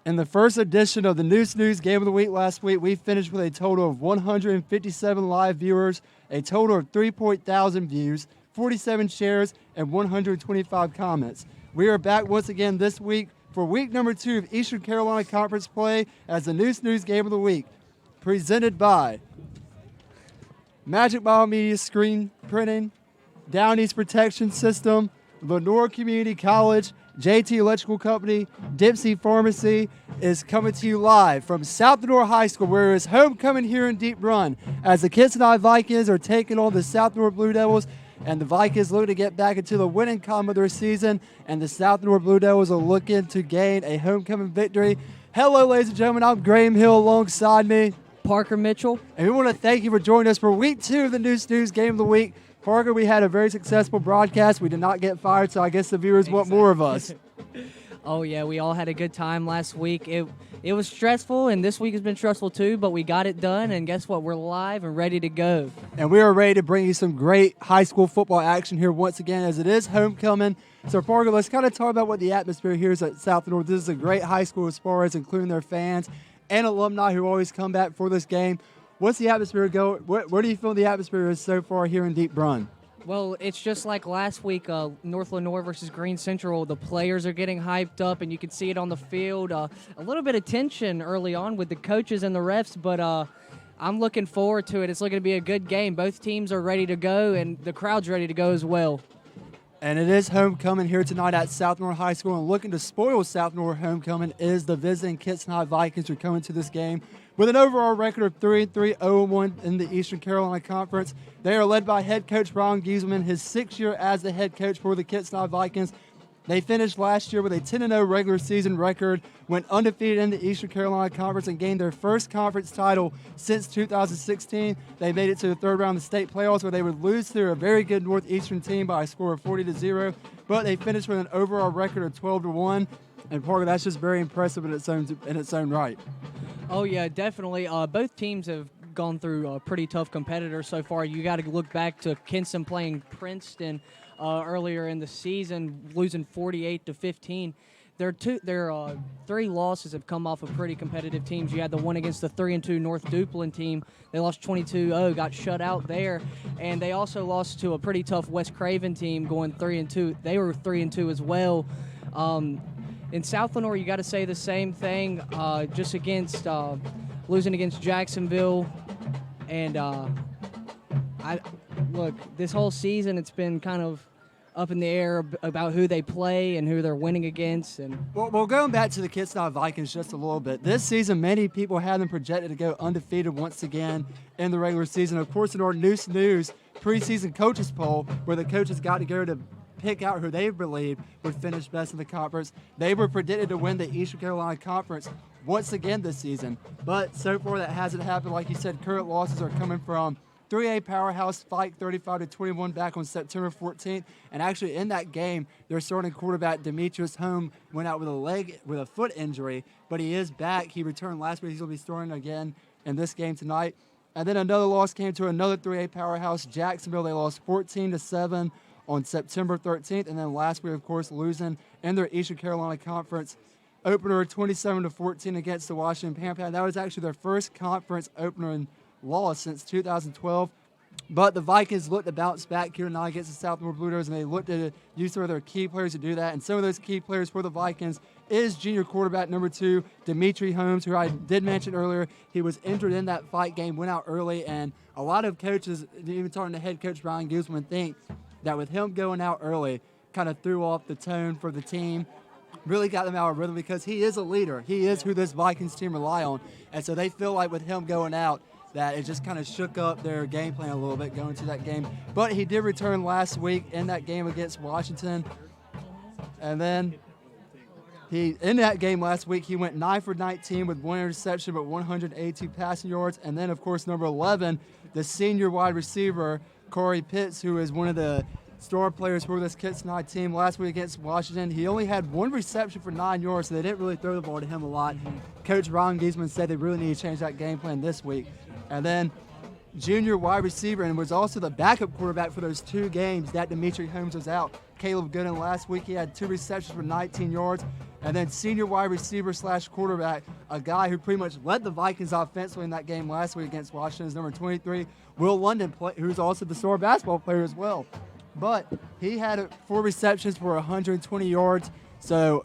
In the first edition of the News Game of the Week last week, we finished with a total of 157 live viewers, a total of 3,000 views, 47 shares, and 125 comments. We are back once again this week for week number 2 of Eastern Carolina Conference play as the News Game of the Week, presented by Magic Mile Media Screen Printing, Down East Protection System, Lenoir Community College, JT Electrical Company, Dempsey Pharmacy is coming to you live from South Lenoir High School, where it is homecoming here in Deep Run, as the Kinston Vikings are taking on the South Lenoir Blue Devils, and the Vikings looking to get back into the winning column of their season, and the South Lenoir Blue Devils are looking to gain a homecoming victory. Hello, ladies and gentlemen. I'm Graham Hill alongside me, Parker Mitchell. And we want to thank you for joining us for week 2 of the News Game of the Week. Parker, we had a very successful broadcast. We did not get fired, so I guess the viewers want more of us. Oh, yeah, we all had a good time last week. It was stressful, and this week has been stressful too, but we got it done, and guess what? We're live and ready to go. And we are ready to bring you some great high school football action here once again, as it is homecoming. So, Parker, let's kind of talk about what the atmosphere here is at South Lenoir. This is a great high school as far as including their fans and alumni who always come back for this game. What's the atmosphere go? Where do you feel the atmosphere is so far here in Deep Run? Well, it's just like last week, North Lenoir versus Green Central. The players are getting hyped up, and you can see it on the field. A little bit of tension early on with the coaches and the refs, but I'm looking forward to it. It's looking to be a good game. Both teams are ready to go, and the crowd's ready to go as well. And it is homecoming here tonight at South Lenoir High School, and looking to spoil South Lenoir homecoming is the visiting Kinston Vikings, who are coming to this game with an overall record of 3-3, 0-1 in the Eastern Carolina Conference. They are led by head coach Ron Giesman, his 6th year as the head coach for the Kinston Vikings. They finished last year with a 10-0 regular season record, went undefeated in the Eastern Carolina Conference, and gained their first conference title since 2016. They made it to the third round of the state playoffs, where they would lose to a very good Northeastern team by a score of 40-0. But they finished with an overall record of 12-1. And Parker, that's just very impressive in its own right. Oh, yeah, definitely. Both teams have gone through pretty tough competitors so far. You got to look back to Kinston playing Princeton earlier in the season, losing 48-15. Their 3 losses have come off of pretty competitive teams. You had the one against the 3-2 North Duplin team. They lost 22-0, got shut out there. And they also lost to a pretty tough West Craven team going 3-2. They were 3-2 as well. In South Lenoir, you got to say the same thing, just against losing against Jacksonville. And look, this whole season it's been kind of up in the air about who they play and who they're winning against. And well, going back to the Kinston Vikings just a little bit, this season many people had them projected to go undefeated once again in the regular season. Of course, in our News preseason coaches poll, where the coaches got to go to pick out who they believe would finish best in the conference, they were predicted to win the Eastern Carolina Conference once again this season. But so far that hasn't happened. Like you said, current losses are coming from 3A powerhouse Fike 35-21 back on September 14th. And actually in that game, their starting quarterback Demetrius Holm went out with a foot injury, but he is back. He returned last week. He's going to be starting again in this game tonight. And then another loss came to another 3A powerhouse, Jacksonville. They lost 14-7 on September 13th, and then last week, of course, losing in their Eastern Carolina Conference opener 27-14 against the Washington Panthers. That was actually their first conference opener and loss since 2012. But the Vikings looked to bounce back here tonight against the South Lenoir Blue Devils, and they looked to use some of their key players to do that. And some of those key players for the Vikings is junior quarterback number 2, Demetri Holmes, who I did mention earlier. He was injured in that fight game, went out early, and a lot of coaches, even talking to head coach Ryan Guzman, think that with him going out early kind of threw off the tone for the team, really got them out of rhythm, because he is a leader. He is who this Vikings team rely on. And so they feel like with him going out that it just kind of shook up their game plan a little bit going into that game. But he did return last week in that game against Washington. And then in that game last week, he went 9 for 19 with 1 interception but 182 passing yards. And then, of course, number 11, the senior wide receiver, Corey Pitts, who is one of the star players for this Kinston team, last week against Washington. He only had 1 reception for 9 yards, so they didn't really throw the ball to him a lot. Coach Ron Giesman said they really need to change that game plan this week. And then junior wide receiver and was also the backup quarterback for those 2 games that Dimitri Holmes was out. Caleb Gooden last week, he had 2 receptions for 19 yards. And then senior wide receiver / quarterback, a guy who pretty much led the Vikings offensively in that game last week against Washington's number 23, Will London, who's also the star basketball player as well. But he had 4 receptions for 120 yards. So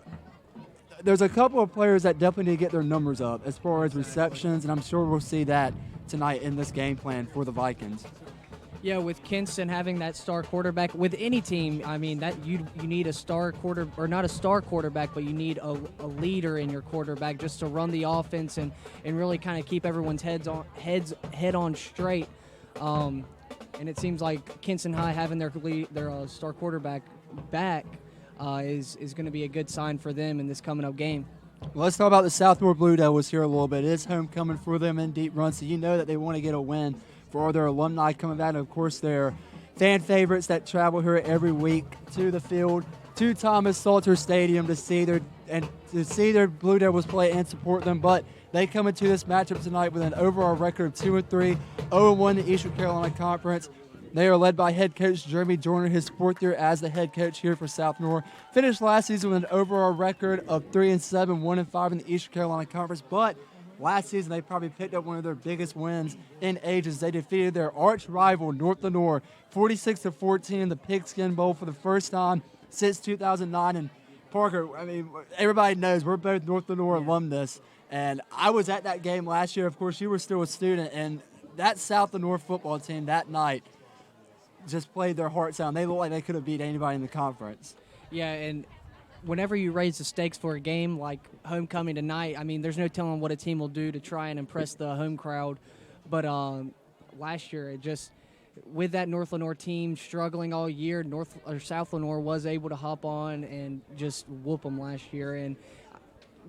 there's a couple of players that definitely need to get their numbers up as far as receptions, and I'm sure we'll see that tonight in this game plan for the Vikings. Yeah, with Kinston having that star quarterback, with any team, I mean that you need a star or not a star quarterback, but you need a leader in your quarterback just to run the offense and really kind of keep everyone's head on straight. And it seems like Kinston High having their star quarterback back is going to be a good sign for them in this coming up game. Well, let's talk about the Southmore Blue Devils here a little bit. It is homecoming for them in Deep Run, so you know that they want to get a win for all their alumni coming back. And, of course, their fan favorites that travel here every week to the field, to Thomas Salter Stadium to see their Blue Devils play and support them. But they come into this matchup tonight with an overall record of 2-3, 0-1 in the Eastern Carolina Conference. They are led by head coach Jeremy Joyner, his 4th year as the head coach here for Southmore. Finished last season with an overall record of 3-7, 1-5 in the Eastern Carolina Conference. But last season, they probably picked up one of their biggest wins in ages. They defeated their arch rival, North Lenoir, 46-14 in the Pigskin Bowl for the first time since 2009. And Parker, I mean, everybody knows we're both North Lenoir alumnus. And I was at that game last year. Of course, you were still a student. And that South Lenoir football team that night just played their hearts out. They looked like they could have beat anybody in the conference. Yeah, and whenever you raise the stakes for a game like homecoming tonight, I mean, there's no telling what a team will do to try and impress the home crowd. But last year, with that North Lenoir team struggling all year, South Lenoir was able to hop on and just whoop them last year. And,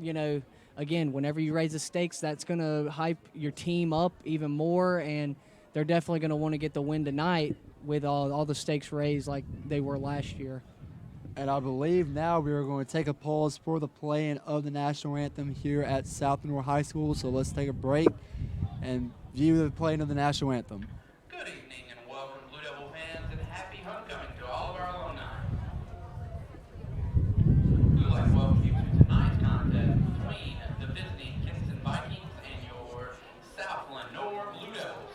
you know, again, whenever you raise the stakes, that's going to hype your team up even more, and they're definitely going to want to get the win tonight with all the stakes raised like they were last year. And I believe now we are going to take a pause for the playing of the national anthem here at South Lenoir High School. So let's take a break and view the playing of the national anthem. Good evening and welcome, Blue Devil fans, and happy homecoming to all of our alumni. We would like to welcome you to tonight's contest between the visiting Kinston Vikings and your South Lenoir Blue Devils.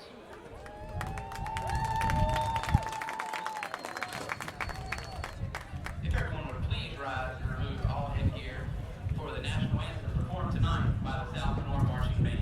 If everyone would please rise and remove all headgear for the national anthem performed tonight by the South Lenoir Marching Band.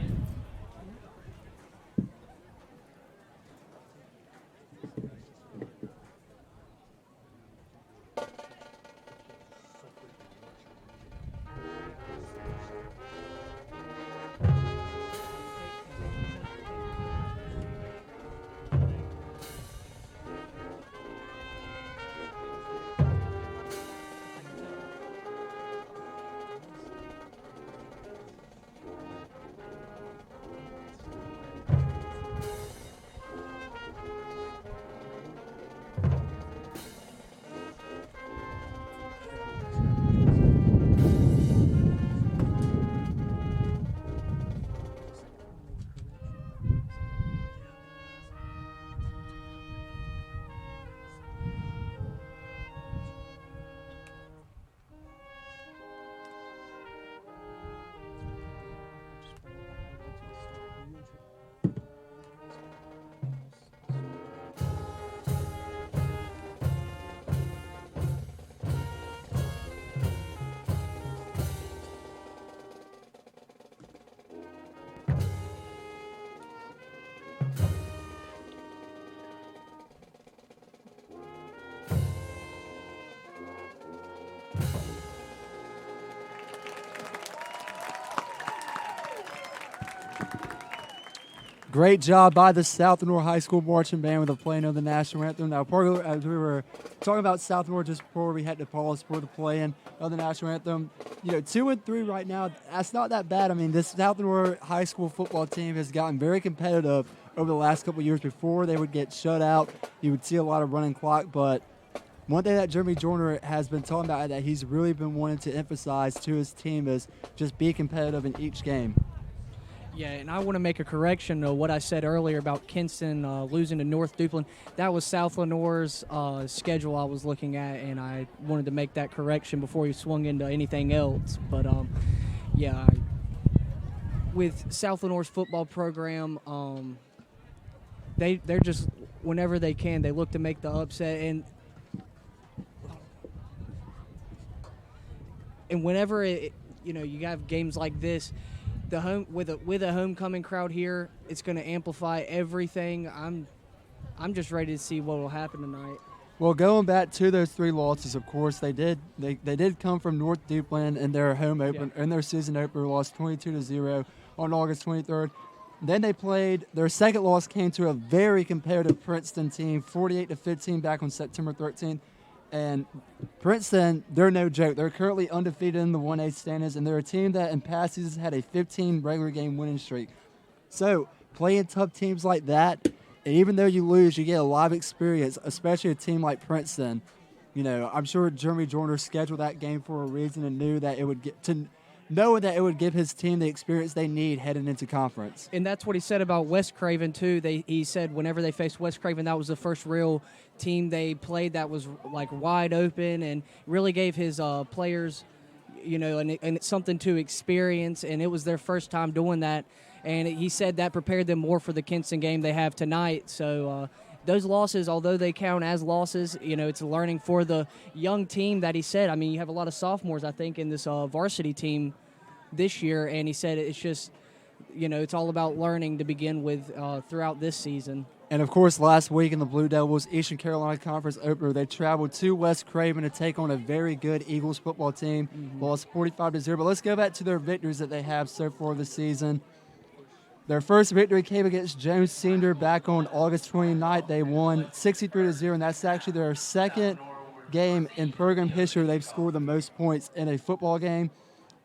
Great job by the South Lenoir High School Marching Band with the playing of the national anthem. Now, Parker, as we were talking about South Lenoir just before we had to pause for the playing of the national anthem, 2-3 right now, that's not that bad. I mean, this South Lenoir High School football team has gotten very competitive over the last couple of years. Before they would get shut out, you would see a lot of running clock, but one thing that Jeremy Joyner has been talking about that he's really been wanting to emphasize to his team is just be competitive in each game. Yeah, and I want to make a correction to what I said earlier about Kinston losing to North Duplin. That was South Lenoir's schedule I was looking at, and I wanted to make that correction before you swung into anything else. But, yeah, with South Lenoir's football program, they're just, whenever they can, they look to make the upset. And whenever, you have games like this, the home with a homecoming crowd here, it's going to amplify everything. I'm just ready to see what will happen tonight. Well, going back to those 3 losses, of course, they did come from North Duplin in their home open in their season opener, lost 22-0 on August 23rd. Then they played their second loss came to a very competitive Princeton team, 48-15 back on September 13th. And Princeton, they're no joke. They're currently undefeated in the 1A standings, and they're a team that in past seasons had a 15 regular game winning streak. So playing tough teams like that, and even though you lose, you get a lot of experience, especially a team like Princeton. I'm sure Jeremy Joyner scheduled that game for a reason and knew that it would give his team the experience they need heading into conference. And that's what he said about West Craven, too. He said whenever they faced West Craven, that was the first real team they played that was, like, wide open and really gave his players, and something to experience. And it was their first time doing that. And he said that prepared them more for the Kinston game they have tonight. So those losses, although they count as losses, it's a learning for the young team that he said. I mean, you have a lot of sophomores, I think, in this varsity team this year, and he said it's just, it's all about learning to begin with throughout this season. And, of course, last week in the Blue Devils Eastern Carolina Conference opener, they traveled to West Craven to take on a very good Eagles football team, lost 45-0. But let's go back to their victories that they have so far this season. Their first victory came against Jones Senior back on August 29th. They won 63-0, and that's actually their second game in program history they've scored the most points in a football game.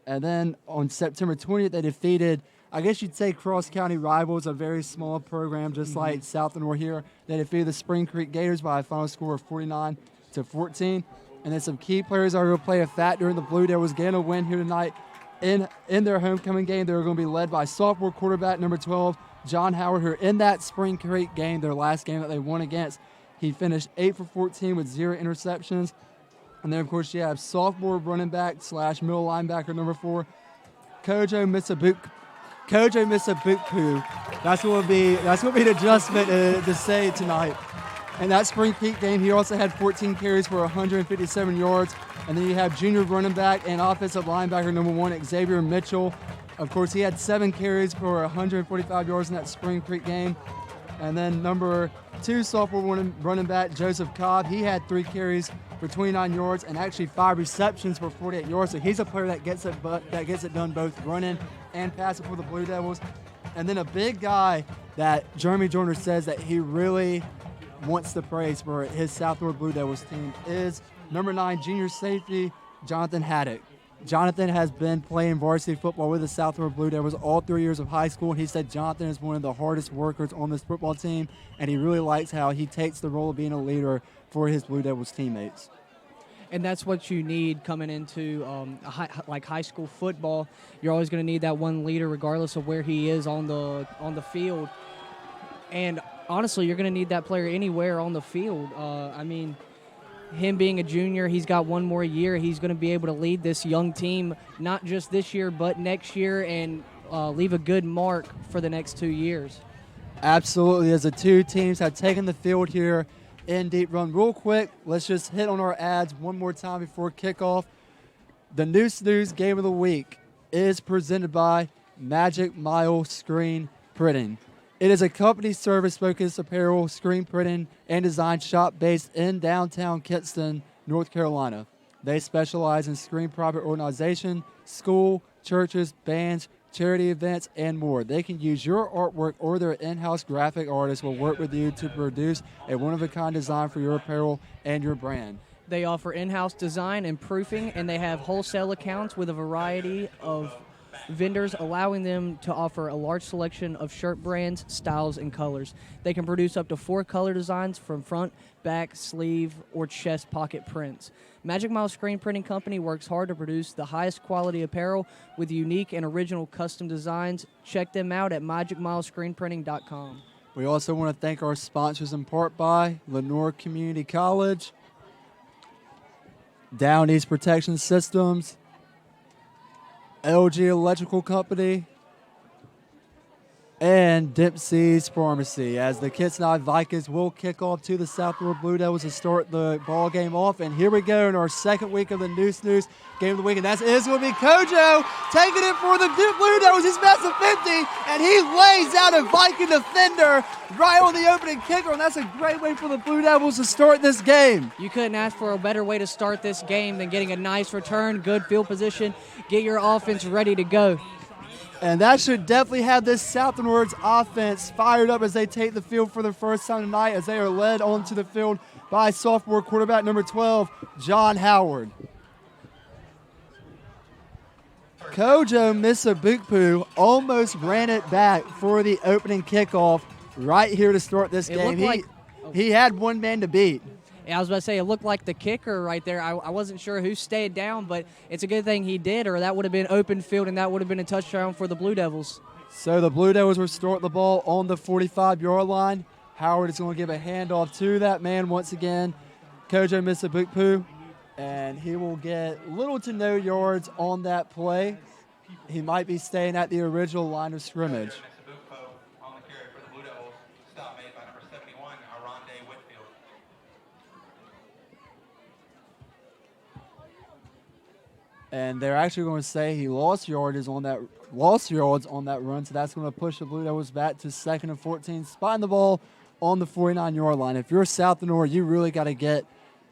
And then on September 20th, they defeated, I guess you'd say, cross-county rivals, a very small program just like South Lenoir here. They defeated the Spring Creek Gators by a final score of 49-14. And then some key players are going to play a factor in the Blue Devils getting a win here tonight. In their homecoming game, they're going to be led by sophomore quarterback number 12, John Howard, who in that Spring Creek game, their last game that they won against, he finished 8 for 14 with 0 interceptions. And then, of course, you have sophomore running back / middle linebacker number 4, Kojo Misabukpu. That's what would be the adjustment to say tonight. In that Spring Creek game, he also had 14 carries for 157 yards. And then you have junior running back and offensive linebacker number 1, Xavier Mitchell. Of course, he had 7 carries for 145 yards in that Spring Creek game. And then number 2, sophomore running back, Joseph Cobb, he had 3 carries for 29 yards and actually 5 receptions for 48 yards. So he's a player that gets it done both running and passing for the Blue Devils. And then a big guy that Jeremy Joyner says that he really wants to praise for his South Lenoir Blue Devils team is number 9, junior safety, Jonathan Haddock. Jonathan has been playing varsity football with the South Lenoir Blue Devils all 3 years of high school, and he said Jonathan is one of the hardest workers on this football team, and he really likes how he takes the role of being a leader for his Blue Devils teammates. And that's what you need coming into high school football. You're always going to need that one leader regardless of where he is on the field. And honestly, you're going to need that player anywhere on the field. Him being a junior, he's got one more year. He's going to be able to lead this young team, not just this year, but next year, and leave a good mark for the next 2 years. Absolutely. As the two teams have taken the field here in Deep Run. Real quick, let's just hit on our ads one more time before kickoff. The News Game of the Week is presented by Magic Mile Screen Printing. It is a company service-focused apparel, screen printing, and design shop based in downtown Kinston, North Carolina. They specialize in screen private organization, school, churches, bands, charity events, and more. They can use your artwork, or their in-house graphic artist will work with you to produce a one-of-a-kind design for your apparel and your brand. They offer in-house design and proofing, and they have wholesale accounts with a variety of vendors, allowing them to offer a large selection of shirt brands, styles, and colors. They can produce up to 4 color designs from front, back, sleeve, or chest pocket prints. Magic Mile Screen Printing Company works hard to produce the highest quality apparel with unique and original custom designs. Check them out at magicmilescreenprinting.com. We also want to thank our sponsors in part by Lenoir Community College, Down East Protection Systems, LG Electrical Company, and Dempsey's Pharmacy, as the Kinston Vikings will kick off to the South Florida Blue Devils to start the ball game off. And here we go in our second week of the News Game of the Week, and that is going to be Kojo taking it for the Blue Devils. He's past the 50, and he lays out a Viking defender right on the opening kicker, and that's a great way for the Blue Devils to start this game. You couldn't ask for a better way to start this game than getting a nice return, good field position, get your offense ready to go. And that should definitely have this Southernwards offense fired up as they take the field for the first time tonight, as they are led onto the field by sophomore quarterback number 12, John Howard. Kojo Misabukpu almost ran it back for the opening kickoff right here to start this game. He had one man to beat. Yeah, I was about to say, it looked like the kicker right there. I wasn't sure who stayed down, but it's a good thing he did, or that would have been open field, and that would have been a touchdown for the Blue Devils. So the Blue Devils will start the ball on the 45-yard line. Howard is going to give a handoff to that man once again, Kojo Misabukpu, and he will get little to no yards on that play. He might be staying at the original line of scrimmage. And they're actually going to say he lost yards on that run, so that's going to push the Blue Devils back to 2nd and 14, spotting the ball on the 49-yard line. If you're South Lenoir, you really got to get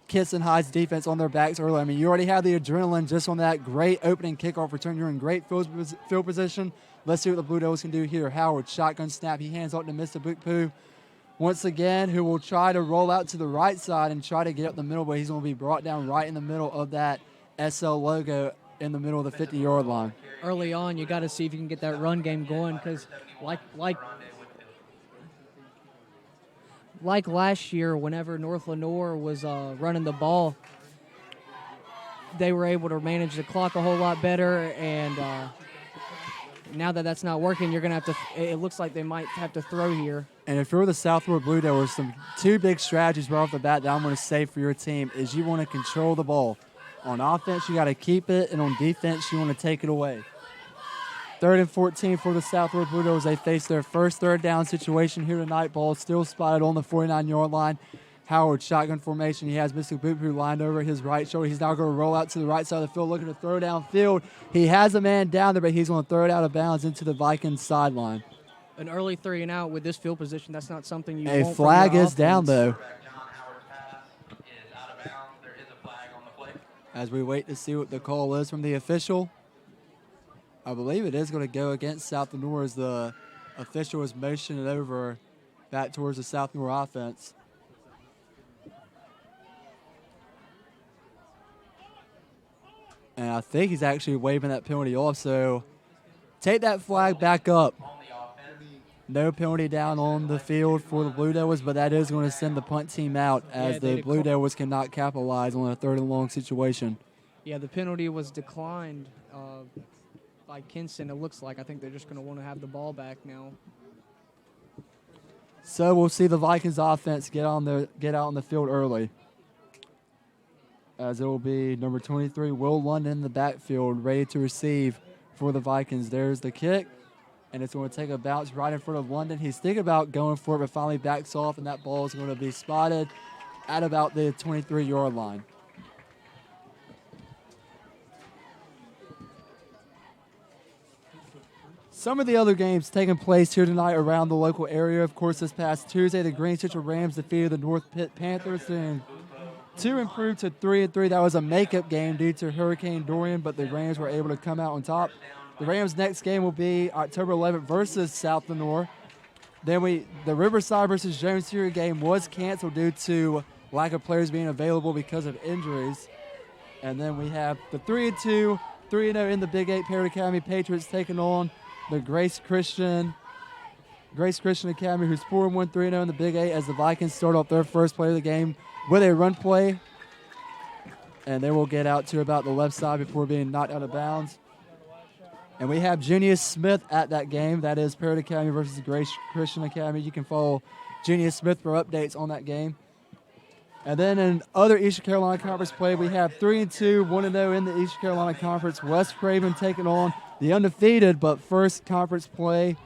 Kinston High's defense on their backs early. I mean, you already have the adrenaline just on that great opening kickoff return. You're in great field position. Let's see what the Blue Devils can do here. Howard, shotgun snap. He hands off to Mr. Bukpu once again, who will try to roll out to the right side and try to get up the middle, but he's going to be brought down right in the middle of that SL logo in the middle of the 50-yard line. Early on, you got to see if you can get that run game going, because like last year, whenever North Lenoir was running the ball, they were able to manage the clock a whole lot better, and now that that's not working, you're going to have to, it looks like they might have to throw here. And if you're the South Florida Blue Devils, two big strategies right off the bat that I'm going to say for your team is you want to control the ball. On offense, you got to keep it, and on defense, you want to take it away. 3rd and 14 for the South Florida Blue Devils. They face their first third down situation here tonight. Ball still spotted on the 49-yard line. Howard, shotgun formation. He has Mr. Boopu lined over his right shoulder. He's now going to roll out to the right side of the field, looking to throw downfield. He has a man down there, but he's going to throw it out of bounds into the Vikings sideline. An early 3 and out with this field position, that's not something you want A from flag your is down, offense. though. As we wait to see what the call is from the official. I believe it is going to go against South Lenoir as the official is motioning it over back towards the South Lenoir offense. And I think he's actually waving that penalty off, so take that flag back up. No penalty down on the field for the Blue Devils, but that is going to send the punt team out as the Blue Devils cannot capitalize on a 3rd and long situation. Yeah, the penalty was declined by Kinston, it looks like. I think they're just going to want to have the ball back now. So we'll see the Vikings offense get out on the field early. As it will be number 23, Will London in the backfield, ready to receive for the Vikings. There's the kick. And it's going to take a bounce right in front of London. He's thinking about going for it, but finally backs off, and that ball is going to be spotted at about the 23-yard line. Some of the other games taking place here tonight around the local area. Of course, this past Tuesday, the Green Central Rams defeated the North Pitt Panthers to improve to 3-3. That was a makeup game due to Hurricane Dorian, but the Rams were able to come out on top. The Rams' next game will be October 11th versus South Lenoir. Then the Riverside versus Jones Sierra game was canceled due to lack of players being available because of injuries. And then we have the 3-2 3-0 in the Big 8 Parrott Academy Patriots taking on the Grace Christian Academy, who's 4-1, 3-0 in the Big 8 as the Vikings start off their first play of the game with a run play. And they will get out to about the left side before being knocked out of bounds. And we have Junius Smith at that game. That is Parrott Academy versus the Grace Christian Academy. You can follow Junius Smith for updates on that game. And then in other Eastern Carolina Conference play, we have 3-2, 1-0 in the Eastern Carolina Conference. West Craven taking on the undefeated but first conference play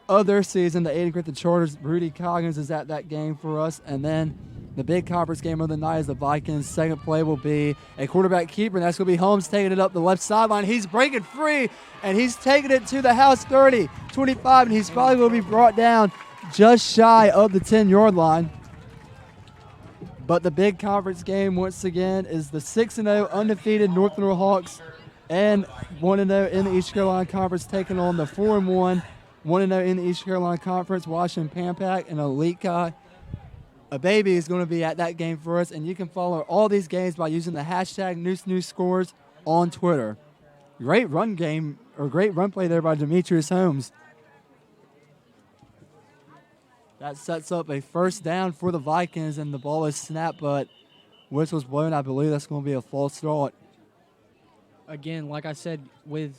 of their season. The Aiden Griffith Chargers, Rudy Coggins is at that game for us. And then the big conference game of the night is the Vikings. Second play will be a quarterback keeper, and that's going to be Holmes taking it up the left sideline. He's breaking free, and he's taking it to the house 30, 25, and he's probably going to be brought down just shy of the 10-yard line. But the big conference game, once again, is the 6-0 undefeated North Little Hawks and 1-0 in the Eastern Carolina Conference taking on the 4-1, 1-0 in the Eastern Carolina Conference, Washington Pampack, and Elite Guy. A baby is going to be at that game for us, and you can follow all these games by using the hashtag NooseNewsScores on Twitter. Great run game, or great run play there by Demetrius Holmes. That sets up a first down for the Vikings, and the ball is snapped, but whistle's blown. I believe that's going to be a false start. Again, like I said, with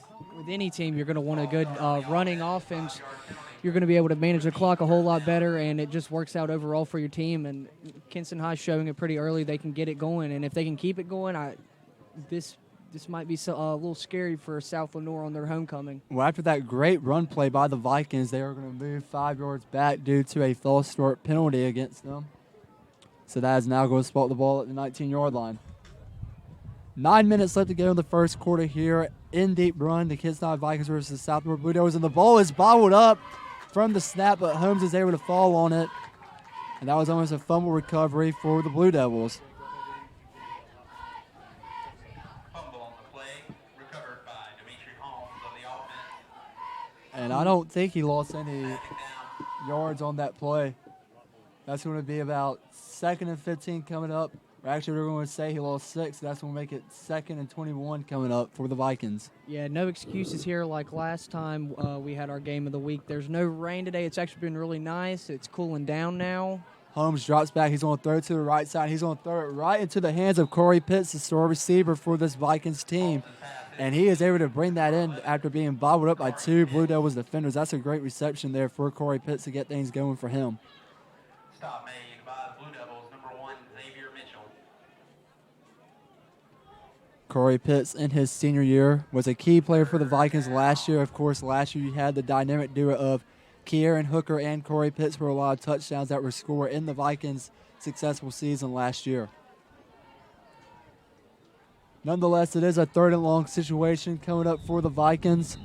any team, you're going to want a good running offense. You're going to be able to manage the clock a whole lot better, and it just works out overall for your team. And Kinston High showing it pretty early. They can get it going, and if they can keep it going, this might be a little scary for South Lenoir on their homecoming. Well, after that great run play by the Vikings, they are going to move 5 yards back due to a false start penalty against them. So that is now going to spot the ball at the 19-yard line. 9 minutes left to go in the first quarter here in Deep Run. The Kinston Vikings versus the South Lenoir Blue Devils, and the ball is bobbled up from the snap, but Holmes is able to fall on it, and that was almost a fumble recovery for the Blue Devils. Fumble on the play, recovered by Dimitri Holmes on the offense. And I don't think he lost any yards on that play. That's going to be about 2nd and 15 coming up. Or actually, we're going to say he lost 6. So that's going to make it 2nd and 21 coming up for the Vikings. Yeah, no excuses here like last time we had our game of the week. There's no rain today. It's actually been really nice. It's cooling down now. Holmes drops back. He's going to throw it to the right side. He's going to throw it right into the hands of Corey Pitts, the star receiver for this Vikings team. And he is able to bring that in after being bobbled up by 2 Blue Devils defenders. That's a great reception there for Corey Pitts to get things going for him. Stop made by the Blue Devils, number 1, Xavier Mitchell. Corey Pitts in his senior year was a key player for the Vikings last year. Of course, last year you had the dynamic duo of Kieran Hooker and Corey Pitts for a lot of touchdowns that were scored in the Vikings' successful season last year. Nonetheless, it is a 3rd and long situation coming up for the Vikings.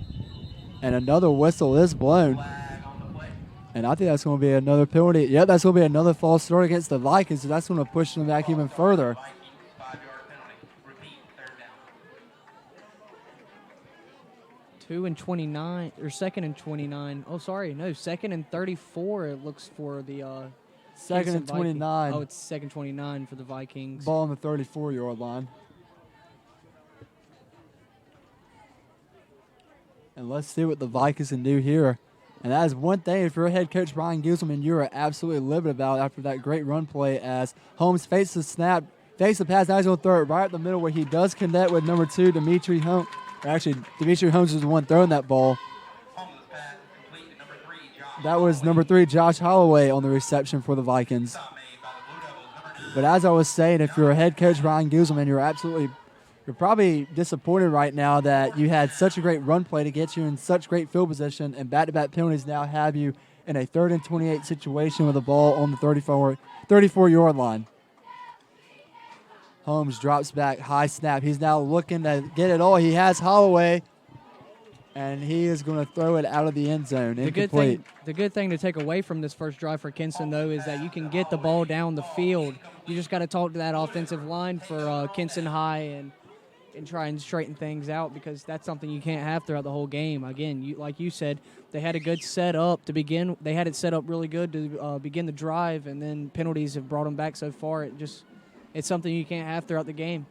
And another whistle is blown. Flag on the play. And I think that's going to be another penalty. Yep, that's going to be another false start against the Vikings. So that's going to push them back even further. Vikings, 5-yard penalty. Repeat, 3rd down. 2 and 29, or 2nd and 29. Oh, sorry, no, 2nd and 34. It looks for the 2nd Kinston and 29. Oh, it's 2nd 29 for the Vikings. Ball on the 34-yard line. And let's see what the Vikings can do here. And that is one thing, if you're head coach Brian Gieselman, you are absolutely livid about after that great run play as Holmes fakes the snap, fakes the pass. Now he's going to throw it right up the middle where he does connect with number 2, Dimitri Holmes. Actually, Dimitri Holmes is the one throwing that ball. Holmes' pass is complete to number 3, Josh. That was number 3, Josh Holloway, on the reception for the Vikings. Stop made by the Blue Devils, number 9. But as I was saying, if you're a head coach Brian Gieselman, you're probably disappointed right now that you had such a great run play to get you in such great field position, and back-to-back penalties now have you in a 3rd and 28 situation with the ball on the 34-yard line. Holmes drops back, high snap. He's now looking to get it all. He has Holloway, and he is going to throw it out of the end zone. Incomplete. The good thing to take away from this first drive for Kinston, though, is that you can get the ball down the field. You just got to talk to that offensive line for Kinston High and try and straighten things out, because that's something you can't have throughout the whole game. Again, like you said, they had a good setup to begin. They had it set up really good to begin the drive, and then penalties have brought them back so far. It's something you can't have throughout the game.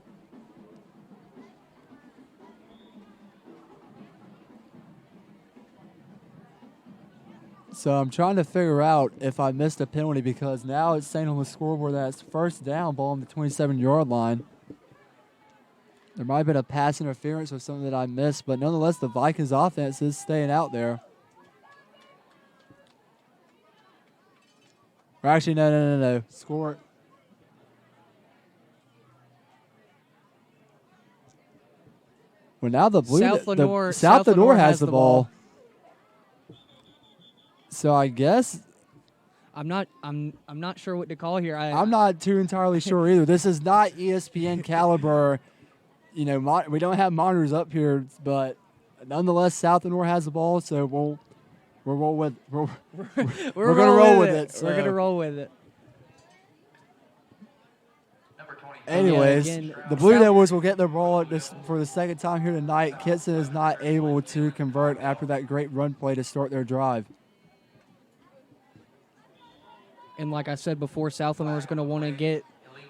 So I'm trying to figure out if I missed a penalty because now it's saying on the scoreboard that it's first down, ball on the 27-yard line. There might have been a pass interference or something that I missed, but nonetheless, the Vikings offense is staying out there. Or actually, no. Score. Well, now the blue South Lenoir, South Lenoir has the ball. So I guess I'm not sure what to call here. I'm not too entirely sure either. This is not ESPN caliber. You know, we don't have monitors up here, but nonetheless, South Lenoir has the ball. So we're gonna roll with it. We're gonna roll with it. Number 20. Anyways, again, the Blue Devils will get their ball for the second time here tonight. Kinston is not able to convert after that great run play to start their drive. And like I said before, South Lenoir is going to want to get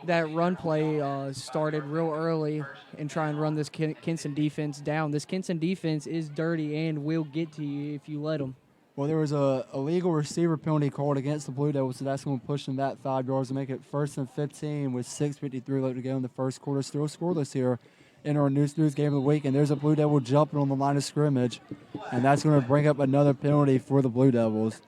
that run play started real early and try and run this Kinston defense down. This Kinston defense is dirty and will get to you if you let them. Well, there was a illegal receiver penalty called against the Blue Devils, so that's going to push them back 5 yards to make it 1st and 15 with 6:53 left to go in the first quarter. Still scoreless here in our News game of the week, and there's a Blue Devil jumping on the line of scrimmage, and that's going to bring up another penalty for the Blue Devils.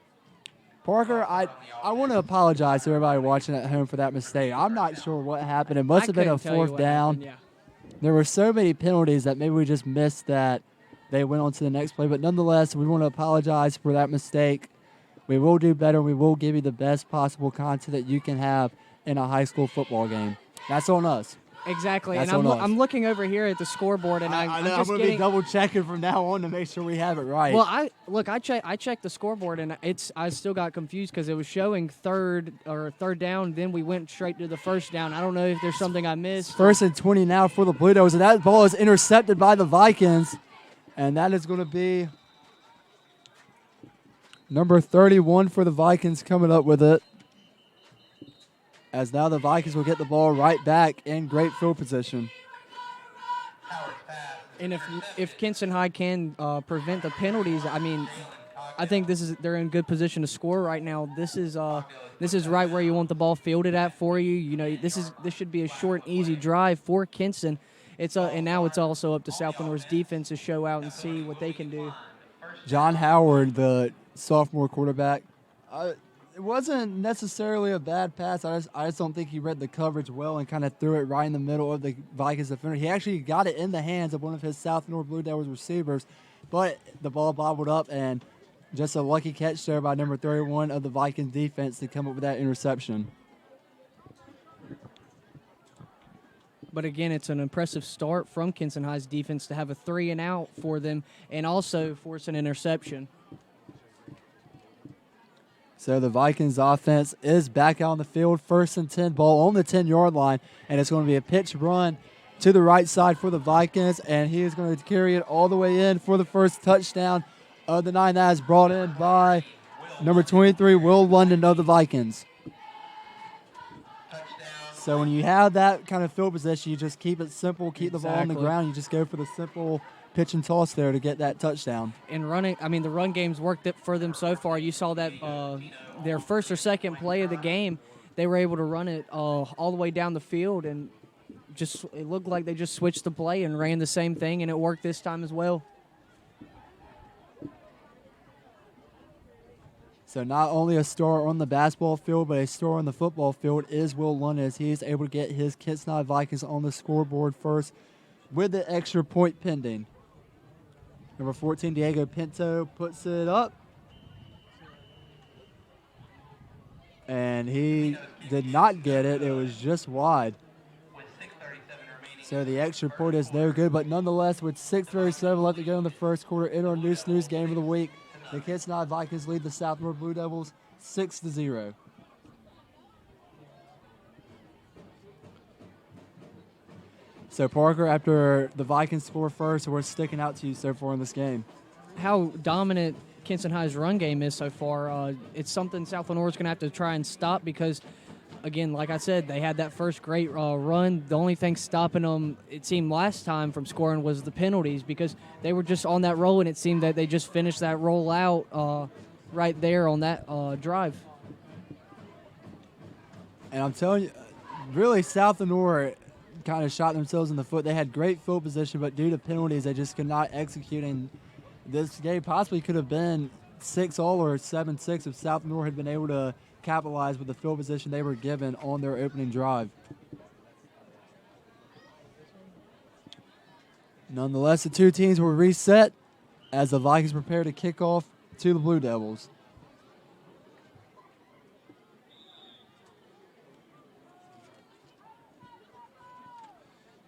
Parker, I want to apologize to everybody watching at home for that mistake. I'm not sure what happened. It must have been a 4th down. Happened, yeah. There were so many penalties that maybe we just missed that they went on to the next play. But nonetheless, we want to apologize for that mistake. We will do better. We will give you the best possible content that you can have in a high school football game. That's on us. Exactly, That's and on us. I'm looking over here at the scoreboard, and I'm I'm just going to getting. be double checking from now on to make sure we have it right. Well, I checked the scoreboard, and I still got confused because it was showing third down. Then we went straight to the first down. I don't know if there's something I missed. 1st and 20 now for the Blue Devils, and that ball is intercepted by the Vikings, and that is going to be number 31 for the Vikings coming up with it. As now the Vikings will get the ball right back in great field position. And if Kinston High can prevent the penalties, I mean, I think they're in good position to score right now. This is right where you want the ball fielded at for you. You know, this should be a short, easy drive for Kinston. And now it's also up to South Lenoir's defense to show out and see what they can do. John Howard, the sophomore quarterback, it wasn't necessarily a bad pass. I just don't think he read the coverage well and kind of threw it right in the middle of the Vikings defender. He actually got it in the hands of one of his South Lenoir Blue Devils receivers, but the ball bobbled up, and just a lucky catch there by number 31 of the Vikings defense to come up with that interception. But again, it's an impressive start from Kinston High's defense to have a 3-and-out for them and also force an interception. So the Vikings offense is back out on the field. 1st and 10, ball on the 10-yard line, and it's going to be a pitch run to the right side for the Vikings, and he is going to carry it all the way in for the first touchdown of the night. That is brought in by number 23, Will London of the Vikings. So when you have that kind of field position, you just keep it simple, keep the ball on the ground. You just go for the simple pitch and toss there to get that touchdown. And running, I mean, the run game's worked it for them so far. You saw that their first or second play of the game, they were able to run it all the way down the field, and it looked like they just switched the play and ran the same thing, and it worked this time as well. So not only a star on the basketball field, but a star on the football field is Will London, as he is able to get his Kinston Vikings on the scoreboard first with the extra point pending. Number 14, Diego Pinto, puts it up. And he did not get it. It was just wide. So the extra point is no good. But nonetheless, with 6:37 left to go in the first quarter, in our News game of the week, the Kinston Vikings lead the South Lenoir Blue Devils 6-0. So, Parker, after the Vikings score first, what's sticking out to you so far in this game? How dominant Kinston High's run game is so far. It's something South Lenoir is going to have to try and stop because, again, like I said, they had that first great run. The only thing stopping them, it seemed last time, from scoring was the penalties because they were just on that roll, and it seemed that they just finished that roll out right there on that drive. And I'm telling you, really, South Lenoir kind of shot themselves in the foot. They had great field position, but due to penalties, they just could not execute. And this game possibly could have been 6-all or 7-6 if South Lenoir had been able to capitalize with the field position they were given on their opening drive. Nonetheless, the two teams were reset as the Vikings prepare to kick off to the Blue Devils.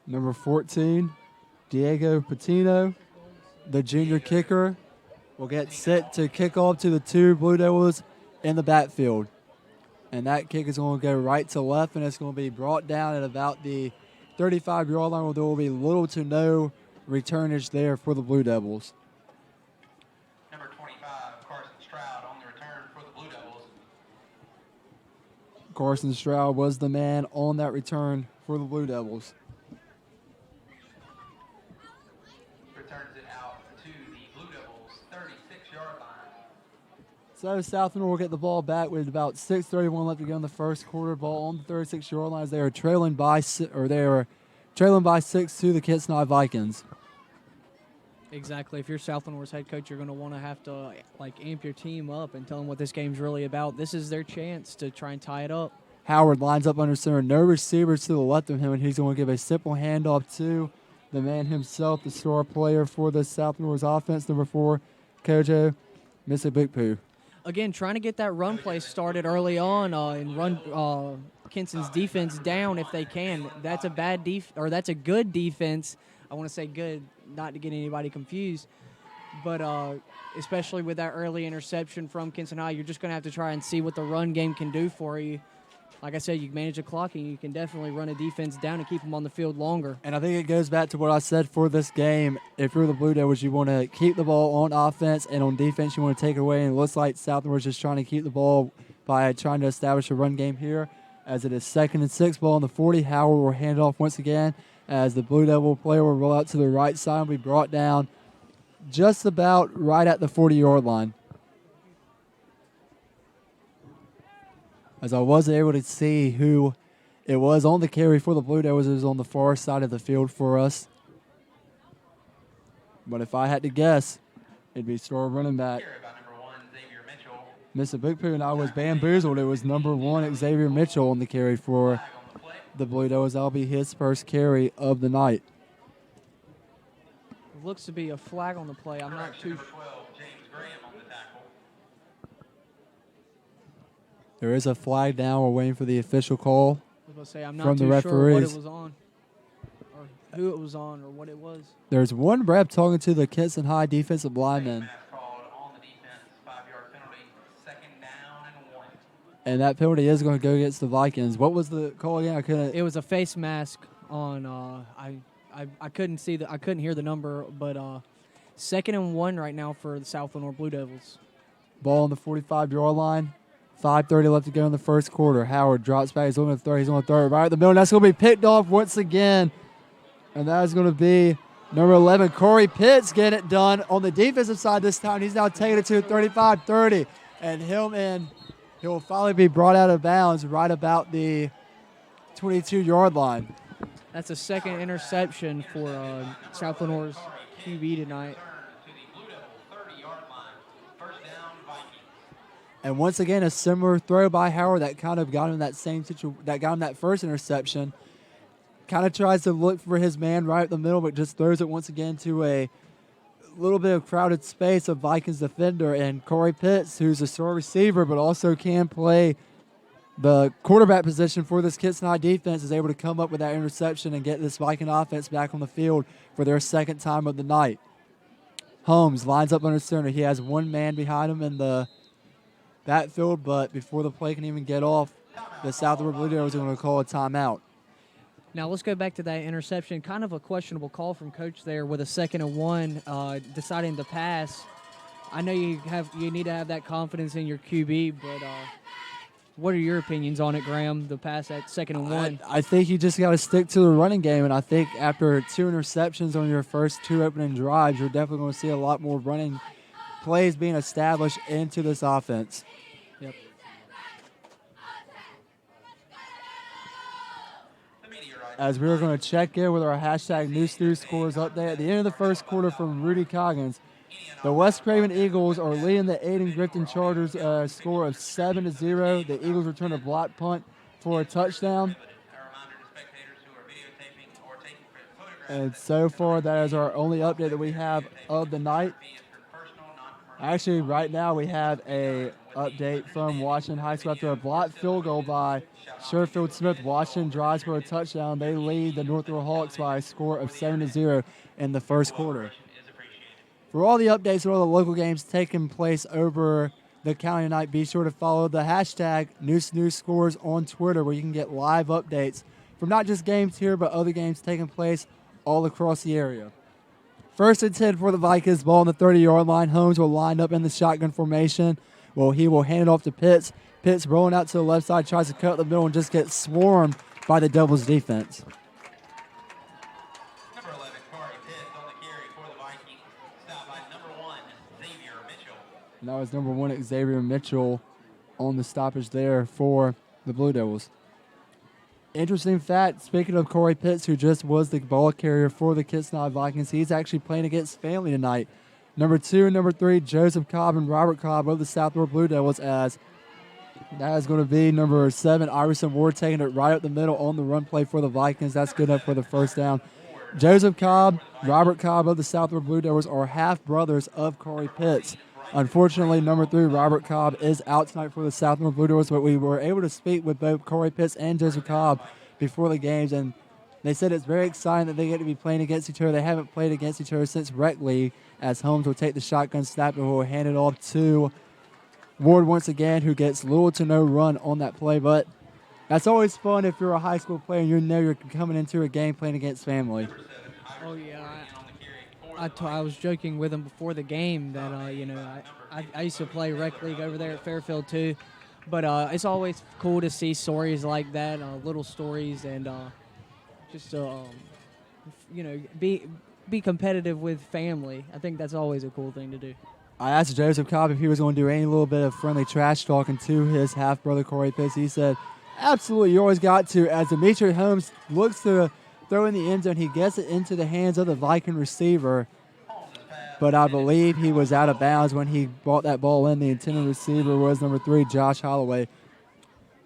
Number 14, Diego Patino, the junior kicker, will get set to kick off to the two Blue Devils in the backfield. And that kick is going to go right to left, and it's going to be brought down at about the 35-yard line, where there will be little to no returnage there for the Blue Devils. Number 25, Carson Stroud on the return for the Blue Devils. Carson Stroud was the man on that return for the Blue Devils. Returns it out to the Blue Devils' 36-yard line. So South Lenoir will get the ball back with about 6:31 left to go in the first quarter. Ball on the 36-yard line as they are trailing by 6 to the Kinston Vikings. Exactly. If you're South Lenoir's head coach, you're going to want to have to amp your team up and tell them what this game's really about. This is their chance to try and tie it up. Howard lines up under center. No receivers to the left of him, and he's going to give a simple handoff to the man himself, the star player for the South Lenoir's offense, number 4, Kojo Misabukpu. Again, trying to get that run play started early on and run Kinston's defense down if they can. That's a that's a good defense. I want to say good, not to get anybody confused, but especially with that early interception from Kinston High, you're just going to have to try and see what the run game can do for you. Like I said, you manage the clock and you can definitely run a defense down and keep them on the field longer. And I think it goes back to what I said for this game. If you're the Blue Devils, you want to keep the ball on offense, and on defense, you want to take it away. And it looks like South Lenoir is just trying to keep the ball by trying to establish a run game here. As it is 2nd and 6, ball on the 40. Howard will hand it off once again as the Blue Devil player will roll out to the right side and be brought down just about right at the 40-yard line. As I wasn't able to see who it was on the carry for the Blue Devils, it was on the far side of the field for us. But if I had to guess, it'd be star running back Carry by number 1, Xavier Mitchell. Mr. Bukpu, and I was bamboozled. It was number 1, Xavier Mitchell, on the carry for Flag on the play. the Blue Devils. That'll be his first carry of the night. Looks to be a flag on the play. I'm not Correction, too number 12, James Graham on the tackle. There is a flag down. We're waiting for the official call. I was going to say, I'm not From the too sure what referees. it was on, or who it was on, or what it was. There's one rep talking to the Kinston High defensive lineman, Mask called on the defense, 5-yard penalty, 2nd down and 1. and that penalty is going to go against the Vikings. What was the call again? I couldn't. It was a face mask on. I couldn't see I couldn't hear the number, but 2nd and 1 right now for the South Lenoir Blue Devils. Ball on the 45-yard line. 5:30 left to go in the first quarter. Howard drops back. He's on the third. He's on the third. Right at the middle. That's going to be picked off once again. And that is going to be number 11, Corey Pitts, getting it done on the defensive side this time. He's now taking it to 35-30. And he'll finally be brought out of bounds right about the 22-yard line. That's a second interception for South Lenoir's QB tonight. To the Blue Devils, 30-yard line. 1st down, Vikings. And once again, a similar throw by Howard that kind of got him that same that got him that first interception. Kind of tries to look for his man right at the middle, but just throws it once again to a little bit of crowded space of Vikings defender. And Corey Pitts, who's a star receiver but also can play the quarterback position for this Kinston High defense, is able to come up with that interception and get this Viking offense back on the field for their 2nd time of the night. Holmes lines up under center. He has one man behind him in the backfield, but before the play can even get off, the South Lenoir Blue Devils are going to call a timeout. Now let's go back to that interception. Kind of a questionable call from coach there with a 2nd and 1, deciding to pass. I know you need to have that confidence in your QB, but what are your opinions on it, Graham? The pass at 2nd and 1. I think you just got to stick to the running game, and I think after 2 interceptions on your first 2 opening drives, you're definitely going to see a lot more running plays being established into this offense. Yep. As we're going to check in with our hashtag News scores update at the end of the first quarter from Rudy Coggins. The West Craven Eagles are leading the Aiden Grifton Chargers score of 7-0. The Eagles return a block punt for a touchdown. And so far, that is our only update that we have of the night. Actually, right now we have a update from Washington High School after a blocked field goal by Sherfield Smith. Washington drives for a touchdown. They lead the Northwood Hawks by a score of 7-0 in the first quarter. For all the updates on all the local games taking place over the county tonight, be sure to follow the hashtag News Scores on Twitter, where you can get live updates from not just games here, but other games taking place all across the area. First and 10 for the Vikings, ball on the 30-yard line. Holmes will line up in the shotgun formation. Well, he will hand it off to Pitts. Pitts rolling out to the left side, tries to cut the middle and just gets swarmed by the Devils defense. Number 11, Corey Pitts on the carry for the Vikings. Stopped by number 1, Xavier Mitchell. And that was number 1, Xavier Mitchell, on the stoppage there for the Blue Devils. Interesting fact, speaking of Corey Pitts, who just was the ball carrier for the Kinston Vikings, he's actually playing against family tonight. Number 2 and number 3, Joseph Cobb and Robert Cobb of the Southward Blue Devils, as that is going to be number 7, Iverson Ward, taking it right up the middle on the run play for the Vikings. That's good enough for the first down. Joseph Cobb, Robert Cobb of the Southward Blue Devils are half-brothers of Corey Pitts. Unfortunately, number 3, Robert Cobb, is out tonight for the Southward Blue Devils, but we were able to speak with both Corey Pitts and Joseph Cobb before the games, and they said it's very exciting that they get to be playing against each other. They haven't played against each other since rec league, as Holmes will take the shotgun snap and will hand it off to Ward once again, who gets little to no run on that play. But that's always fun if you're a high school player and you know you're coming into a game playing against family. Oh, yeah. I was joking with him before the game that, I used to play rec league over there at Fairfield too. But it's always cool to see stories like that, little stories, and just, be competitive with family. I think that's always a cool thing to do. I asked Joseph Cobb if he was going to do any little bit of friendly trash talking to his half-brother Corey Pitts. He said, absolutely, you always got to. As Demetri Holmes looks to throw in the end zone, he gets it into the hands of the Viking receiver. But I believe he was out of bounds when he brought that ball in. The intended receiver was number 3, Josh Holloway.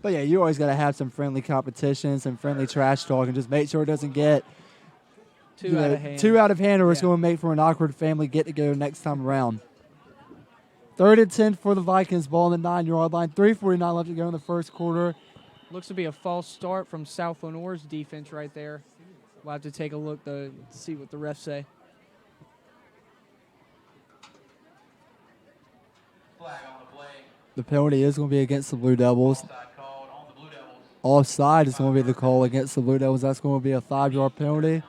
But, yeah, you always got to have some friendly competition, some friendly trash talk, and just make sure it doesn't get too out of hand, or it's going to make for an awkward family get-together next time around. 3rd and 10 for the Vikings, ball on the 9-yard line. 3:49 left to go in the first quarter. Looks to be a false start from South Lenoir's defense right there. We'll have to take a look to see what the refs say. Flag on the play. The penalty is going to be against the Blue Devils. Offside called on the Blue Devils. Offside is going to be the call against the Blue Devils. That's going to be a 5-yard penalty.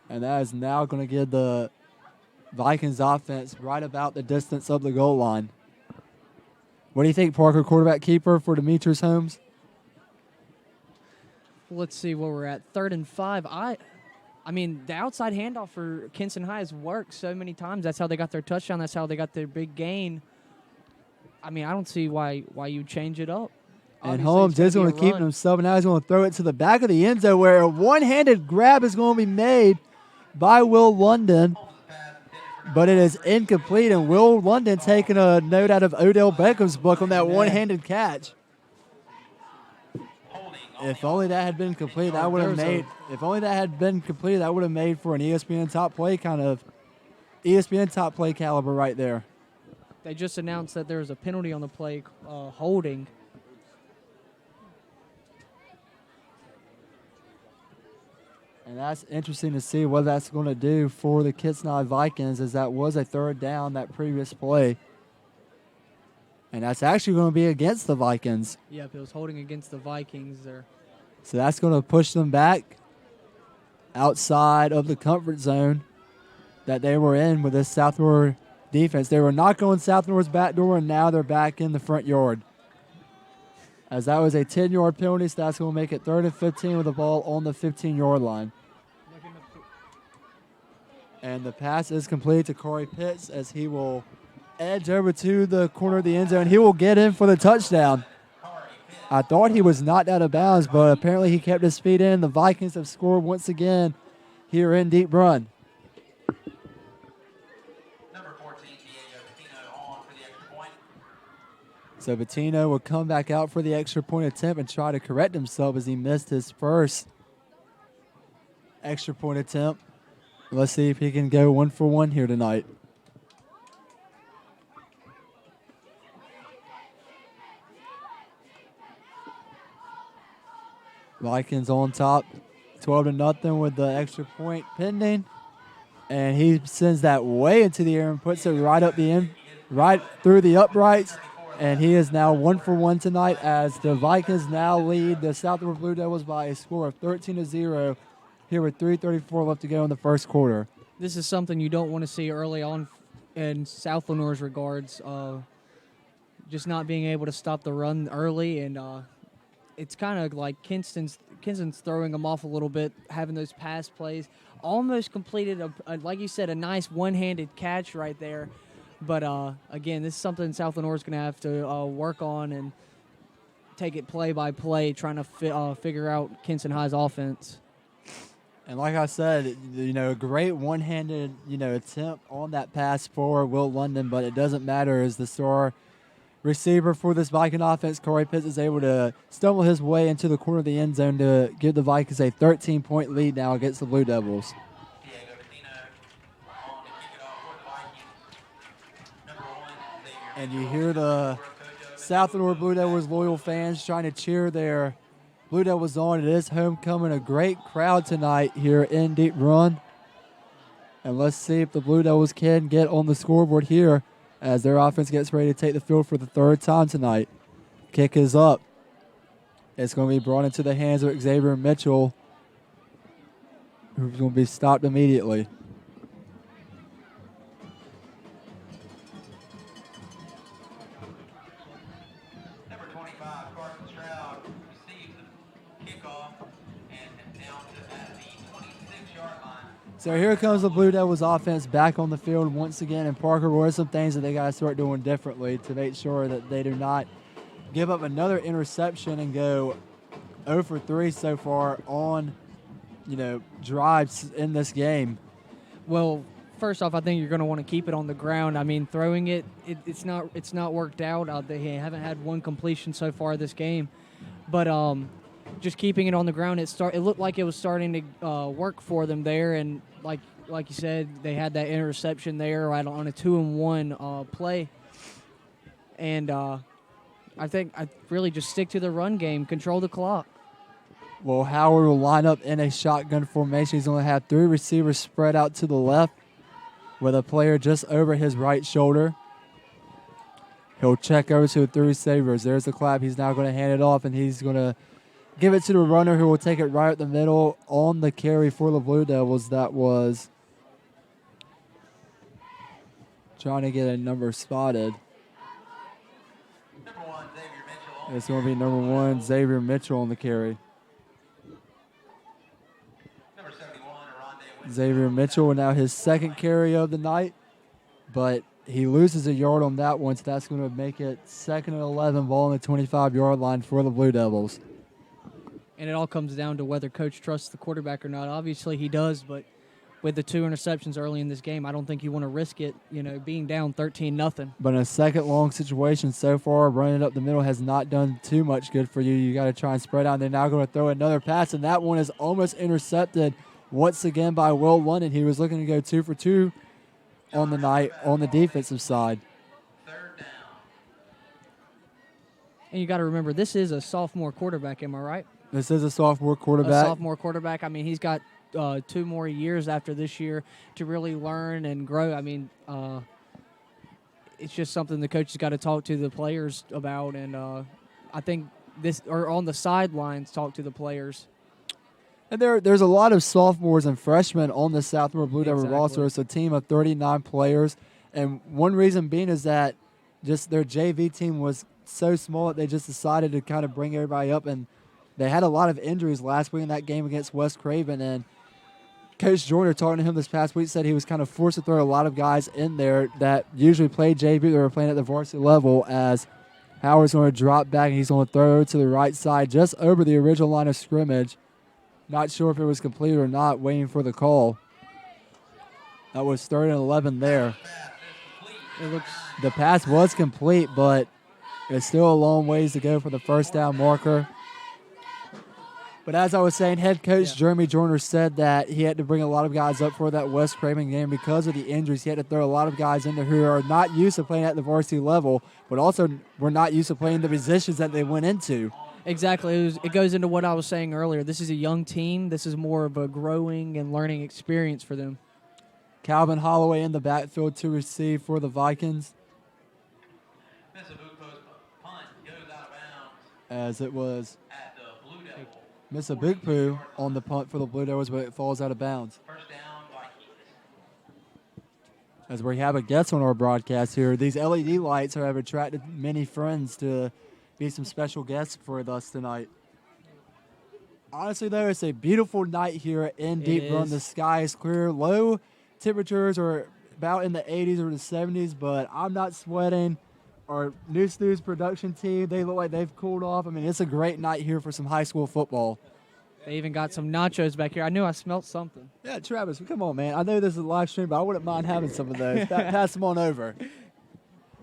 And that is now going to give the Vikings offense right about the distance of the goal line. What do you think, Parker, quarterback keeper for Demetrius Holmes? Let's see where we're at. 3rd and 5. I mean, the outside handoff for Kinston High has worked so many times. That's how they got their touchdown. That's how they got their big gain. I mean, I don't see why you change it up. And Obviously, Holmes is going to keep himself, and now he's going to throw it to the back of the end zone, where a one-handed grab is going to be made by Will London. But it is incomplete, and Will London taking a note out of Odell Beckham's book on that one-handed catch. If only that had been complete, that would have made. If only that had been completed, that would have made for an ESPN top play caliber right there. They just announced that there was a penalty on the play, holding. And that's interesting to see what that's going to do for the Kinston Vikings, as that was a 3rd down that previous play. And that's actually going to be against the Vikings. Yep, it was holding against the Vikings there. So that's going to push them back outside of the comfort zone that they were in with this Southward defense. They were not going Southward's back door, and now they're back in the front yard. As that was a 10-yard penalty, so that's going to make it 3rd and 15 with the ball on the 15-yard line. And the pass is complete to Corey Pitts, as he will edge over to the corner of the end zone. He will get in for the touchdown. I thought he was knocked out of bounds, but apparently he kept his feet in. The Vikings have scored once again here in Deep Run. Number 14, Diego Patino on for the extra point. So Bettino will come back out for the extra point attempt and try to correct himself as he missed his first extra point attempt. Let's see if he can go 1 for 1 here tonight. Vikings on top, 12-0 with the extra point pending. And he sends that way into the air and puts it right up the end, right through the uprights. And he is now 1 for 1 tonight as the Vikings now lead the Southwood Blue Devils by a score of 13-0 here with 3:34 left to go in the first quarter. This is something you don't want to see early on in South Lenoir's regards. Just not being able to stop the run early, and it's kind of like Kinston's throwing them off a little bit, having those pass plays. Almost completed, like you said, a nice one-handed catch right there. But, again, this is something South Lenoir is going to have to work on and take it play by play, trying to figure out Kinston High's offense. And like I said, a great one-handed, attempt on that pass for Will London, but it doesn't matter as the star receiver for this Viking offense, Corey Pitts, is able to stumble his way into the corner of the end zone to give the Vikings a 13-point lead now against the Blue Devils. Diego Patino on to kick it off for the Vikings. Number 1, Xavier And you hear the South Lenoir Blue Devils loyal fans trying to cheer their Blue Devils on. It is homecoming, a great crowd tonight here in Deep Run. And let's see if the Blue Devils can get on the scoreboard here as their offense gets ready to take the field for the third time tonight. Kick is up. It's going to be brought into the hands of Xavier Mitchell, who's going to be stopped immediately. Number 25, Carson Stroud receives the kickoff and down to at the 26-yard line. So here comes the Blue Devils offense back on the field once again. And Parker, what are some things that they got to start doing differently to make sure that they do not give up another interception and go 0 for 3 so far on, drives in this game? Well, first off, I think you're going to want to keep it on the ground. I mean, throwing it's not worked out. They haven't had one completion so far this game. But just keeping it on the ground, it looked like it was starting to work for them there. And like you said, they had that interception there right on a 2-and-1 play. And I think I really just stick to the run game, control the clock. Well, Howard will line up in a shotgun formation. He's going to have 3 receivers spread out to the left with a player just over his right shoulder. He'll check over to the 3 receivers. There's the clap. He's now going to hand it off, and he's going to give it to the runner who will take it right up the middle on the carry for the Blue Devils. That was trying to get a number spotted. Number 1, Xavier Mitchell. It's going to be number 1, Xavier Mitchell on the carry. Number 71, Aronde Winston. Xavier Mitchell will now his second carry of the night, but he loses a yard on that one, so that's going to make it 2nd and 11, ball on the 25-yard line for the Blue Devils. And it all comes down to whether Coach trusts the quarterback or not. Obviously he does, but with the 2 interceptions early in this game, I don't think you want to risk it, being down 13-0. But in a second long situation so far, running up the middle has not done too much good for you. You got to try and spread out. They're now going to throw another pass, and that one is almost intercepted once again by Will London. He was looking to go 2 for 2 on the night on the defensive side. 3rd down. And you got to remember, this is a sophomore quarterback, am I right? This is a sophomore quarterback. A sophomore quarterback. I mean, he's got 2 more years after this year to really learn and grow. I mean, it's just something the coach has got to talk to the players about, and I think on the sidelines, talk to the players. And there's a lot of sophomores and freshmen on the Southmore Blue Devil roster. It's a team of 39 players, and one reason being is that just their JV team was so small that they just decided to kind of bring everybody up, and they had a lot of injuries last week in that game against West Craven, and Coach Joyner, talking to him this past week, said he was kind of forced to throw a lot of guys in there that usually played JV that were playing at the varsity level, as Howard's going to drop back and he's going to throw to the right side just over the original line of scrimmage. Not sure if it was completed or not, waiting for the call. That was 3rd and 11 there. The pass was complete, but it's still a long ways to go for the first down marker. But as I was saying, head coach Jeremy Joyner said that he had to bring a lot of guys up for that West Craven game because of the injuries. He had to throw a lot of guys in there who are not used to playing at the varsity level, but also were not used to playing the positions that they went into. Exactly. It goes into what I was saying earlier. This is a young team. This is more of a growing and learning experience for them. Calvin Holloway in the backfield to receive for the Vikings. Punt goes out of bounds As it was at the Blue Devil. Misabukpu on the punt for the Blue Devils, but it falls out of bounds. First down, Vikings. As we have a guest on our broadcast here, these LED lights have attracted many friends to be some special guests for us tonight. Honestly, though, it's a beautiful night here in Deep Run. The sky is clear. Low temperatures are about in the 80s or the 70s, but I'm not sweating. Our News production team, they look like they've cooled off. I mean, it's a great night here for some high school football. They even got some nachos back here. I knew I smelled something. Yeah, Travis, come on, man. I know this is a live stream, but I wouldn't mind having some of those. Pass them on over.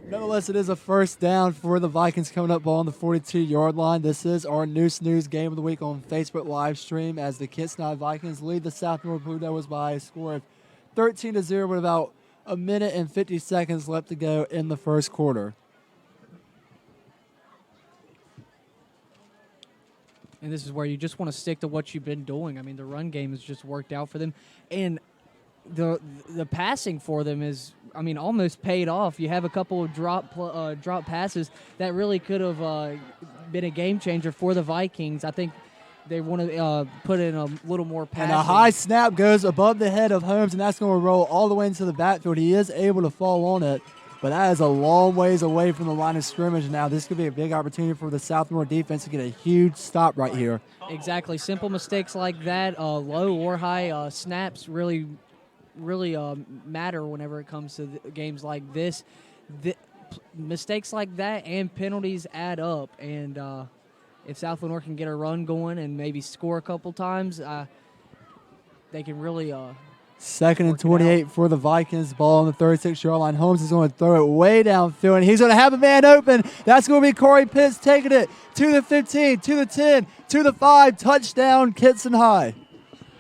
Nonetheless, it is a first down for the Vikings coming up on the 42-yard line. This is our News Game of the Week on Facebook live stream as the Kinston Vikings lead the South North Blue Devils by a score of 13-0 with about a minute and 50 seconds left to go in the first quarter. And this is where you just want to stick to what you've been doing. I mean, the run game has just worked out for them. And the passing for them is, I mean, almost paid off. You have a couple of drop passes that really could have been a game changer for the Vikings. I think they want to put in a little more passing. And a high snap goes above the head of Holmes, and that's going to roll all the way into the backfield. He is able to fall on it, but that is a long ways away from the line of scrimmage now. This could be a big opportunity for the Southmore defense to get a huge stop right here. Exactly. Simple mistakes like that, low or high snaps really matter whenever it comes to games like this. Mistakes like that and penalties add up, and if South Lenoir can get a run going and maybe score a couple times, they can really 2nd and 28 for the Vikings. Ball on the 36-yard line. Holmes is going to throw it way downfield, and he's going to have a man open. That's going to be Corey Pitts taking it to the 15, to the 10, to the 5. Touchdown, Kinston High.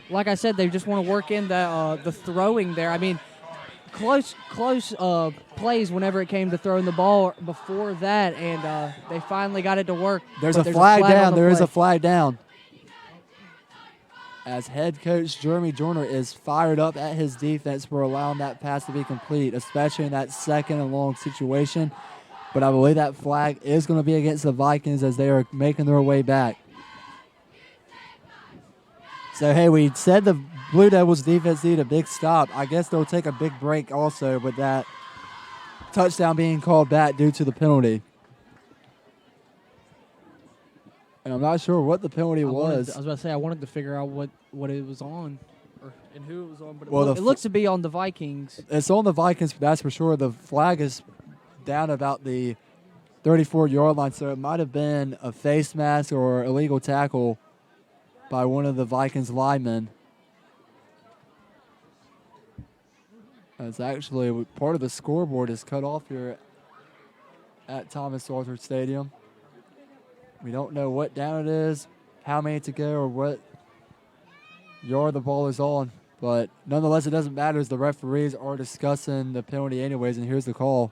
Like I said, they just want to work in the throwing there. I mean, close plays whenever it came to throwing the ball before that, and they finally got it to work. There's a flag down. There is a flag down. As head coach Jeremy Joyner is fired up at his defense for allowing that pass to be complete, especially in that 2nd and long situation. But I believe that flag is going to be against the Vikings as they are making their way back. So, hey, we said the Blue Devils defense needed a big stop. I guess they'll take a big break also with that touchdown being called back due to the penalty. And I'm not sure what the penalty was. I was about to say, I wanted to figure out what it was on and who it was on. But well, it looks to be on the Vikings. It's on the Vikings, that's for sure. The flag is down about the 34-yard line, so it might have been a face mask or illegal tackle by one of the Vikings linemen. It's actually part of the scoreboard is cut off here at Thomas Arthur Stadium. We don't know what down it is, how many to go, or what yard the ball is on. But nonetheless, it doesn't matter as the referees are discussing the penalty anyways, and here's the call.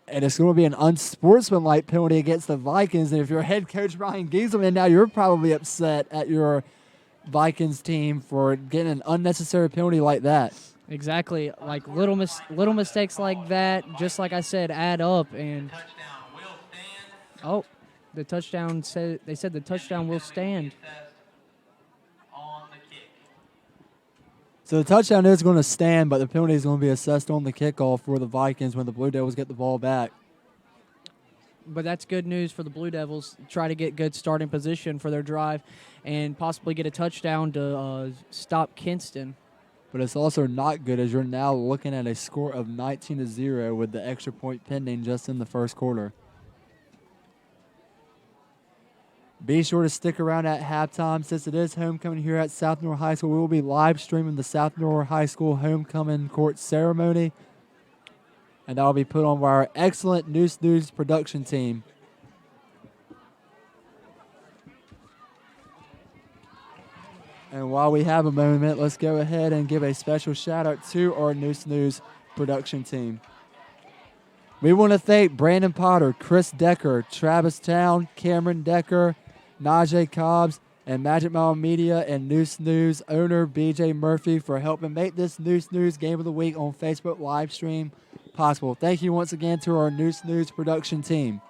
And it's going to be an unsportsmanlike penalty against the Vikings. And if you're head coach Ryan Gieselman, now you're probably upset at your Vikings team for getting an unnecessary penalty like that. Exactly. Like little mistakes like that, just like I said, add up. And the touchdown said the touchdown will stand. So the touchdown is going to stand, but the penalty is going to be assessed on the kickoff for the Vikings when the Blue Devils get the ball back. But that's good news for the Blue Devils. Try to get good starting position for their drive and possibly get a touchdown to stop Kinston. But it's also not good as you're now looking at a score of 19-0 with the extra point pending just in the first quarter. Be sure to stick around at halftime. Since it is homecoming here at South Lenoir High School, we will be live streaming the South Lenoir High School homecoming court ceremony. And that will be put on by our excellent News production team. And while we have a moment, let's go ahead and give a special shout out to our News production team. We want to thank Brandon Potter, Chris Decker, Travis Town, Cameron Decker, Najee Cobbs, and Magic Mile Media and News owner BJ Murphy for helping make this News Game of the Week on Facebook live stream possible. Thank you once again to our News production team.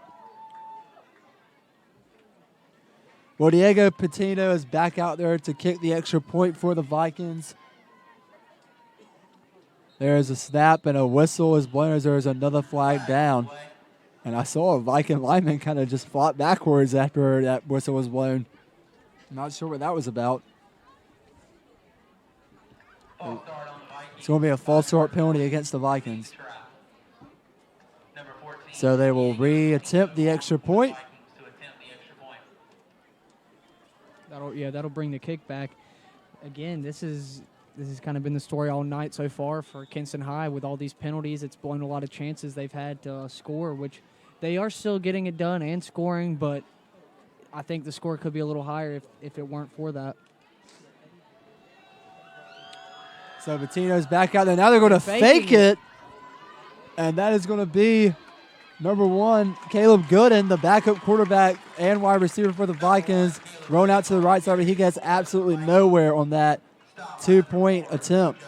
Well, Diego Patino is back out there to kick the extra point for the Vikings. There's a snap and a whistle is blown as there's another flag down. And I saw a Viking lineman kind of just flop backwards after that whistle was blown. Not sure what that was about. It's going to be a false start penalty against the Vikings. So they will re-attempt the extra point. That'll bring the kick back. Again, this has kind of been the story all night so far for Kinston High. With all these penalties, it's blown a lot of chances they've had to score, which they are still getting it done and scoring, but I think the score could be a little higher if it weren't for that. So Patino's back out there. Now they're going to fake it, and that is going to be number 1, Caleb Gooden, the backup quarterback and wide receiver for the Vikings, rolling out to the right side, but he gets absolutely nowhere on that 2-point attempt.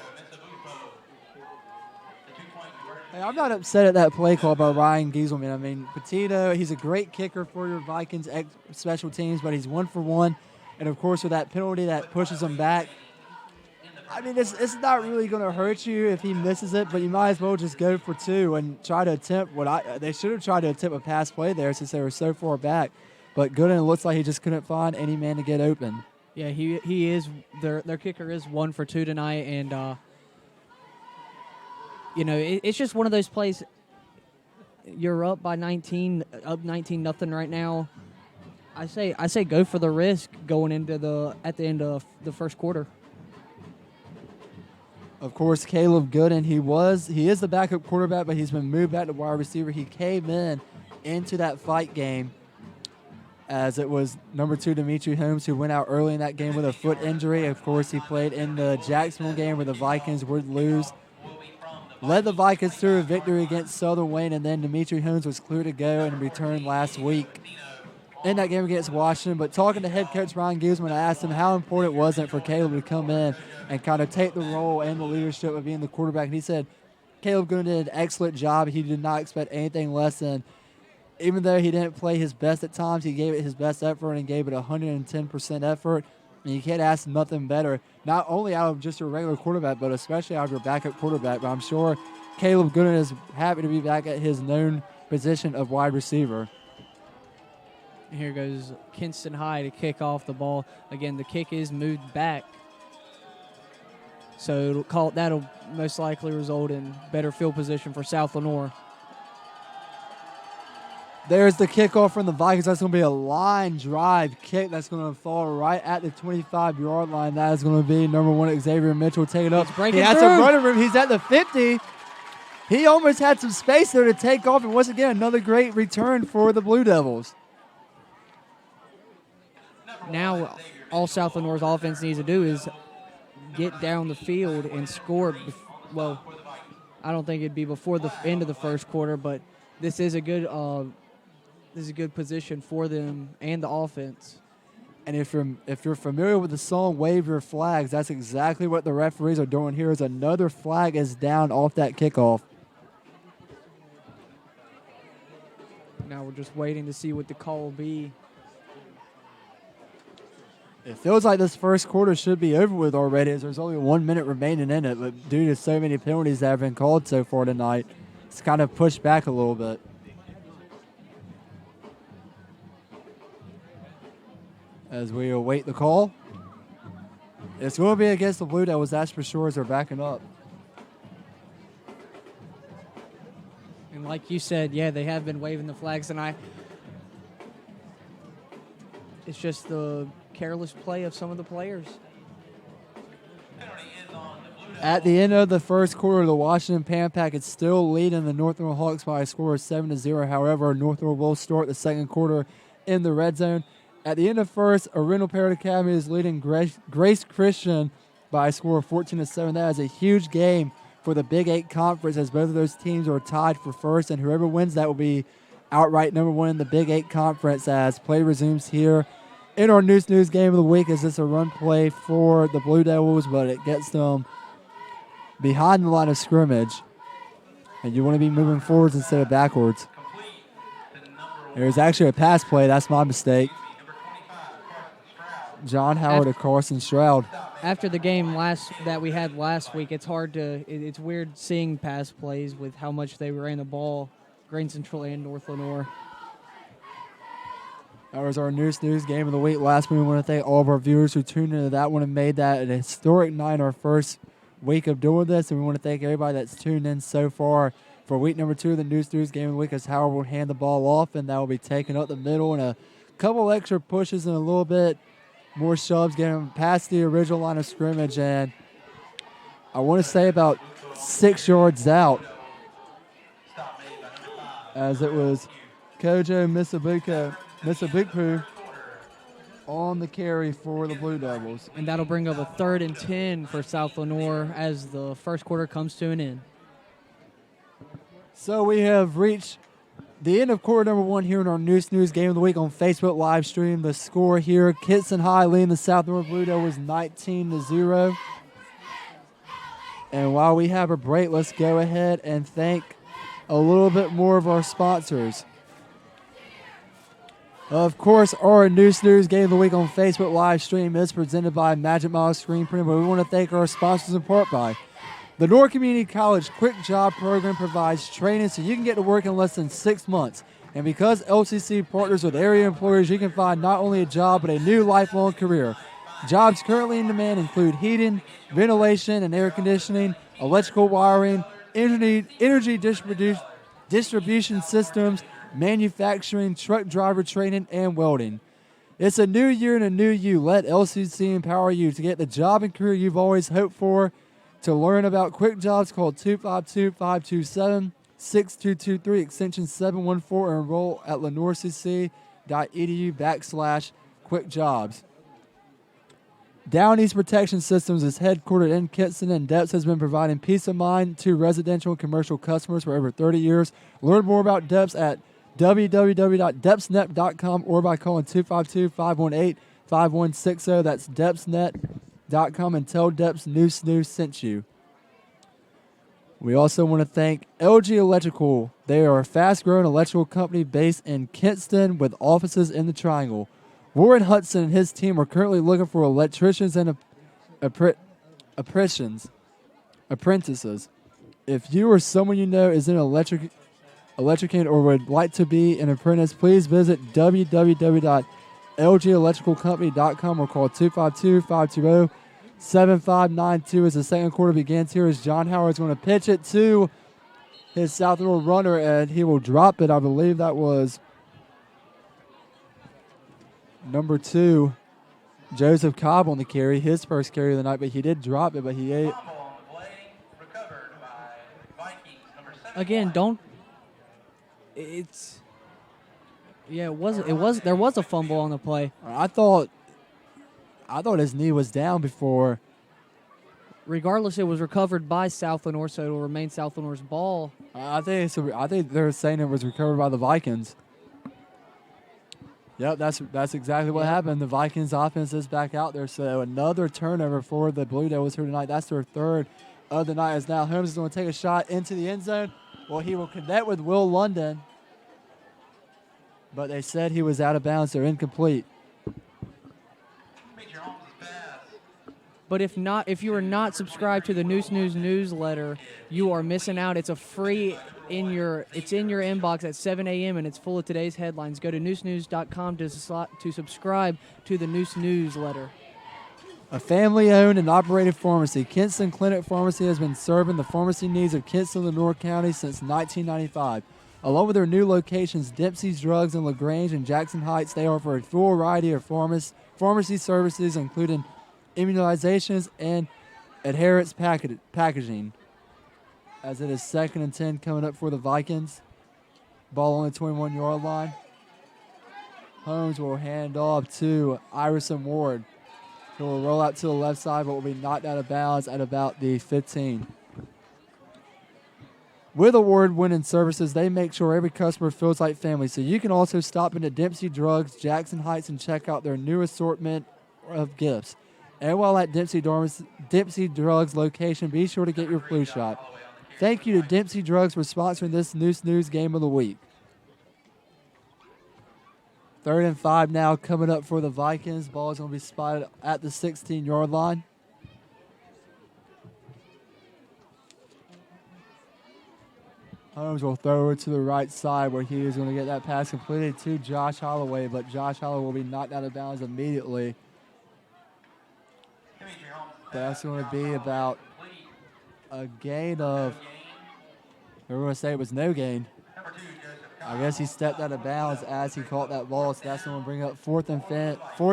Hey, I'm not upset at that play call by Ryan Gieselman. I mean, Patino, he's a great kicker for your Vikings special teams, but he's 1 for 1. And, of course, with that penalty that pushes him back, I mean, it's not really going to hurt you if he misses it, but you might as well just go for 2 and try to attempt they should have tried to attempt a pass play there since they were so far back. But Gooden looks like he just couldn't find any man to get open. Yeah, he is. Their kicker is 1 for 2 tonight, and it's just one of those plays. You're up by 19, up 19-0 right now. I say go for the risk going into at the end of the first quarter. Of course, Caleb Gooden, he is the backup quarterback, but he's been moved back to wide receiver. He came into that fight game as it was number 2, Dimitri Holmes, who went out early in that game with a foot injury. Of course, he played in the Jacksonville game where the Vikings would lose. Led the Vikings to a victory against Southern Wayne, and then Dimitri Holmes was clear to go and returned last week in that game against Washington. But talking to head coach Ryan Guzman, I asked him how important it wasn't for Caleb to come in and kind of take the role and the leadership of being the quarterback. And he said Caleb Gooden did an excellent job. He did not expect anything less than, even though he didn't play his best at times, he gave it his best effort and gave it 110% effort. And you can't ask nothing better, not only out of just your regular quarterback, but especially out of your backup quarterback. But I'm sure Caleb Gooden is happy to be back at his known position of wide receiver. Here goes Kinston High to kick off the ball. Again, the kick is moved back. So that'll most likely result in better field position for South Lenoir. There's the kickoff from the Vikings. That's going to be a line drive kick that's going to fall right at the 25-yard line. That is going to be number 1, Xavier Mitchell. Take it up. He has some running room. He's at the 50. He almost had some space there to take off. And once again, another great return for the Blue Devils. Now, all South Lenoir's offense needs to do is get down the field and score. Well, I don't think it'd be before the end of the first quarter, but this is a good position for them and the offense. And if you're familiar with the song "Wave Your Flags," that's exactly what the referees are doing here. Is another flag is down off that kickoff. Now we're just waiting to see what the call will be. It feels like this first quarter should be over with already, as there's only 1 minute remaining in it. But due to so many penalties that have been called so far tonight, it's kind of pushed back a little bit. as we await the call. It's going to be against the Blue Devils, that's for sure, as they're backing up. And like you said, yeah, they have been waving the flags, and it's just the careless play of some of the players. Penalty is on the Blue Devils. At the end of the first quarter, the Washington Pan Packets still leading the Northmore Hawks by a score of 7-0. However, Northmore will start the second quarter in the red zone. At the end of first, Arundel Parrott Academy is leading Grace Christian by a score of 14-7. That is a huge game for the Big 8 Conference, as both of those teams are tied for first, and whoever wins that will be outright number one in the Big 8 Conference as play resumes here in our News game of the week. As it's a run play for the Blue Devils, but it gets them behind the line of scrimmage, and you want to be moving forwards instead of backwards. Complete to number There's actually a pass play. That's my mistake. number 25, Carson Stroud. John Howard to Carson Stroud. After the game that we had last week, it's weird seeing pass plays with how much they ran the ball, Grand Central and North Lenoir. That was our News game of the week. Last week, we want to thank all of our viewers who tuned into that one and made that an historic night, our first week of doing this. And we want to thank everybody that's tuned in so far for week number 2 of the News game of the week, as Howard will hand the ball off, and that will be taken up the middle, and a couple extra pushes and a little bit more shoves, getting him past the original line of scrimmage. And I want to say about 6 yards out, as it was Kojo Misabukpu on the carry for the Blue Devils. And that'll bring up a 3rd and 10 for South Lenoir as the first quarter comes to an end. So we have reached the end of quarter number 1 here in our News game of the week on Facebook live stream. The score here, Kinston High leading the South Lenoir Blue Devils 19-0. And while we have a break, let's go ahead and thank a little bit more of our sponsors. Of course, our News game of the week on Facebook live stream is presented by Magic Miles Screen Printing, but we want to thank our sponsors in part by the Lenoir Community College Quick Job Program provides training so you can get to work in less than 6 months. And because LCC partners with area employers, you can find not only a job but a new lifelong career. Jobs currently in demand include heating, ventilation and air conditioning, electrical wiring, energy distribution systems, manufacturing, truck driver training, and welding. It's a new year and a new you. Let LCC empower you to get the job and career you've always hoped for. To learn about quick jobs, call 252-527-6223, extension 714, or enroll at lenoircc.edu/quickjobs. Down East Protection Systems is headquartered in Kinston, and Depps has been providing peace of mind to residential and commercial customers for over 30 years. Learn more about Depps at www.deppsnet.com or by calling 252-518-5160. That's deppsnet.com, and tell Depps News sent you. We also want to thank LG Electrical. They are a fast-growing electrical company based in Kinston with offices in the Triangle. Warren Hudson and his team are currently looking for electricians and apprentices. If you or someone you know is an electrician or would like to be an apprentice, please visit www.lgelectricalcompany.com or call 252-520-7592 as the second quarter begins. Here is John Howard is going to pitch it to his South Lenoir runner, and he will drop it. I believe that was number 2, Joseph Cobb, on the carry, his first carry of the night, but he did drop it, but he ate. Fumble on the play, recovered by Vikings, number 7. Again, there was a fumble on the play. I thought his knee was down before. Regardless, it was recovered by South Lenoir, so it will remain South Lenoir's ball. I think they're saying it was recovered by the Vikings. Yep, that's exactly what happened. The Vikings offense is back out there, so another turnover for the Blue Devils here tonight. That's their 3rd of the night, as now Holmes is going to take a shot into the end zone. Well, he will connect with Will London, but they said he was out of bounds. They're incomplete. Major Holmes' pass But if you are not subscribed to the Noose News newsletter, you are missing out. It's a free it's in your inbox at 7 a.m. and it's full of today's headlines. Go to noosenews.com to subscribe to the Noose newsletter. A family-owned and operated pharmacy, Kinston Clinic Pharmacy, has been serving the pharmacy needs of Kinston, Lenoir County since 1995. Along with their new locations, Dempsey's Drugs in LaGrange and Jackson Heights, they offer a full variety of pharmacy services, including immunizations and adherence packaging. As it is 2nd and 10 coming up for the Vikings. Ball on the 21-yard line. Holmes will hand off to Iverson Ward, who will roll out to the left side but will be knocked out of bounds at about the 15. With award-winning services, they make sure every customer feels like family. So you can also stop into Dempsey Drugs, Jackson Heights, and check out their new assortment of gifts. And while at Dempsey Drugs location, be sure to get your flu shot. Thank you to Dempsey Drugs for sponsoring this Noose News Game of the Week. 3rd and 5 now coming up for the Vikings. Ball is going to be spotted at the 16-yard line. Holmes will throw it to the right side where he is going to get that pass completed to Josh Holloway, but Josh Holloway will be knocked out of bounds immediately. That's going to be about a gain of, we're going to say it was no gain. I guess he stepped out of bounds as he caught that ball, so that's going to bring up 4th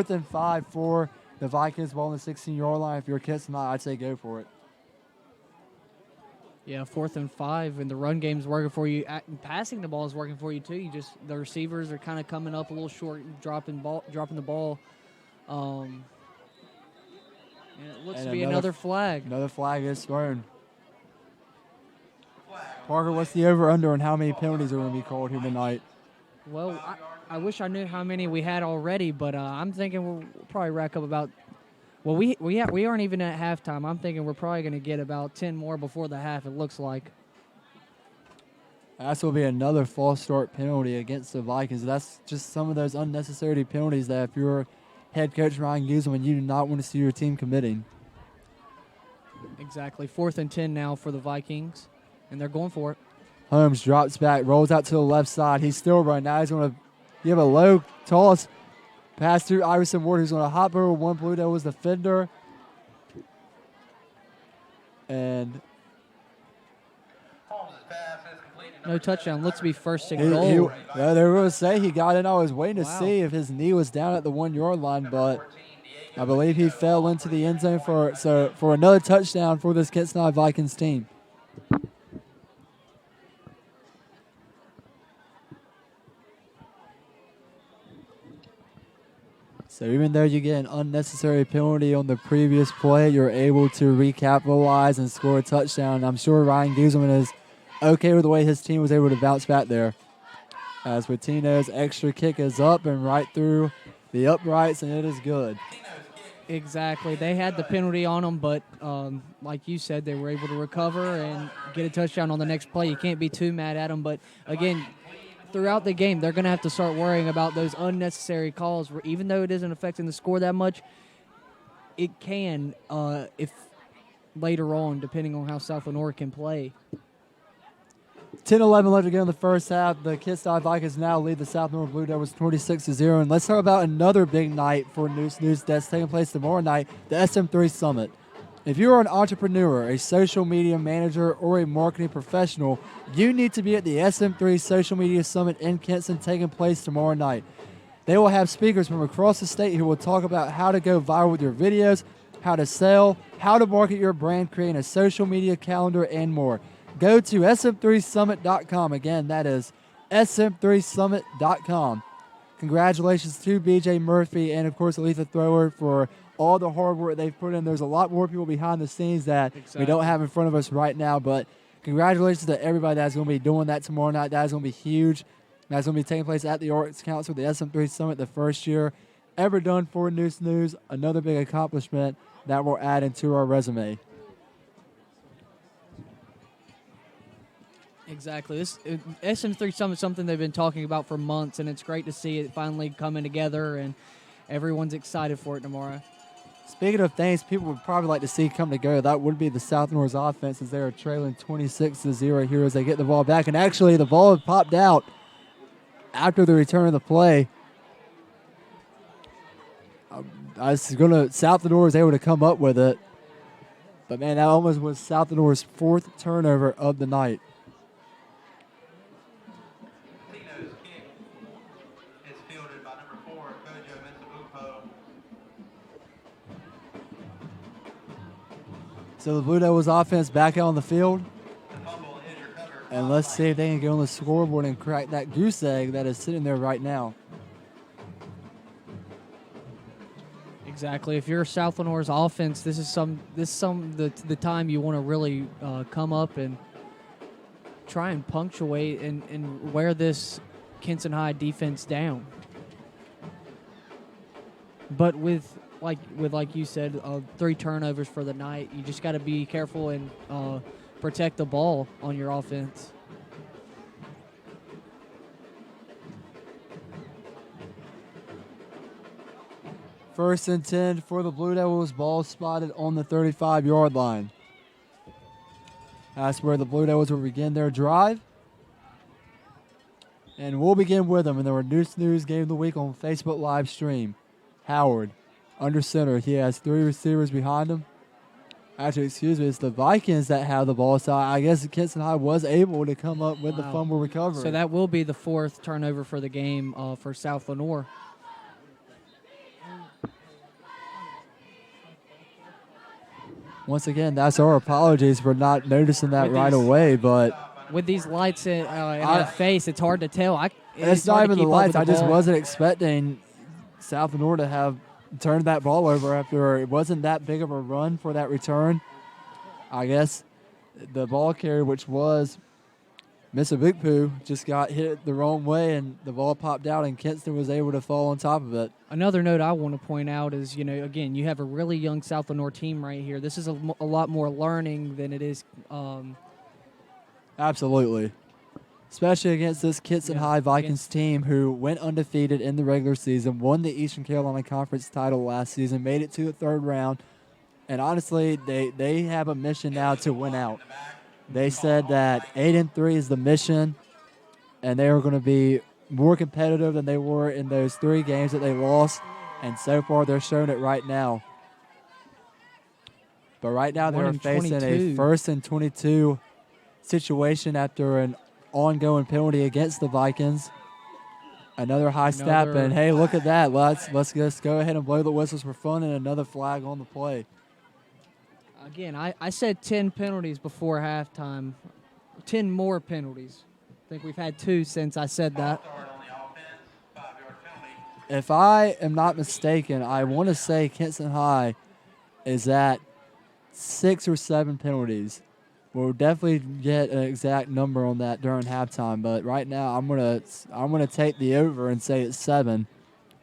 and 5 for the Vikings. Ball on the 16-yard line. If you're Kinston, I'd say go for it. Yeah, 4th and 5, and the run game's working for you. Passing the ball is working for you too. The receivers are kind of coming up a little short, dropping the ball. And it looks to be another flag. Another flag is thrown. Parker, what's the over/under and how many penalties are going to be called here tonight? Well, I wish I knew how many we had already, but I'm thinking we'll probably rack up about. Well, we aren't even at halftime. I'm thinking we're probably going to get about 10 more before the half. It looks like. That's will be another false start penalty against the Vikings. That's just some of those unnecessary penalties that if you're head coach Ryan Guzman, you do not want to see your team committing. Exactly. 4th and 10 now for the Vikings, and they're going for it. Holmes drops back, rolls out to the left side. He's still running. Now he's going to give a low toss pass through Iverson Ward, who's going to hop over one Blue Devils defender. And no touchdown. Looks to be 1st and goal. They were going to say he got in. I was waiting to see if his knee was down at the 1-yard line, but I believe he fell into the end zone for another touchdown for this Kinston Vikings team. So even though you get an unnecessary penalty on the previous play, you're able to recapitalize and score a touchdown. I'm sure Ryan Guzman is okay with the way his team was able to bounce back there. As Patino's extra kick is up and right through the uprights, and it is good. Exactly. They had the penalty on them, but like you said, they were able to recover and get a touchdown on the next play. You can't be too mad at them, but again, throughout the game, they're going to have to start worrying about those unnecessary calls. Where even though it isn't affecting the score that much, it can if later on, depending on how South Lenoir can play. 10-11 left to go in the first half. The Kinston Vikings now lead the South Lenoir Blue Devils 26-0. And let's talk about another big night for Noose News that's taking place tomorrow night, the SM3 Summit. If you are an entrepreneur, a social media manager, or a marketing professional, you need to be at the SM3 Social Media Summit in Kinston taking place tomorrow night. They will have speakers from across the state who will talk about how to go viral with your videos, how to sell, how to market your brand, creating a social media calendar, and more. Go to sm3summit.com. Again, that is sm3summit.com. Congratulations to BJ Murphy and, of course, Aletha Thrower for all the hard work they've put in. There's a lot more people behind the scenes that we don't have in front of us right now, but congratulations to everybody that's going to be doing that tomorrow night. That is going to be huge. That's going to be taking place at the Arts Council, the SM3 Summit, the first year ever done for Noose News. Another big accomplishment that we'll add into our resume. Exactly. This SM3 Summit is something they've been talking about for months, and it's great to see it finally coming together, and everyone's excited for it tomorrow. Speaking of things people would probably like to see come together, that would be the South Norris offense as they are trailing 26-0 here as they get the ball back. And actually, the ball had popped out after the return of the play. South Norris was able to come up with it. But, man, that almost was South Norris' fourth turnover of the night. Tino's kick is fielded by number 4, Kojo Mitsubupo. So the Blue Devils offense back out on the field. The fumble is recovered. And let's see if they can get on the scoreboard and crack that goose egg that is sitting there right now. Exactly. If you're South Lenoir's offense, this is the time you want to really come up and try and punctuate and wear this Kinston High defense down. But with like you said, 3 turnovers for the night, you just got to be careful and protect the ball on your offense. First and 10 for the Blue Devils. Ball spotted on the 35-yard line. That's where the Blue Devils will begin their drive. And we'll begin with them in the Reduced News Game of the Week on Facebook live stream. Howard, under center. He has 3 receivers behind him. Actually, excuse me, it's the Vikings that have the ball. So I guess Kinston High was able to come up with the fumble recovery. So that will be the 4th turnover for the game for South Lenoir. Once again, that's our apologies for not noticing that right away, but with these lights in our face, it's hard to tell. It's not even the lights. I just wasn't expecting South Lenoir to have turned that ball over after it wasn't that big of a run for that return. I guess the ball carrier, which was Mitsubupo, just got hit the wrong way, and the ball popped out, and Kinston was able to fall on top of it. Another note I want to point out is, again, you have a really young South Lenoir team right here. This is a lot more learning than it is. Absolutely. Especially against this Kinston High Vikings team who went undefeated in the regular season, won the Eastern Carolina Conference title last season, made it to the 3rd round, and honestly, they have a mission now to win out. They said that 8-3 is the mission, and they are going to be more competitive than they were in those 3 games that they lost, and so far they're showing it right now. But right now they're facing a 1st and 22 situation after an ongoing penalty against the Vikings. Another high step, and hey, look at that. Let's just go ahead and blow the whistles for fun, and another flag on the play. Again, I said 10 penalties before halftime. 10 more penalties. I think we've had 2 since I said that. If I am not mistaken, I want to say Kinston High is at 6 or 7 penalties. We'll definitely get an exact number on that during halftime, but right now I'm gonna take the over and say it's 7.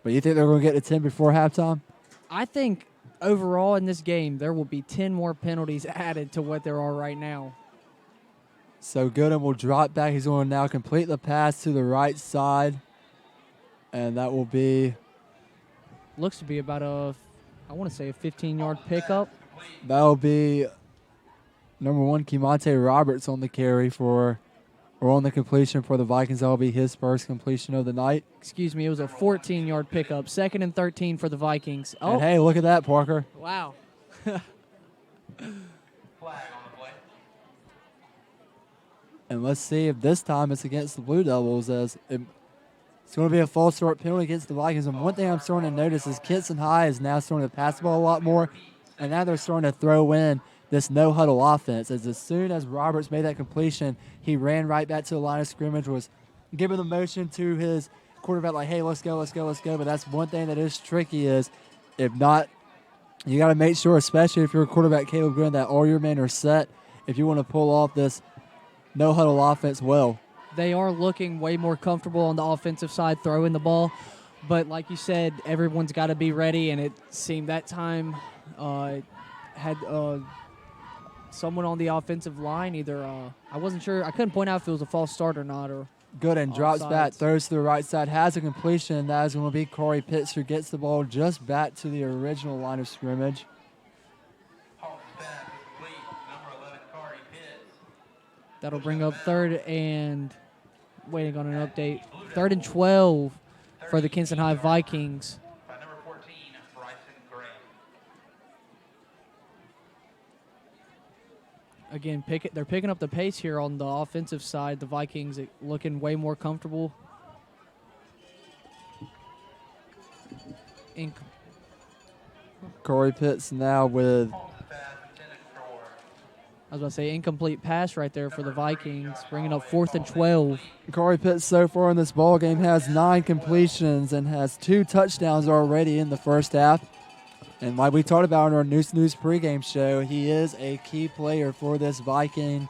But you think they're gonna get to 10 before halftime? I think overall in this game there will be 10 more penalties added to what there are right now. So Gooden will drop back. He's going to now complete the pass to the right side, and that will be. Looks to be about a 15-yard pickup. That will be number 1, Kimonte Roberts on the carry on the completion for the Vikings. That will be his first completion of the night. Excuse me, it was a 14-yard pickup. 2nd and 13 for the Vikings. Oh. And hey, look at that, Parker. Wow. Flag on the play. And let's see if this time it's against the Blue Devils, as it's going to be a false start penalty against the Vikings. And one thing I'm starting to notice is Kinston High is now starting to pass the ball a lot more, and now they're starting to throw in this no-huddle offense. As soon as Roberts made that completion, he ran right back to the line of scrimmage, was giving the motion to his quarterback like, hey, let's go, let's go, let's go. But that's one thing that is tricky is if not, you got to make sure, especially if you're a quarterback, Caleb Green, that all your men are set if you want to pull off this no-huddle offense well. They are looking way more comfortable on the offensive side throwing the ball. But like you said, everyone's got to be ready, and it seemed that time had someone on the offensive line either I wasn't sure. I couldn't point out if it was a false start or not, or Gooden drops back, Offsides. throws to the right side, has a completion. That is going to be Corey Pitts who gets the ball just back to the original line of scrimmage. Holmes pass is complete. Number 11, Corey Pitts. That'll bring up third and waiting on an update. 3rd and 12 for the Kinston High Vikings. By number 14, Bryson Gray. Again, they're picking up the pace here on the offensive side. The Vikings looking way more comfortable. Corey Pitts now with Holmes pass intended for I was about to say incomplete pass right there for the Vikings, bringing up 4th and 12. Corey Pitts so far in this ball game has 9 completions and has 2 touchdowns already in the first half. And like we talked about in our News pregame show, he is a key player for this Viking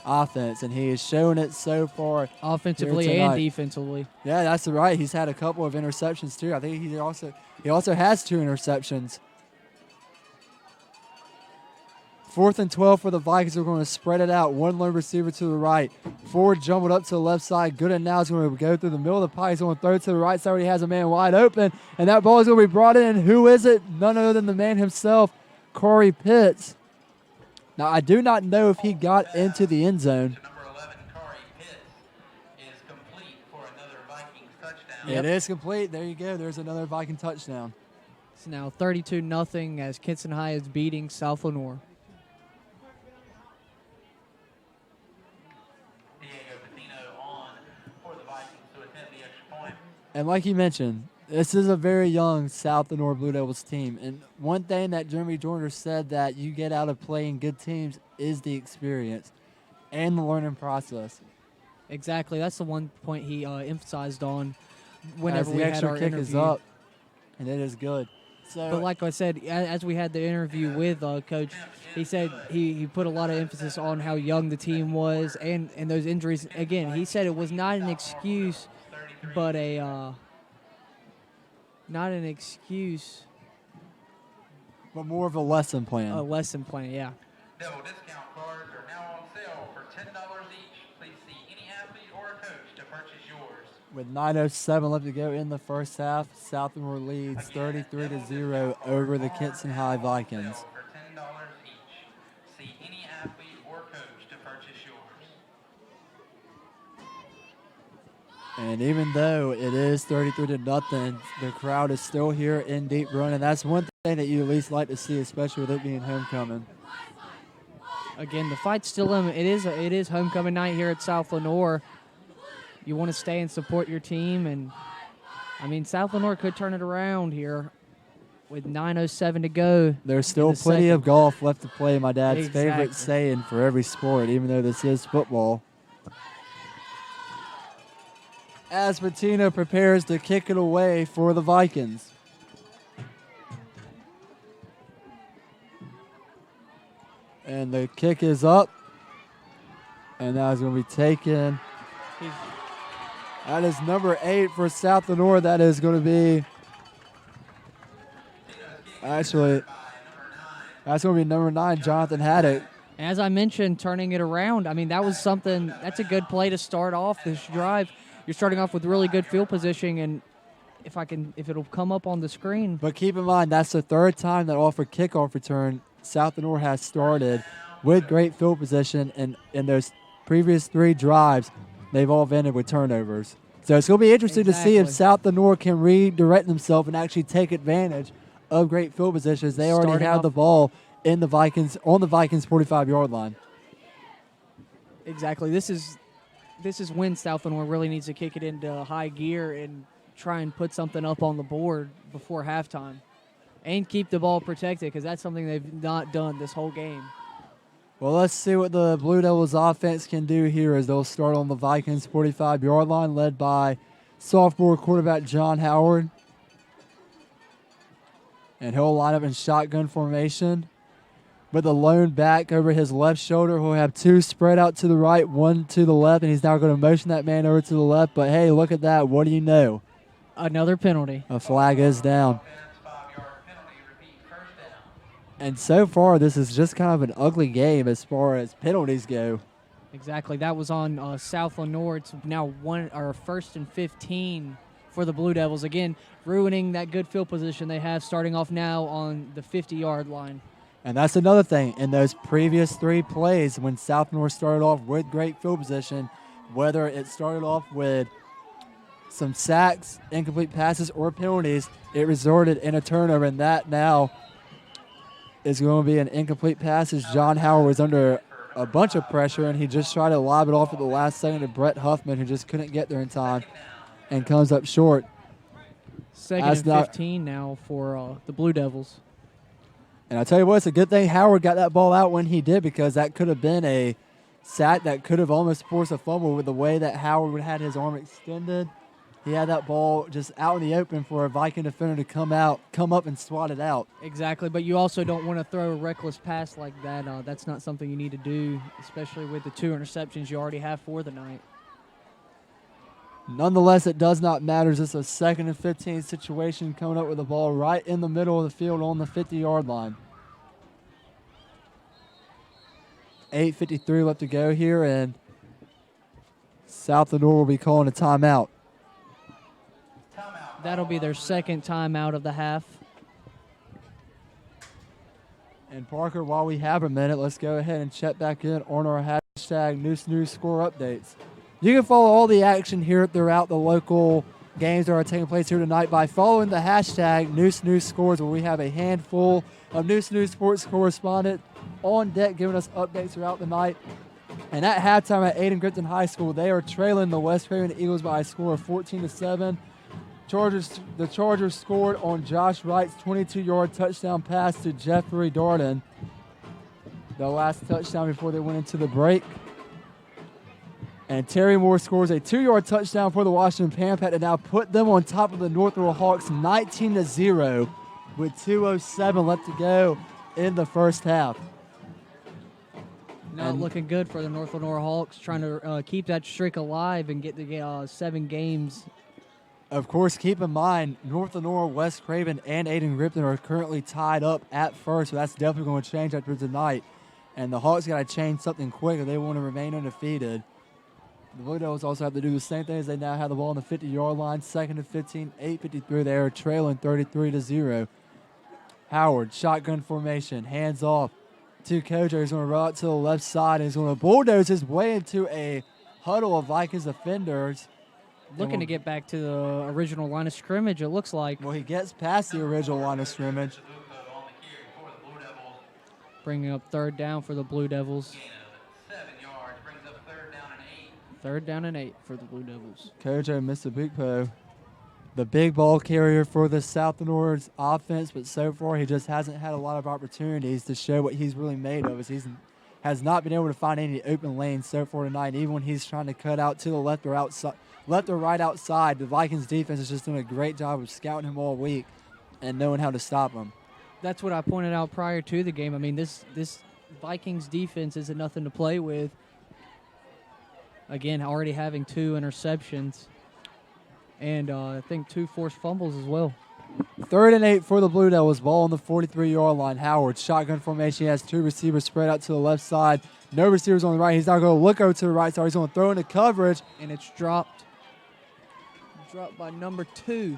offense, and he has shown it so far. Offensively here and tonight. defensively. Yeah, that's right. He's had a couple of interceptions too. I think he also has 2 interceptions. 4th and 12 for the Vikings. We're going to spread it out. 1 lone receiver to the right. 4 jumbled up to the left side. Gooden now is going to go through the middle of the pie. He's going to throw to the right side where he has a man wide open. And that ball is going to be brought in. Who is it? None other than the man himself, Corey Pitts. Now, I do not know if he got into the end zone. number 11, Corey Pitts, is complete for another Vikings touchdown. It is complete. There you go. There's another Viking touchdown. It's now 32-0 as Kinston High is beating South Lenoir. Diego Patino on for the Vikings to attempt the extra point. And like you mentioned, this is a very young South Lenoir Blue Devils team. And one thing that Jeremy Joyner said that you get out of playing good teams is the experience and the learning process. Exactly. That's the one point he emphasized on whenever As the we had extra our kick interview. is up, and it is good. So, But like I said, as we had the interview with Coach, he said he put a lot of emphasis on how young the team was and those injuries. Again, he said it was not an excuse, but not an excuse, but more of a lesson plan. a lesson plan, yeah. Double discount cards are now on sale for $10 each. Please see any athlete or coach to purchase yours. With 9:07 left to go in the first half, South Lenoir leads 33-0 over the Kinston High Vikings. For $10 each. See any athlete or coach to purchase yours. And even though it is 33-0, the crowd is still here in Deep Run, and that's one thing that you at least like to see, especially with it being homecoming. Again, the fight's still in. It is homecoming night here at South Lenoir. You want to stay and support your team, and I mean South Lenoir could turn it around here with 9:07 to go. There's still the plenty of second. golf left to play, my dad's Exactly. favorite saying for every sport, even though this is football. As Patino prepares to kick it away for the Vikings. And the kick is up. And now it's going to be taken. That is number 8 for South Lenoir. That is going to be... Actually, that's going to be number 9, Jonathan Haddock. As I mentioned, turning it around. I mean, that was something. That's a good play to start off this drive. You're starting off with really good field positioning, and if it'll come up on the screen. But keep in mind, that's the 3rd time that off a kickoff return South Lenoir has started with great field position, and in those previous 3 drives, they've all ended with turnovers. So it's going to be interesting to see if Exactly. South Lenoir can redirect themselves and actually take advantage of great field positions. They already Starting have off- the ball on the Vikings 45-yard line. Exactly. This is when South Lenoir really needs to kick it into high gear and try and put something up on the board before halftime, and keep the ball protected because that's something they've not done this whole game. Well, let's see what the Blue Devils offense can do here as they'll start on the Vikings 45-yard line, led by sophomore quarterback John Howard. And he'll line up in shotgun formation. With a lone back over his left shoulder, he'll have 2 spread out to the right, 1 to the left, and he's now going to motion that man over to the left. But, hey, look at that. What do you know? Another penalty. A flag is down. Offense, 5-yard penalty, repeat, first down. And so far, this is just kind of an ugly game as far as penalties go. Exactly. That was on South Lenoir. It's now 1st and 15 for the Blue Devils. Again, ruining that good field position they have, starting off now on the 50-yard line. And that's another thing. In those previous 3 plays, when South North started off with great field position, whether it started off with some sacks, incomplete passes, or penalties, it resulted in a turnover, and that now is going to be an incomplete passage. John Howard was under a bunch of pressure, and he just tried to lob it off at the last second to Brett Huffman, who just couldn't get there in time and comes up short. Second and 15 now for the Blue Devils. And I tell you what, it's a good thing Howard got that ball out when he did, because that could have been a sack that could have almost forced a fumble with the way that Howard had his arm extended. He had that ball just out in the open for a Viking defender to come up and swat it out. Exactly, but you also don't want to throw a reckless pass like that. That's not something you need to do, especially with the 2 interceptions you already have for the night. Nonetheless, it does not matter. It's just a 2nd and 15 situation, coming up with the ball right in the middle of the field on the 50-yard line. 8:53 left to go here, and South Lenoir will be calling a timeout. That'll be their 2nd timeout of the half. And Parker, while we have a minute, let's go ahead and check back in on our hashtag News Score updates. You can follow all the action here throughout the local games that are taking place here tonight by following the hashtag News Scores, where we have a handful of News sports correspondents on deck giving us updates throughout the night. And at halftime at Aiden-Grifton High School, they are trailing the West Craven Eagles by a score of 14-7. The Chargers scored on Josh Wright's 22-yard touchdown pass to Jeffrey Darden, the last touchdown before they went into the break. And Terry Moore scores a 2-yard touchdown for the Washington Panpack to now put them on top of the North Little Hawks 19-0 with 2:07 left to go in the first half. Not looking good for the North Lenoir Hawks, trying to keep that streak alive and get the 7 games. Of course, keep in mind, North Lenoir, West Craven, and Aiden-Grifton are currently tied up at first, so that's definitely going to change after tonight. And the Hawks got to change something quick if they want to remain undefeated. The Blue Devils also have to do the same thing as they now have the ball on the 50-yard line. 2nd and 15, 8:53. They are trailing 33-0. Howard, shotgun formation, hands off to Kojo. He's going to run out to the left side, and he's going to bulldoze his way into a huddle of Vikings defenders. Looking to get back to the original line of scrimmage, it looks like. Well, he gets past the original line of scrimmage. Bringing up 3rd down for the Blue Devils. 7 yards brings up 3rd down and 8. 3rd down and 8 for the Blue Devils. Kojo Misabukpo, the big ball carrier for the South Lenoir's offense, but so far he just hasn't had a lot of opportunities to show what he's really made of. He has not been able to find any open lanes so far tonight, even when he's trying to cut out to the left or right outside. The Vikings defense has just done a great job of scouting him all week and knowing how to stop him. That's what I pointed out prior to the game. I mean, this Vikings defense isn't nothing to play with. Again, already having 2 interceptions and I think 2 forced fumbles as well. 3rd and 8 for the Blue Devils. Ball on the 43-yard line. Howard, shotgun formation. He has 2 receivers spread out to the left side. No receivers on the right. He's now going to look over to the right side. He's going to throw into coverage. And it's dropped. Dropped by number 2.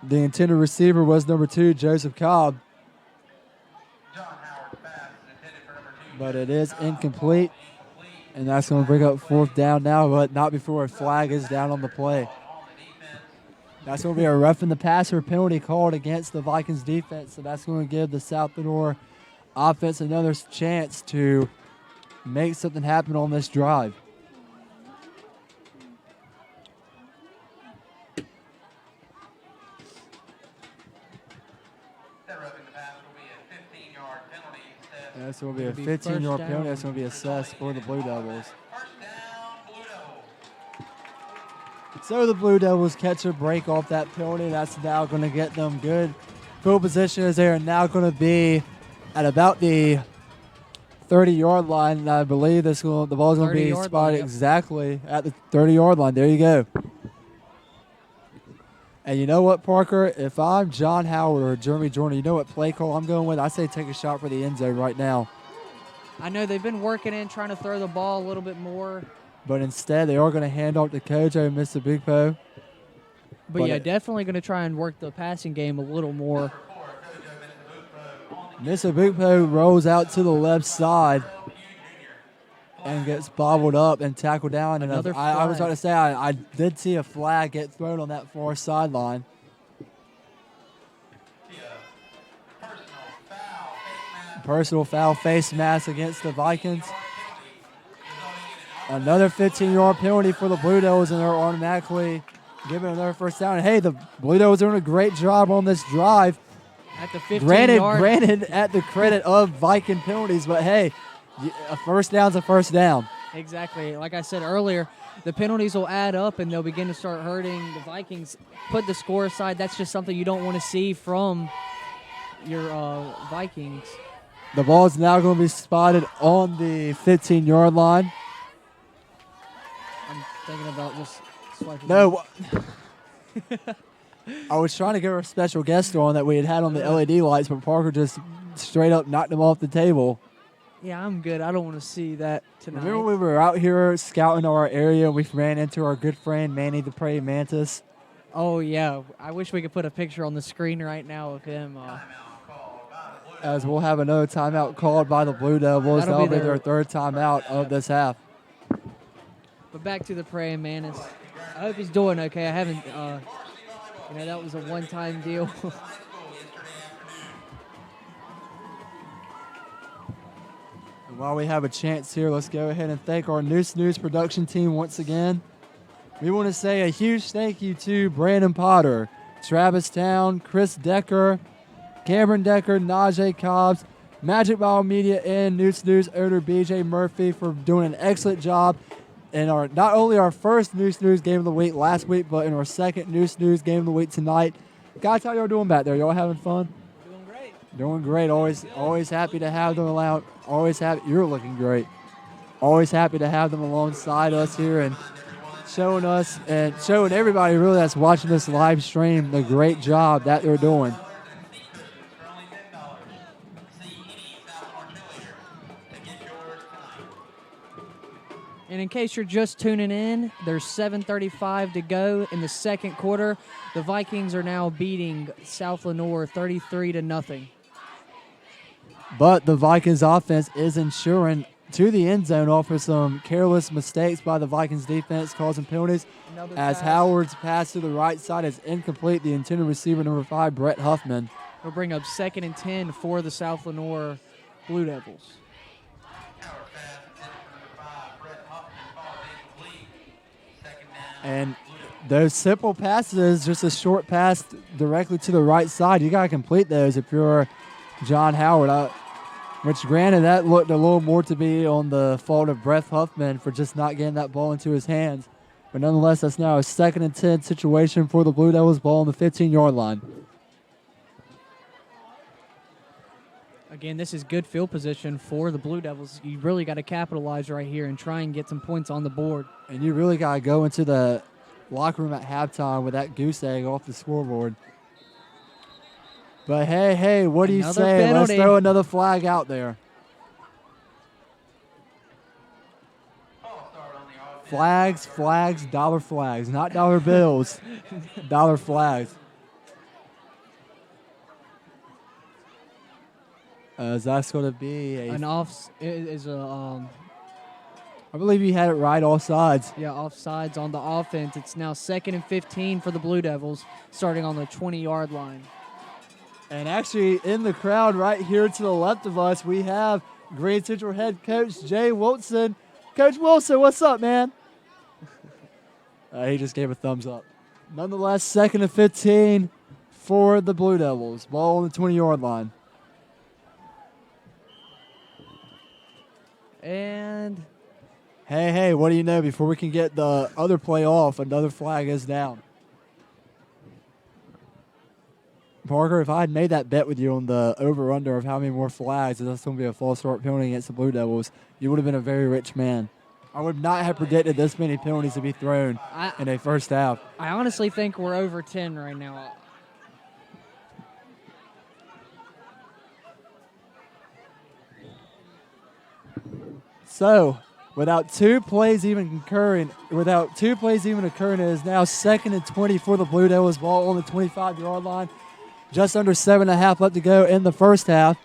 The intended receiver was number 2, Joseph Cobb. John Howard's pass is intended for number 2. But it is incomplete. And that's going to bring up 4th down now, but not before a flag is down on the play. That's going to be a roughing the passer penalty called against the Vikings defense. So that's going to give the South Lenoir offense another chance to make something happen on this drive. That roughing the pass will be a 15-yard penalty instead. That's going to be a 15-yard penalty. That's going to be assessed for the Blue Devils. First down, Blue Devils. So the Blue Devils catch a break off that penalty. That's now going to get them good field position, as they are now going to be at about the 30-yard line. And I believe the ball is going to be spotted exactly at the 30-yard line. There you go. And you know what, Parker? If I'm John Howard or Jeremy Jordan, you know what play call I'm going with? I say take a shot for the end zone right now. I know they've been working in trying to throw the ball a little bit more. But instead, they are going to hand off to Kojo and Mr. Bigpo. But yeah, definitely going to try and work the passing game a little more. Mr. Bigpo rolls out to the left side and gets bobbled up and tackled down. And Another I was flag. about to say, I did see a flag get thrown on that far sideline. Personal foul face mask against the Vikings. Another 15-yard penalty for the Blue Devils, and they're automatically giving another first down. And hey, the Blue Devils are doing a great job on this drive. At the 15-yard. Granted, at the credit of Viking penalties, but hey, a first down's a first down. Exactly. Like I said earlier, the penalties will add up, and they'll begin to start hurting the Vikings. Put the score aside. That's just something you don't want to see from your Vikings. The ball is now going to be spotted on the 15-yard line. I'm thinking about just swiping. No. I was trying to get our special guest on that we had on the LED lights, but Parker just straight up knocked him off the table. Yeah, I'm good. I don't want to see that tonight. Remember we were out here scouting our area, we ran into our good friend Manny the Praying Mantis? Oh, yeah. I wish we could put a picture on the screen right now of him. As we'll have another timeout called by the Blue Devils. That'll That'll be be their third timeout of this half. But back to the Praying Mantis. I hope he's doing okay. I haven't, that was a one-time deal. And while we have a chance here, let's go ahead and thank our Noose News production team once again. We want to say a huge thank you to Brandon Potter, Travis Town, Chris Decker, Cameron Decker, Najee Cobbs, Magic Ball Media, and Noose News owner BJ Murphy for doing an excellent job in our not only our first Noose News game of the week last week, but in our second Noose News game of the week tonight. Guys, how y'all doing back there? Y'all having fun? Doing great. Doing great. Always happy to have them around. Always happy. You're looking great. Always happy to have them alongside us here and showing us and showing everybody really that's watching this live stream the great job that they're doing. And in case you're just tuning in, there's 7:35 to go in the second quarter. The Vikings are now beating South Lenoir 33-0. But the Vikings offense is ensuring to the end zone off of some careless mistakes by the Vikings defense causing penalties. Another As pass. Howard's pass to the right side is incomplete, the intended receiver number 5, Brett Huffman. Will bring up 2nd and 10 for the South Lenoir Blue Devils. And those simple passes, just a short pass directly to the right side, you got to complete those if you're John Howard. Which, granted, that looked a little more to be on the fault of Brett Huffman for just not getting that ball into his hands. But nonetheless, that's now a 2nd and 10 situation for the Blue Devils, ball on the 15-yard line. Again, this is good field position for the Blue Devils. You really got to capitalize right here and try and get some points on the board. And you really got to go into the locker room at halftime with that goose egg off the scoreboard. But hey, what do you Another say? penalty. Let's throw another flag out there. Flags, dollar flags. Not dollar bills, dollar flags. That's going to be a... An off is a I believe you had it right, all sides. offsides on the offense. It's now 2nd and 15 for the Blue Devils, starting on the 20-yard line. And actually, in the crowd right here to the left of us, we have Green Central head coach Jay Wilson. Coach Wilson, what's up, man? He just gave a thumbs up. Nonetheless, 2nd and 15 for the Blue Devils. Ball on the 20-yard line. And Hey, what do you know? Before we can get the other play off, another flag is down. Parker, if I had made that bet with you on the over-under of how many more flags, and that's going to be a false start penalty against the Blue Devils, you would have been a very rich man. I would not have predicted this many penalties to be thrown in a first half. I honestly think we're over 10 right now. So, without two plays even occurring, it is now 2nd and 20 for the Blue Devils. Ball on the 25-yard line. Just under 7.5 left to go in the first half.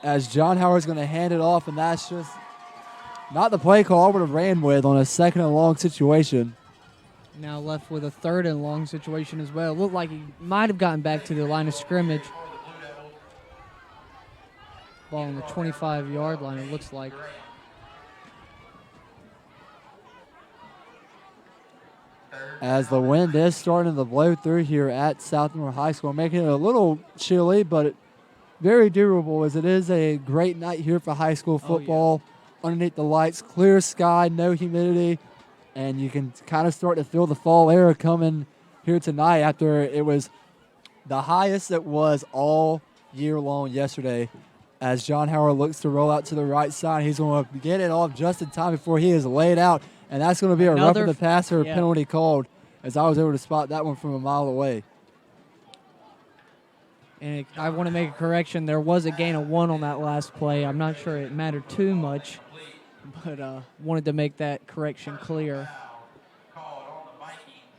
As John Howard's going to hand it off, and that's just not the play call I would have ran with on a 2nd and long situation. Now left with a 3rd and long situation as well. Looked like he might have gotten back to the line of scrimmage. Ball on the 25-yard line, it looks like. As the wind is starting to blow through here at South Lenoir High School, making it a little chilly, but very doable as it is a great night here for high school football. Underneath the lights, clear sky, no humidity, and you can kind of start to feel the fall air coming here tonight after it was the highest it was all year long yesterday. As John Howard looks to roll out to the right side, he's going to get it off just in time before he is laid out, and that's going to be a roughing the passer penalty called, as I was able to spot that one from a mile away. And I want to make a correction. There was a gain of 1 on that last play. I'm not sure it mattered too much, but wanted to make that correction clear.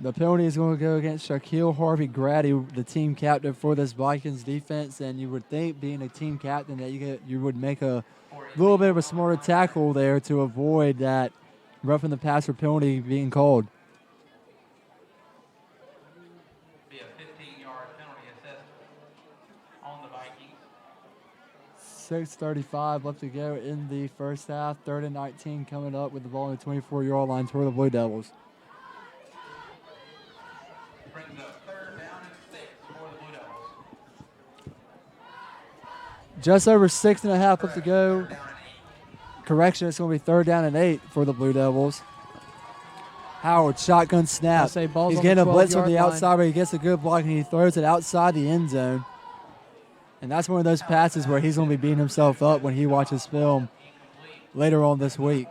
The penalty is going to go against Shaquille Harvey Grady, the team captain for this Vikings defense, and you would think, being a team captain, that you would make a little bit of a smarter tackle there to avoid that roughing the passer penalty being called. Be a 15-yard penalty assessed on the Vikings. 6:35 left to go in the first half. 3rd and 19 coming up with the ball on the 24-yard line toward the Blue Devils. Brings up 3rd down and 6 for the Blue Devils. Just over 6.5 left to go. Correction, it's going to be 3rd down and 8 for the Blue Devils. Howard, shotgun snap. He's getting a blitz on the outside, but he gets a good block, and he throws it outside the end zone. And that's one of those passes where he's going to be beating himself up when he watches film later on this week.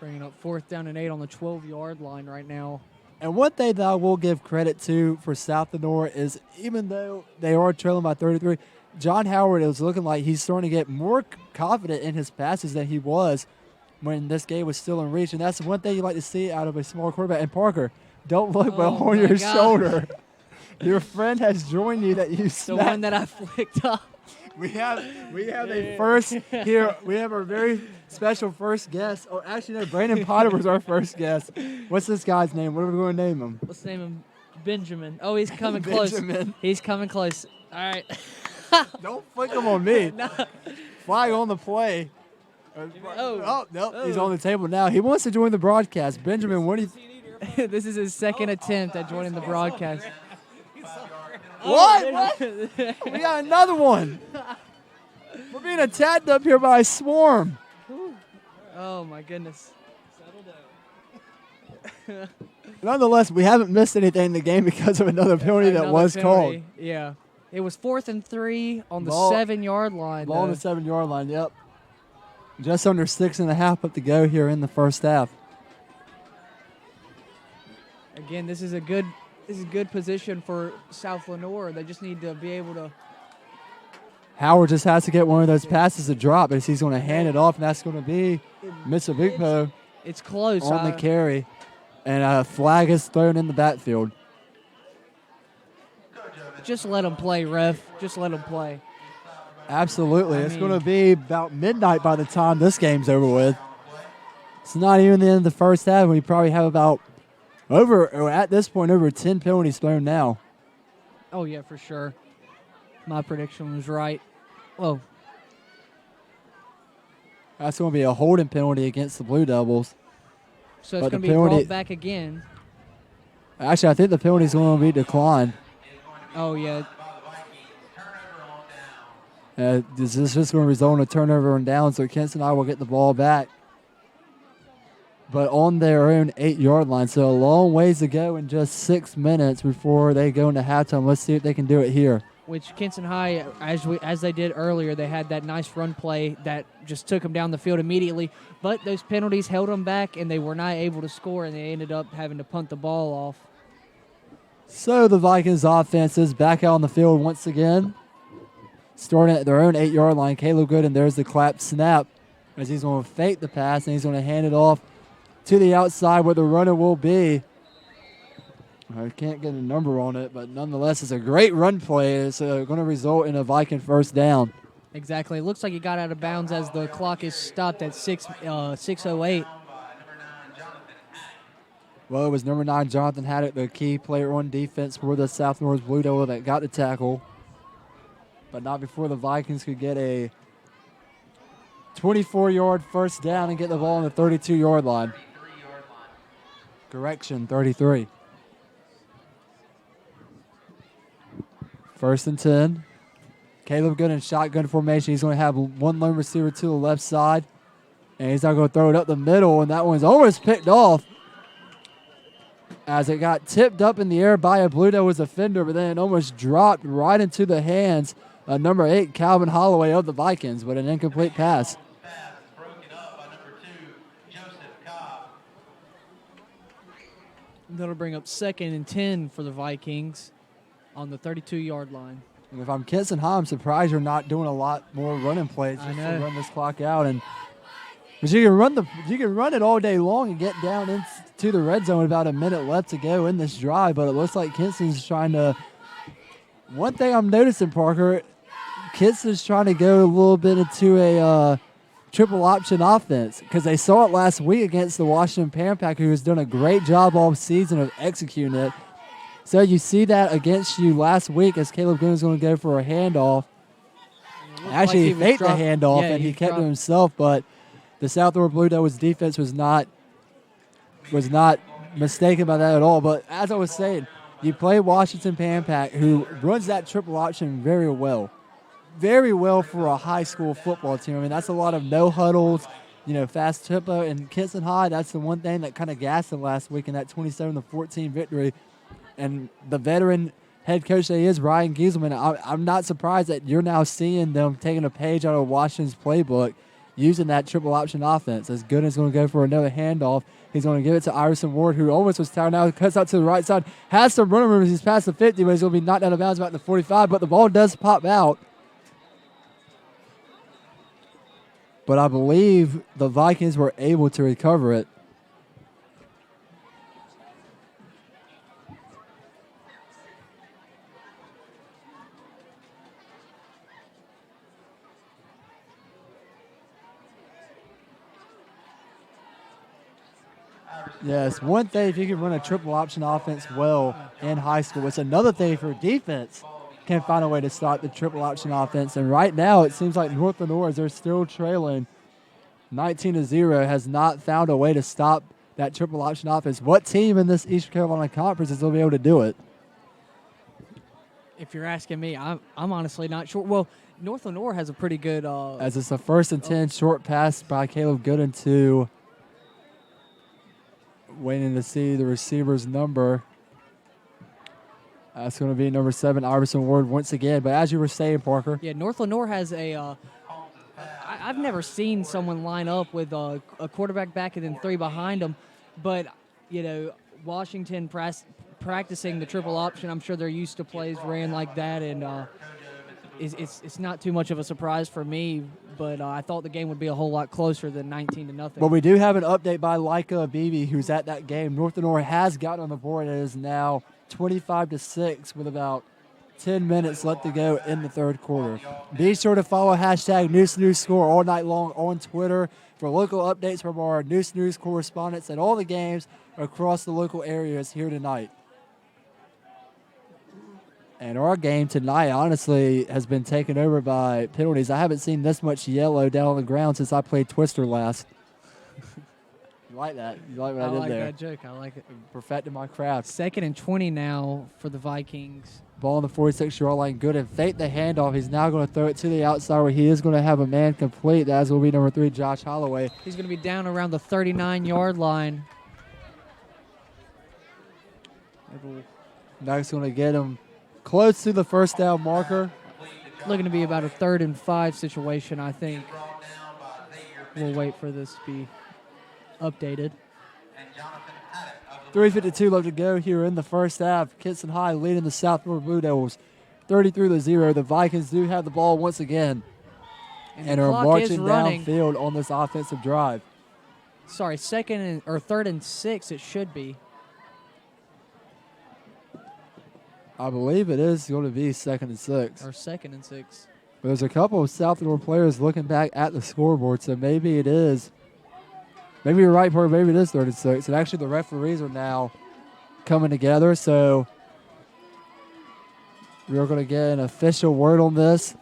Bringing up 4th down and 8 on the 12-yard line right now. And one thing that I will give credit to for South Lenoir is, even though they are trailing by 33, John Howard is looking like he's starting to get more confident in his passes than he was when this game was still in reach. And that's one thing you like to see out of a small quarterback. And Parker, don't look on your shoulder. Your friend has joined you that you snapped. The one that I flicked up. We have a first here. We have our very special first guest. Oh, actually, no, Brandon Potter was our first guest. What's this guy's name? What are we going to name him? Let's name him Benjamin. Oh, he's coming close. He's coming close. All right. Don't flick him on me. No. Flag on the play. Oh, no, he's on the table now. He wants to join the broadcast. Benjamin, what do you? This is his 2nd attempt at joining the broadcast. What? We got another one. We're being attacked up here by a swarm. Oh, my goodness. Nonetheless, we haven't missed anything in the game because of another penalty that was called. Yeah. It was 4th and 3 on the 7-yard line. Ball on the 7-yard line, yep. Just under 6.5 up to go here in the first half. Again, this is a good position for South Lenoir. They just need to be able to. Howard just has to get one of those passes to drop, but he's going to hand it off, and that's going to be Mitsubishi. It's close. On the carry, and a flag is thrown in the backfield. Just let them play, ref. Just let them play. Absolutely. It's going to be about midnight by the time this game's over with. It's not even the end of the first half. We probably have about at this point, over 10 penalties thrown now. Oh, yeah, for sure. My prediction was right. Whoa. That's going to be a holding penalty against the Blue Devils. So it's going to be brought back again. Actually, I think the penalty is going to be declined. Oh, yeah. This is just going to result in a turnover and down, so Kinston and I will get the ball back. But on their own 8-yard line, so a long ways to go in just 6 minutes before they go into halftime. Let's see if they can do it here. Which Kinston High, as they did earlier, they had that nice run play that just took them down the field immediately. But those penalties held them back, and they were not able to score, and they ended up having to punt the ball off. So the Vikings offense is back out on the field once again. Starting at their own 8-yard line, Caleb Gooden, there's the clap snap. as he's going to fake the pass, and he's going to hand it off to the outside where the runner will be. I can't get a number on it, but nonetheless, it's a great run play. It's going to result in a Viking first down. Exactly. It looks like he got out of bounds as the clock is stopped at 6:08. Well, it was number 9, Jonathan Haddock, the key player on defense for the South North Blue Devil that got the tackle. But not before the Vikings could get a 24-yard first down and get the ball on the 32-yard line. Correction, 33. First and 10. Caleb Good in shotgun formation. He's going to have one lone receiver to the left side. And he's not going to throw it up the middle, and that one's almost picked off as it got tipped up in the air by a Blue Devils defender, but then it almost dropped right into the hands of number 8, Calvin Holloway of the Vikings, but an incomplete pass. That'll bring up 2nd and 10 for the Vikings on the 32-yard line. And if I'm Kinston High, I'm surprised you're not doing a lot more running plays just to run this clock out. But you can run it all day long and get down into the red zone with about a minute left to go in this drive. But it looks like Kinston's trying to. One thing I'm noticing, Parker, Kinston's trying to go a little bit into a triple option offense because they saw it last week against the Washington Pan Packer, who has done a great job all season of executing it. So you see that against you last week as Caleb Goon is going to go for a handoff. Actually, he faked the handoff and he kept it himself, but the South North Blue Devils defense was not mistaken by that at all. But as I was saying, you play Washington Pan Pack, who runs that triple option very well for a high school football team. I mean, that's a lot of no huddles, fast tempo. And Kinston High, that's the one thing that kind of gassed them last week in that 27-14 victory. And the veteran head coach that he is, Ryan Gieselman, I'm not surprised that you're now seeing them taking a page out of Washington's playbook, using that triple option offense. As Gooden is going to go for another handoff. He's going to give it to Iverson Ward, who almost was tired now. Cuts out to the right side. Has some running room as he's past the 50, but he's going to be knocked out of bounds about the 45. But the ball does pop out. But I believe the Vikings were able to recover it. Yes, one thing if you can run a triple option offense well in high school. It's another thing for defense can find a way to stop the triple option offense. And right now it seems like North Lenoir, as they're still trailing 19-0, has not found a way to stop that triple option offense. What team in this Eastern Carolina Conference is going to be able to do it? If you're asking me, I'm honestly not sure. Well, North Lenoir has a pretty good. As it's a 1st and 10 short pass by Caleb Gooden to. Waiting to see the receiver's number. That's going to be number 7, Iverson Ward, once again. But as you were saying, Parker. Yeah, North Lenoir has a. I've never seen someone line up with a quarterback back and then 3 behind them. But, Washington practicing the triple option, I'm sure they're used to plays ran like that. And it's not too much of a surprise for me. But I thought the game would be a whole lot closer than 19-0. Well, we do have an update by Leica Abibi, who's at that game. North Lenoir has gotten on the board. It is now 25-6 with about 10 minutes left to go in the third quarter. Be sure to follow hashtag #NooseNewsScore all night long on Twitter for local updates from our Noose News correspondents at all the games across the local areas here tonight. And our game tonight, honestly, has been taken over by penalties. I haven't seen this much yellow down on the ground since I played Twister last. You like that? You like what I did there? I like that joke. I like it. Perfected my craft. 2nd and 20 now for the Vikings. Ball on the 46-yard line. Good. And fake the handoff. He's now going to throw it to the outside where he is going to have a man complete. That's going to be number 3, Josh Holloway. He's going to be down around the 39-yard line. That's going to get him close to the first down marker. Looking to be about a 3rd and 5 situation, I think. We'll wait for this to be updated. 3:52 left to go here in the first half. Kinston High leading the South North Blue Devils 33-0. The Vikings do have the ball once again. and the are clock is marching running. downfield on this offensive drive. Sorry, third and 6 it should be. I believe it is going to be 2nd and 6. Or 2nd and 6. But there's a couple of South Lenore players looking back at the scoreboard, so maybe it is. Maybe you're right, Bert. Maybe it is 3rd and 6. And actually, the referees are now coming together, so we're going to get an official word on this.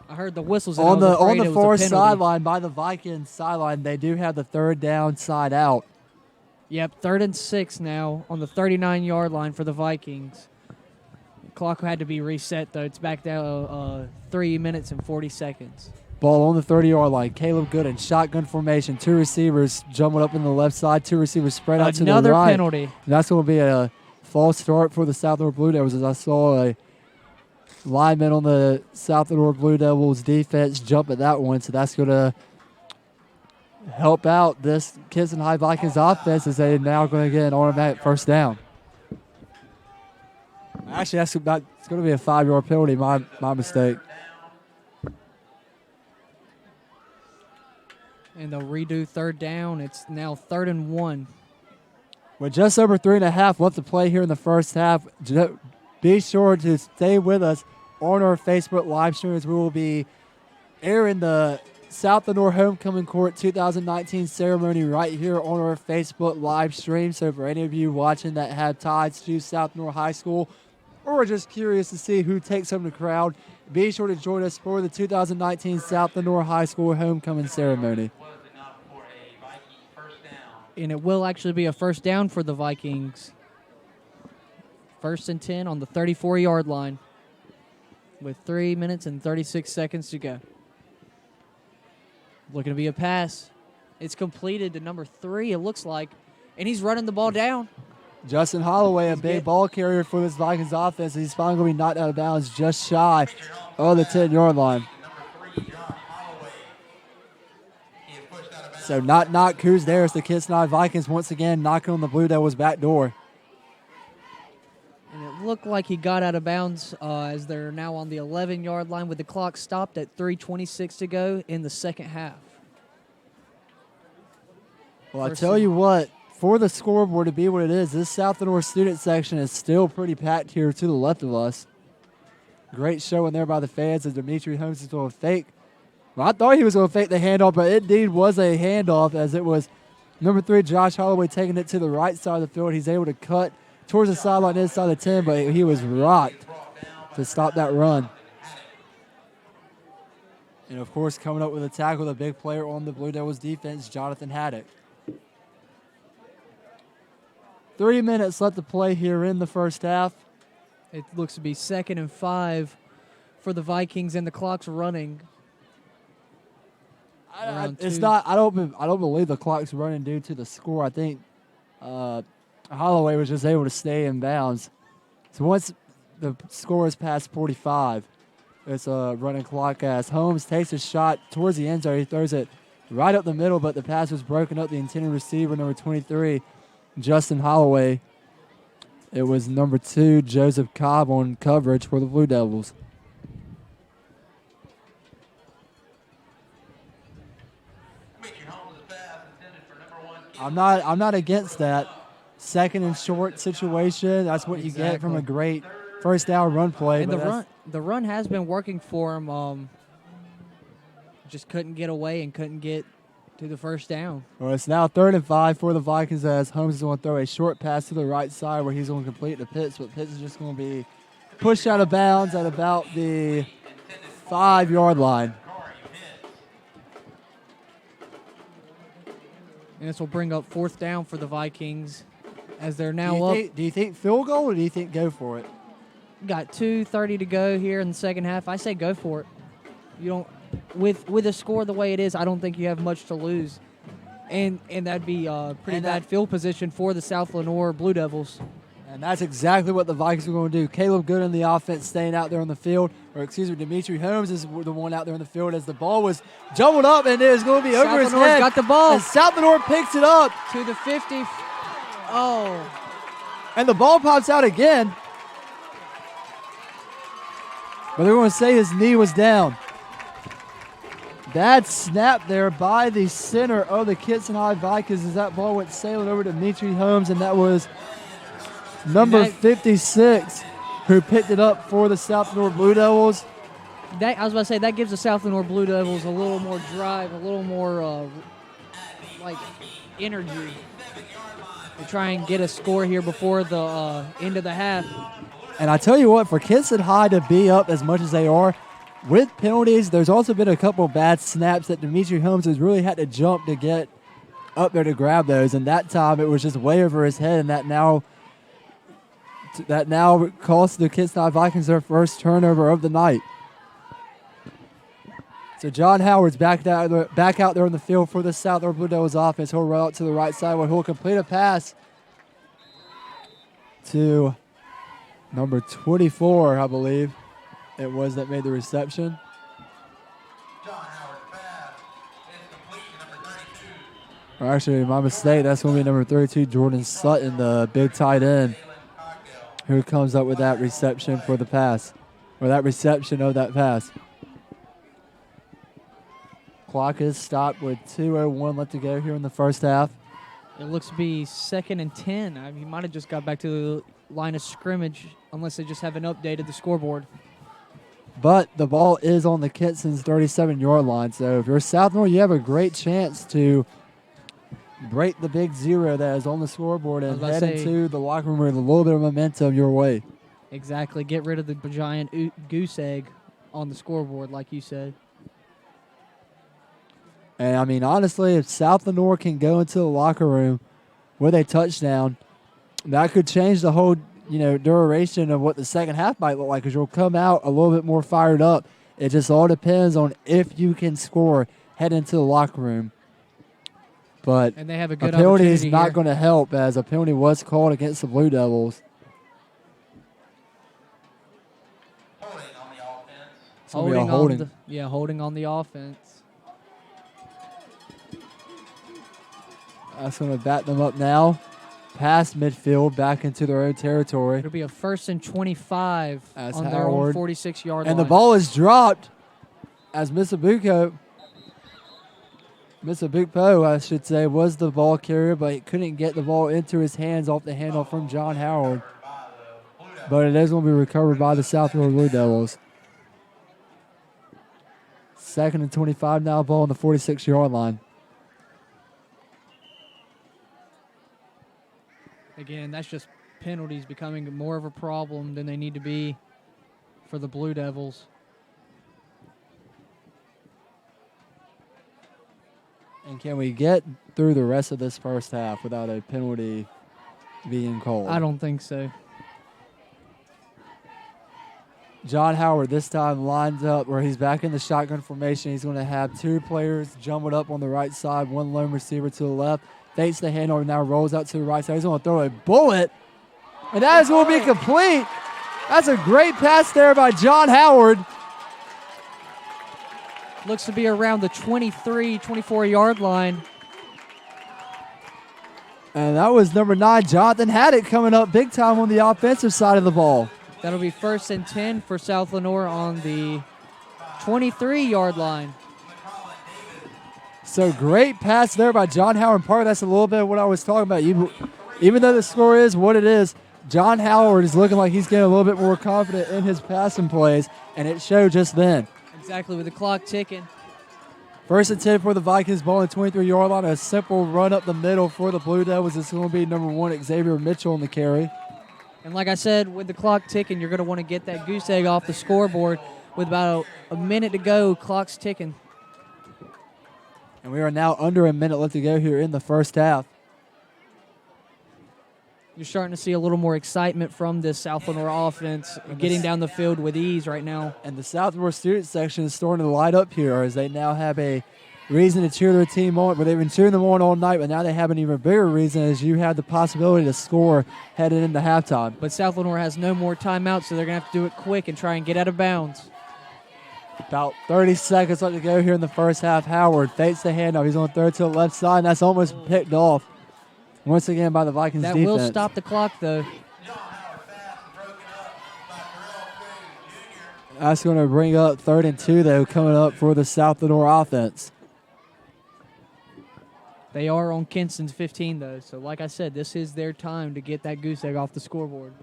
I heard the whistles. And On I was the afraid it was a far penalty. sideline, by the Vikings sideline, they do have the 3rd down side out. Yep, 3rd and 6 now on the 39-yard line for the Vikings. Clock had to be reset, though. It's back down 3 minutes and 40 seconds. Ball on the 30-yard line. Caleb Gooden, shotgun formation. 2 receivers jumping up in the left side. 2 receivers spread out to the right. Another penalty. And that's going to be a false start for the South Lenore Blue Devils, as I saw a lineman on the South Lenore Blue Devils defense jump at that one. So that's going to help out this Kinston High Vikings offense, as they're now going to get an automatic 1st down. Actually, it's going to be a 5-yard penalty. My mistake. And they'll redo 3rd down. It's now 3rd and 1. With just over 3.5 left to play here in the first half, be sure to stay with us on our Facebook live stream, as we will be airing the South Lenore Homecoming Court 2019 ceremony right here on our Facebook live stream. So for any of you watching that have ties to South Lenore High School, or just curious to see who takes home the crowd, be sure to join us for the 2019 South Lenore High School Homecoming ceremony. And it will actually be a 1st down for the Vikings. 1st and 10 on the 34-yard line with 3 minutes and 36 seconds to go. Looking to be a pass. It's completed to number 3, it looks like. And he's running the ball down. Justin Holloway, a big ball carrier for this Vikings offense. He's finally going to be knocked out of bounds just shy of the 10-yard line. So knock, who's there? It's the Kinston Vikings once again knocking on the Blue Devils' back door. And it looked like he got out of bounds as they're now on the 11-yard line with the clock stopped at 3:26 to go in the 2nd half. Well, I tell you what, for the scoreboard to be what it is, this South Lenore student section is still pretty packed here to the left of us. Great showing there by the fans as Dimitri Holmes is going to fake. Well, I thought he was going to fake the handoff, but it indeed was a handoff, as it was number 3, Josh Holloway, taking it to the right side of the field. He's able to cut towards the sideline inside the 10, but he was rocked to stop that run. And, of course, coming up with a tackle, the big player on the Blue Devils defense, Jonathan Haddock. 3 minutes left to play here in the first half. It looks to be 2nd and 5 for the Vikings, and the clock's running. It's not. I don't believe the clock's running due to the score. I think Holloway was just able to stay in bounds. So once the score is past 45, it's a running clock as Holmes takes a shot towards the end zone. He throws it right up the middle, but the pass was broken up. The intended receiver, number 23, Justin Holloway. It was number 2, Joseph Cobb, on coverage for the Blue Devils. I'm not against that. 2nd and short situation. That's what you get from a great 1st down run play. And the run has been working for him. Just couldn't get away and couldn't get to the 1st down. Well, it's now 3rd and 5 for the Vikings, as Holmes is going to throw a short pass to the right side where he's going to complete the Pitts, but Pitts is just going to be pushed out of bounds at about the 5-yard line. And this will bring up 4th down for the Vikings as they're now up. Do you think field goal, or do you think go for it? Got 2:30 to go here in the 2nd half. I say go for it. You don't with a score the way it is, I don't think you have much to lose. And that'd be pretty bad field position for the South Lenoir Blue Devils. And that's exactly what the Vikings are going to do. Caleb Good in the offense staying out there on the field. Or, excuse me, Dimitri Holmes is the one out there on the field as the ball was jumbled up, and it is going to be over his head. Got the ball. And South Lenore picks it up. To the 50. Oh. And the ball pops out again. But they're going to say his knee was down. Bad snap there by the center of the Kinston Vikings as that ball went sailing over to Dimitri Holmes, and that was number 56 who picked it up for the South Lenoir Blue Devils. I was about to say, that gives the South Lenoir Blue Devils a little more drive, a little more energy to try and get a score here before the end of the half. And I tell you what, for Kinston High to be up as much as they are, with penalties, there's also been a couple bad snaps that Dimitri Holmes has really had to jump to get up there to grab those. And that time it was just way over his head, and that now cost the Kinston Vikings their first turnover of the night. So John Howard's back out there on the field for the South Lenoir Blue Devils offense. He'll roll out to the right side where he'll complete a pass to number 24, I believe it was, that made the reception. John Howard's pass is complete to number 32. Or actually, my mistake. That's going to be number 32, Jordan Sutton, the big tight end, who comes up with that reception for the pass, or that reception of that pass. Clock is stopped with 2:01 left to go here in the first half. It looks to be 2nd and 10. He might have just got back to the line of scrimmage, unless they just haven't updated the scoreboard. But the ball is on the Kinston's 37-yard line. So if you're South Lenoir, you have a great chance to break the big zero that is on the scoreboard and head into the locker room with a little bit of momentum your way. Exactly. Get rid of the giant goose egg on the scoreboard, like you said. And, I mean, honestly, if South Lenoir can go into the locker room with a touchdown, that could change the whole duration of what the second half might look like, because you'll come out a little bit more fired up. It just all depends on if you can score, head into the locker room. But and they have a good penalty is opportunity not here. going to help, as a penalty was called against the Blue Devils. Holding on the offense. It's gonna be a holding. Holding on the offense. That's going to bat them up now, past midfield, back into their own territory. It'll be a 1st and 25 As on their own Howard. 46-yard line. And the ball is dropped as Misabukpo, I should say, was the ball carrier, but he couldn't get the ball into his hands off the handoff from John Howard. But it is going to be recovered by the South Lenoir Blue Devils. 2nd and 25 now, ball on the 46-yard line. Again, that's just penalties becoming more of a problem than they need to be for the Blue Devils. And can we get through the rest of this first half without a penalty being called? I don't think so. John Howard this time lines up where he's back in the shotgun formation. He's going to have 2 players jumbled up on the right side, 1 lone receiver to the left. Fakes the handover, now rolls out to the right side. He's going to throw a bullet, and that is going to be complete. That's a great pass there by John Howard. Looks to be around the 23, 24-yard line. And that was number 9, Jonathan Haddock, coming up big time on the offensive side of the ball. That'll be 1st and 10 for South Lenoir on the 23-yard line. So great pass there by John Howard. Part of that's a little bit of what I was talking about. Even though the score is what it is, John Howard is looking like he's getting a little bit more confident in his passing plays, and it showed just then. Exactly, with the clock ticking. 1st and 10 for the Vikings, ball on the 23-yard line. A simple run up the middle for the Blue Devils. It's going to be number 1, Xavier Mitchell on the carry. And like I said, with the clock ticking, you're going to want to get that goose egg off the scoreboard with about a minute to go. Clock's ticking. And we are now under a minute left to go here in the first half. You're starting to see a little more excitement from this South Lenoir offense, getting down the field with ease right now. And the South Lenoir student section is starting to light up here as they now have a reason to cheer their team on. But they've been cheering them on all night, but now they have an even bigger reason as you have the possibility to score headed into halftime. But South Lenoir has no more timeouts, so they're going to have to do it quick and try and get out of bounds. About 30 seconds left to go here in the first half. Howard fakes the handoff. He's on third to the left side, and that's almost picked off once again by the Vikings That defense. will stop the clock, though. That's going to bring up 3rd and 2, though, coming up for the South Lenoir offense. They are on Kinston's 15, though. So, like I said, this is their time to get that goose egg off the scoreboard.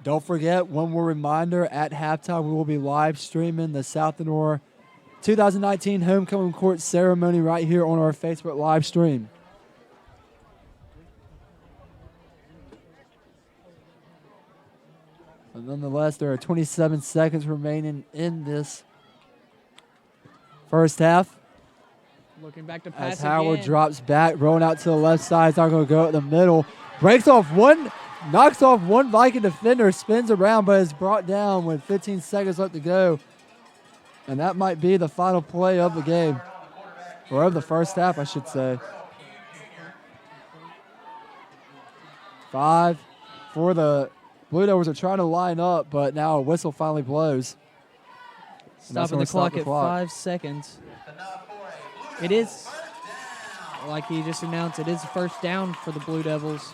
Don't forget, one more reminder, at halftime we will be live streaming the South Lenoir 2019 Homecoming Court Ceremony right here on our Facebook live stream. But nonetheless, there are 27 seconds remaining in this first half. Looking back to pass As Howard again. drops back, rolling out to the left side. It's not going to go at the middle. Breaks off one, knocks off one Viking defender, spins around, but is brought down with 15 seconds left to go. And that might be the final play of the game, or of the first half, I should say. 5 for the Blue Devils are trying to line up, but now a whistle finally blows. Stopping the clock at 5 seconds. It is, like he just announced, it is a first down for the Blue Devils.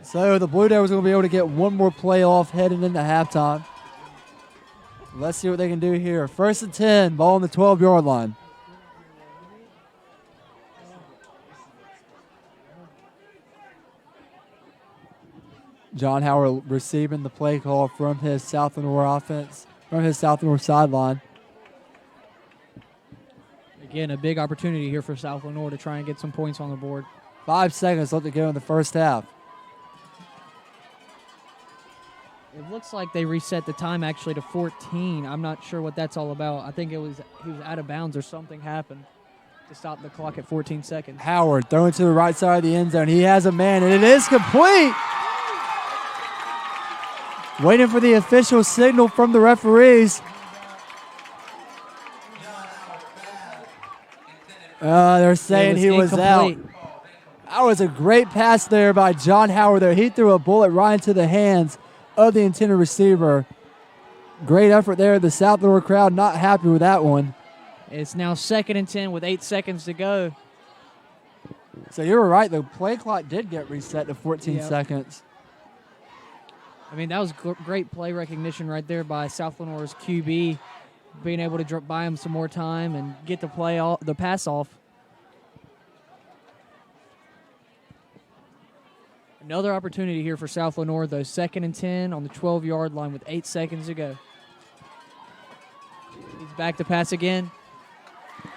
So the Blue Devils are going to be able to get one more play off heading into halftime. Let's see what they can do here. 1st and 10, ball on the 12-yard line. John Howard receiving the play call from his South Lenoir offense, from his South Lenoir sideline. Again, a big opportunity here for South Lenoir to try and get some points on the board. 5 seconds left to go in the first half. It looks like they reset the time actually to 14. I'm not sure what that's all about. I think he was out of bounds or something happened to stop the clock at 14 seconds. Howard throwing to the right side of the end zone. He has a man, and it is complete. Waiting for the official signal from the referees. They're saying he was out. That was a great pass there by John Howard there. He threw a bullet right into the hands of the intended receiver. Great effort there. The South Lenoir crowd not happy with that one. It's now 2nd and 10 with 8 seconds to go. So you were right. The play clock did get reset to 14 Yep. seconds. I mean, that was great play recognition right there by South Lenoir's QB, being able to buy him some more time and get the pass off. Another opportunity here for South Lenoir, though. 2nd and 10 on the 12-yard line with 8 seconds to go. He's back to pass again.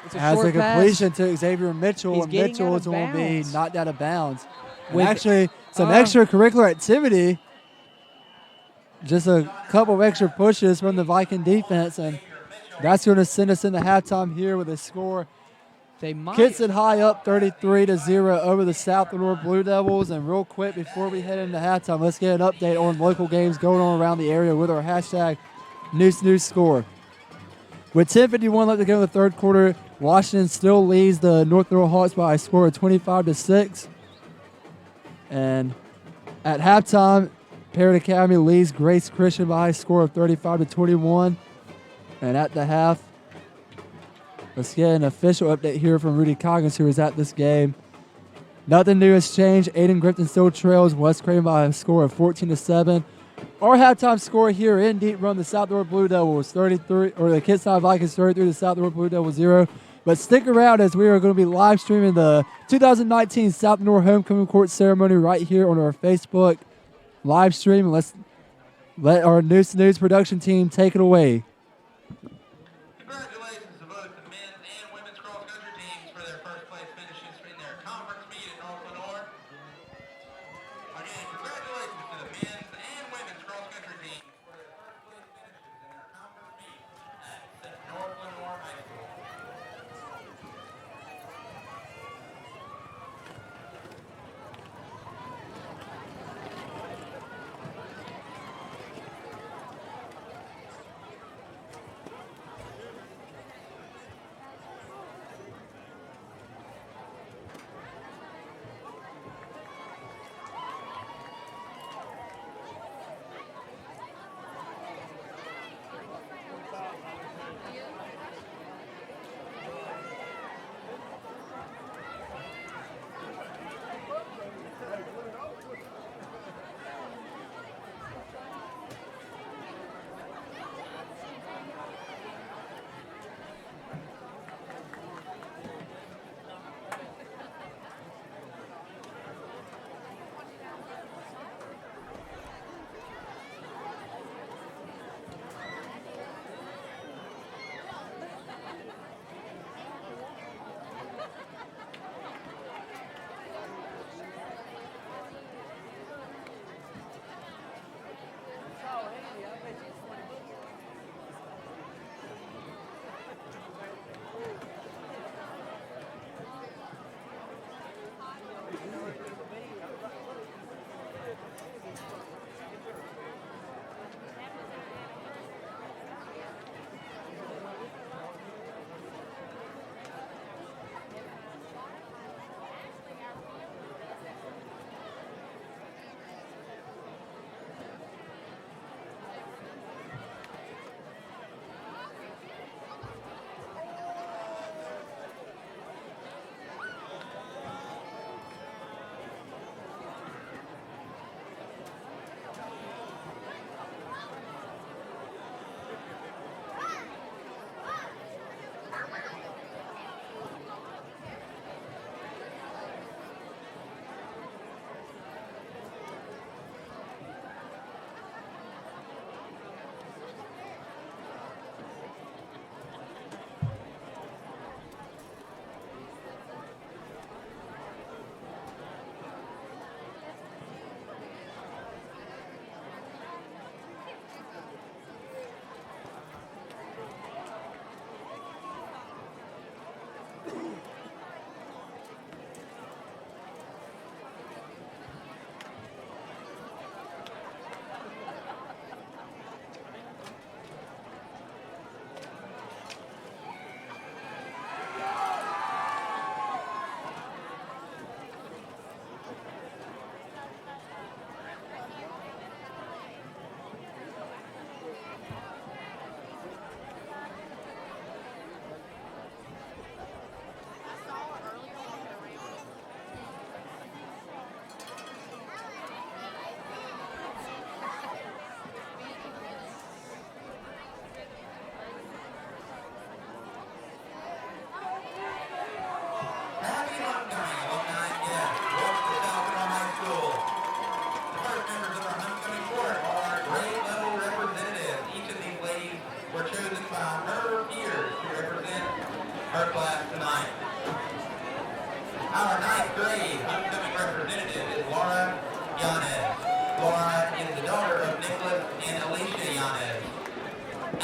It's a Has short a completion to Xavier Mitchell, He's and getting Mitchell out is of going to be bounds. knocked out of bounds. And With- actually, some extracurricular activity. Just a couple of extra pushes from the Viking defense, and that's going to send us into halftime here with a score. They might. Kinston high up 33-0 over the South Lenoir Blue Devils. And real quick before we head into halftime, let's get an update on local games going on around the area with our hashtag News Score. With 10:51 left to go in the third quarter, Washington still leads the North Lenoir Hawks by a score of 25-6. And at halftime, Parrott Academy leads Grace Christian by a score of 35-21. And at the half, let's get an official update here from Rudy Coggins, who was at this game. Nothing new has changed. Aiden Grifton still trails West Craven by a score of 14-7. Our halftime score here in Deep Run, the South Lenoir Blue Devils 33, or the Kinston Vikings 33, the South Lenoir Blue Devils 0. But stick around as we are going to be live streaming the 2019 South Lenoir Homecoming Court Ceremony right here on our Facebook live stream. Let's let our News production team take it away. Congratulations to both the men's and women's cross-country teams for their first place finishes in their conference meet at North Lenoir. Again, congratulations to the men's and women's cross-country teams for their first place finishes in their conference meet at North Lenoir High School.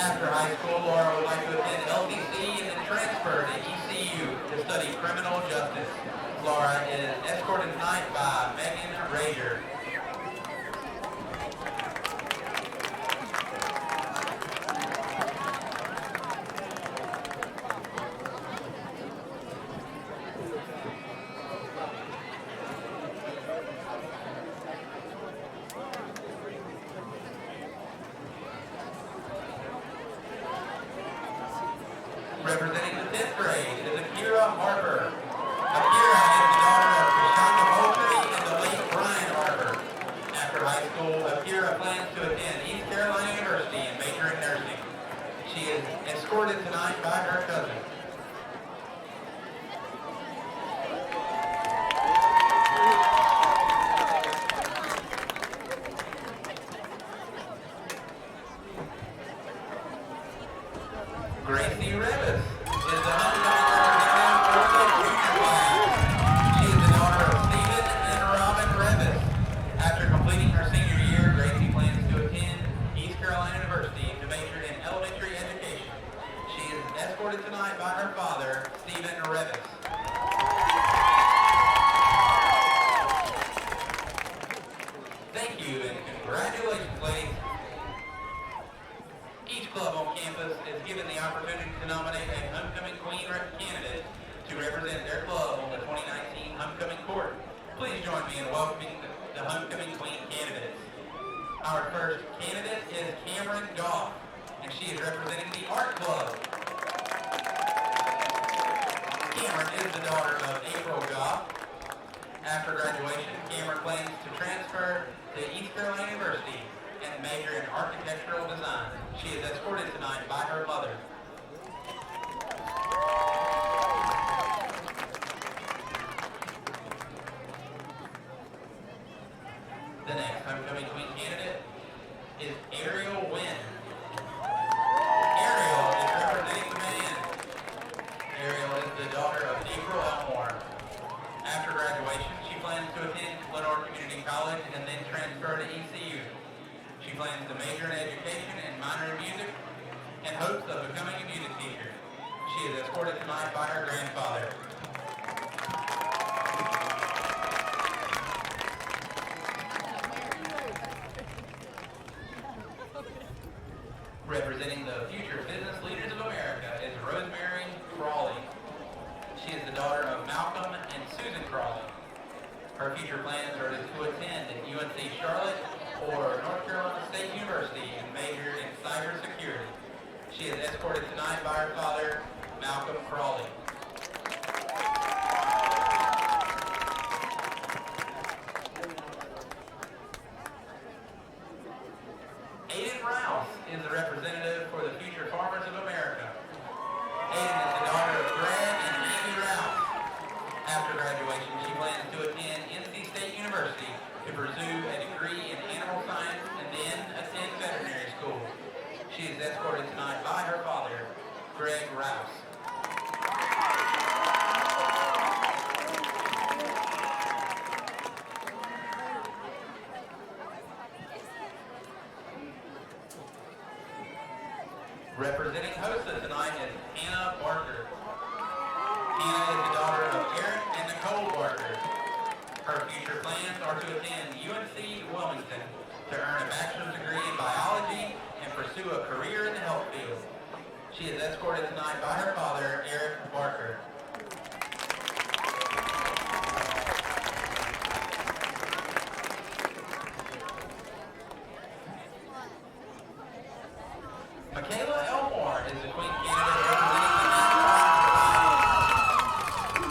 After high school, Laura would like to attend LCC and then transfer to ECU to study criminal justice. Laura is escorted tonight by Megan Rager. Representing the 5th grade is Akira Harper. Akira is the daughter of Krishanda Moultrie and the late Brian Harper. After high school, Akira plans to attend East Carolina University and major in nursing. She is escorted tonight by her cousin. Gracie Revis is the homecoming representative for the junior class. She is the daughter of Stephen and Robin Revis. After completing her senior year, Gracie plans to attend East Carolina University to major in elementary education. She is escorted tonight by her father, Stephen Revis. Thank you and congratulations, ladies. Each club on campus is given the opportunity to nominate a homecoming queen candidate to represent their club on the 2019 homecoming court. Please join me in welcoming the homecoming queen candidates. Our first candidate is Cameron Goff, and she is representing the art club. Cameron is the daughter of April Goff. After graduation, Cameron plans to transfer to East Carolina University and major in architectural design. She is escorted tonight by her mother. The next homecoming queen candidate is Ariel Wynn. Ariel is representing the men. Ariel is the daughter of April Elmore. After graduation, she plans to attend Lenoir Community College and then transfer to ECU. She plans to major in education and minor in music and hopes of becoming a music teacher. She is escorted tonight by her grandfather. Representing the future business leaders of America is Rosemary Crawley. She is the daughter of Malcolm and Susan Crawley. Her future plans are to attend at UNC Charlotte or North Carolina State University and major in cybersecurity. She is escorted tonight by her father, Malcolm Crawley. Aiden Rouse is the representative for the future farmers of America. Aiden is the daughter of Greg and Amy Rouse. After graduation, she plans to attend NC State University to pursue a degree in animal science and then attend veterinary school. She is escorted tonight by her father, Greg Rouse. Representing HOSA tonight is Hannah Barker. Hannah is the daughter of Eric and Nicole Barker. Her future plans are to attend UNC Wilmington to earn a bachelor's degree in biology and pursue a career in the health field. She is escorted tonight by her father, Eric Barker. Michaela Elmore is the queen candidate representing the men.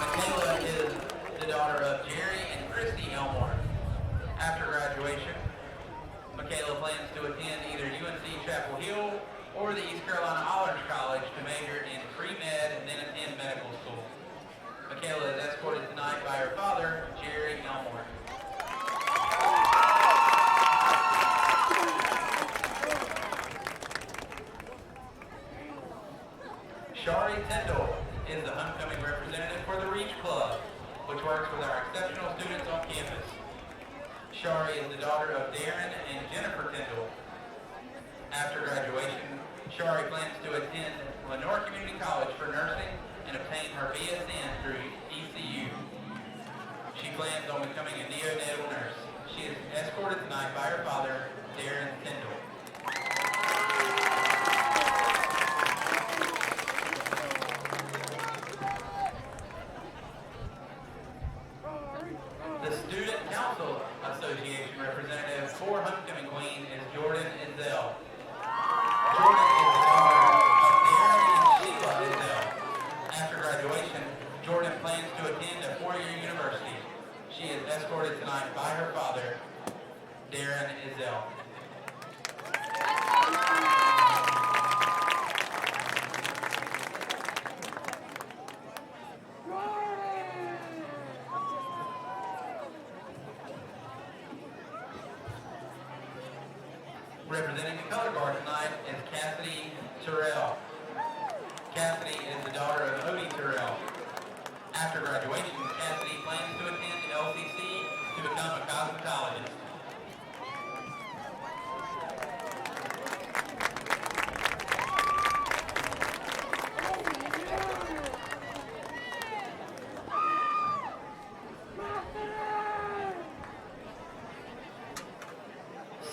Michaela is the daughter of Jerry and Christy Elmore. After graduation, Michaela plans to attend either UNC Chapel Hill or the East Carolina Honors College to major in pre-med and then attend medical school. Michaela is escorted tonight by her father, Jerry Elmore. Shari Tyndall is the homecoming representative for the Reach Club, which works with our exceptional students on campus. Shari is the daughter of Darren and Jennifer Tyndall. After graduation, Shari plans to attend Lenoir Community College for nursing and obtain her BSN through ECU. She plans on becoming a neonatal nurse. She is escorted tonight by her father, Darren Tyndall. The Student Council Association representative for Homecoming Queen is Jordan Izell. Jordan is the daughter of Darren and Sheila Izell. After graduation, Jordan plans to attend a four-year university. She is escorted tonight by her father, Darren Izell. Representing the color guard tonight is Cassidy Terrell. Cassidy is the daughter of Odie Terrell. After graduation, Cassidy plans to attend LCC to become a cosmetologist.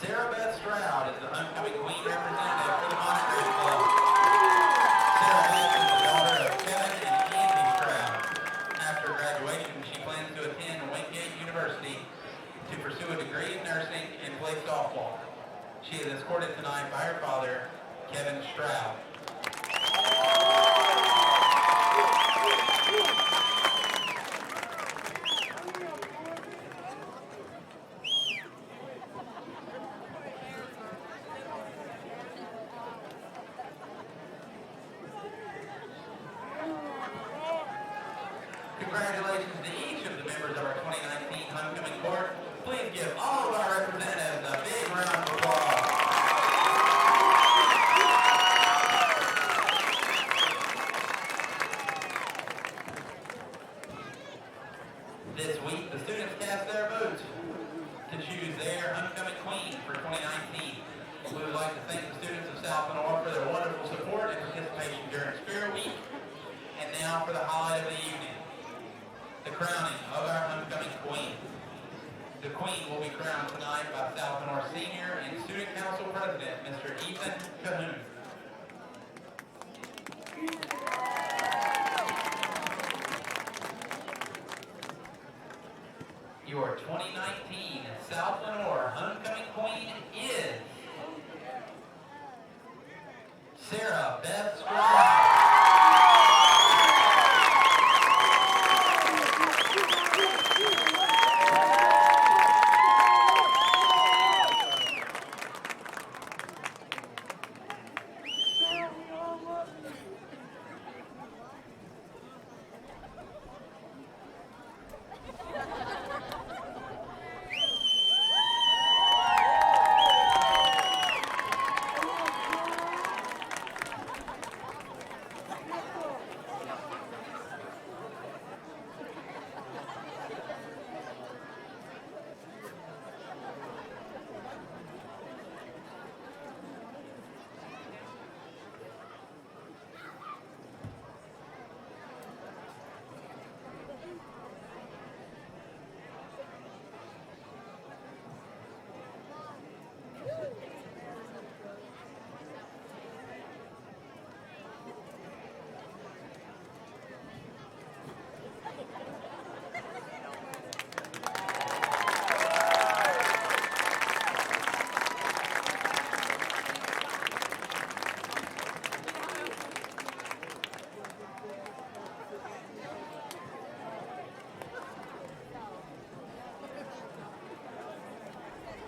Sarah Beth Stroud is the Homecoming Queen representative for the Monterey Club. Sarah Beth is the daughter of Kevin and Andy Stroud. After graduation, she plans to attend Wingate University to pursue a degree in nursing and play softball. She is escorted tonight by her father, Kevin Stroud. Congratulations to each of the members of our 2019 Homecoming Court. Please give all of our representatives a big round of applause. This week, the students cast their votes to choose their Homecoming Queen for 2019. We would like to thank the students of South Lenoir for their wonderful support and participation during Spirit Week. And now for the highlight of the evening, the crowning of our Homecoming Queen. The Queen will be crowned tonight by South Lenoir Senior and Student Council President, Mr. Ethan Cahoon. Your 2019 South Lenoir Homecoming Queen is Sarah Beth Stroud.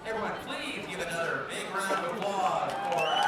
Everyone, please give another big round of applause for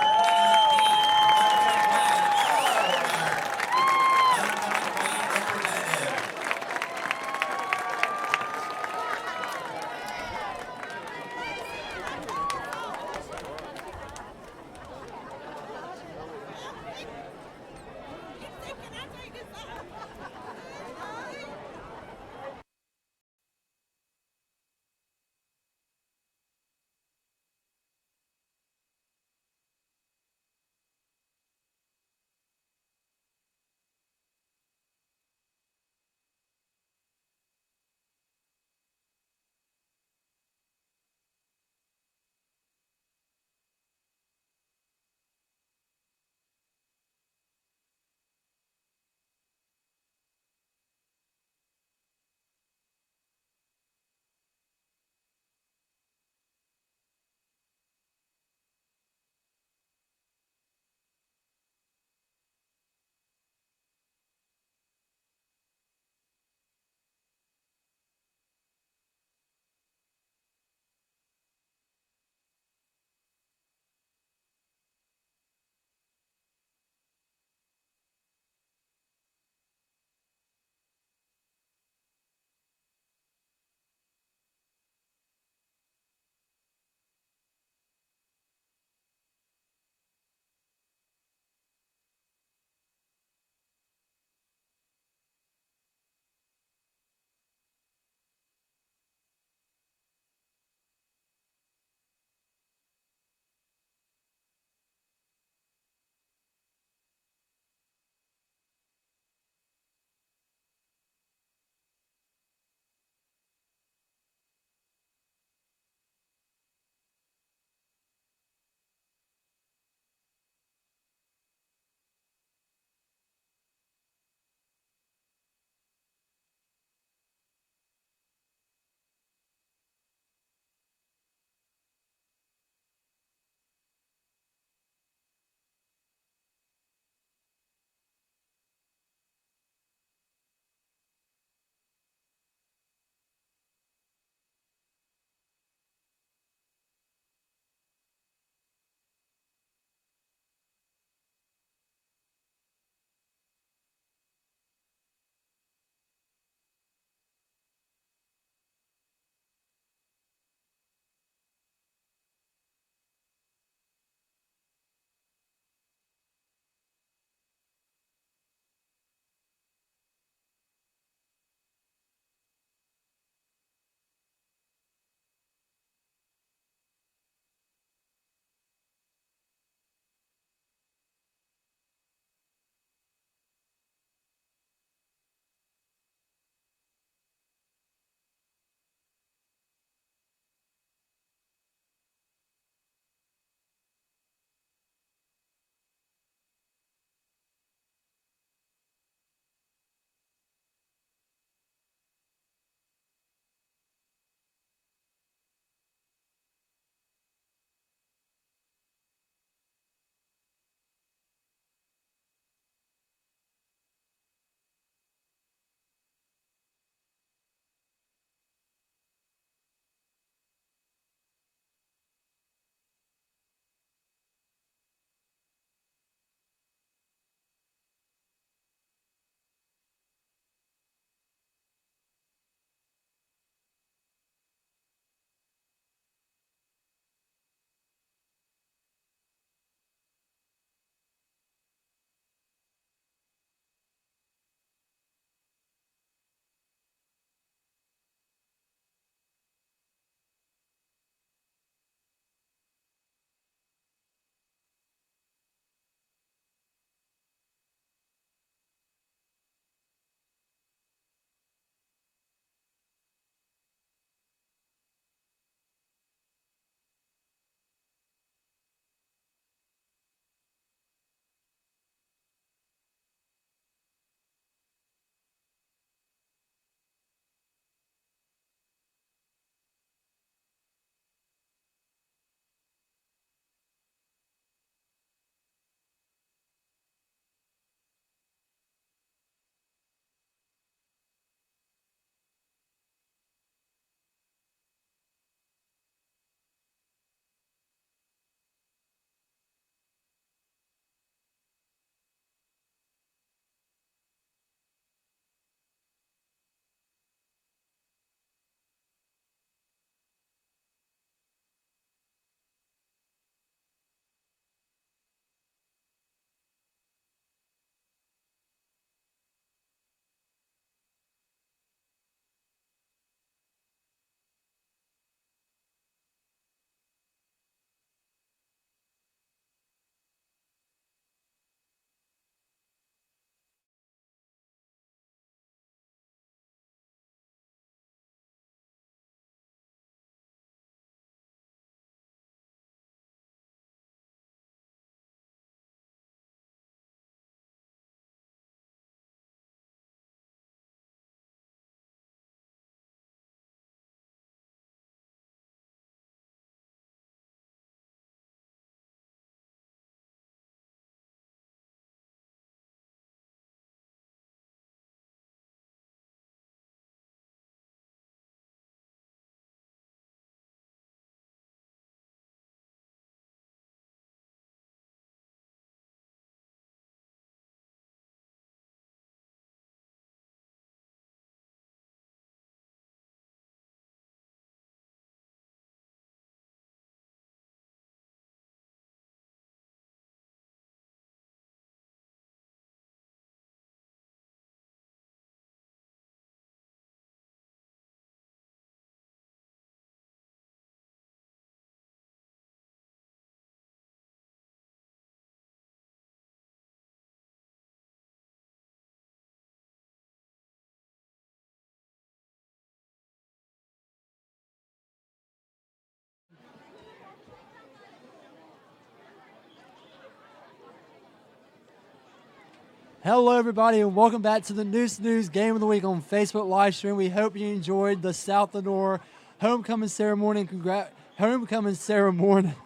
Hello, everybody, and welcome back to the Noose News Game of the Week on Facebook live stream. We hope you enjoyed the South Lenoir homecoming ceremony.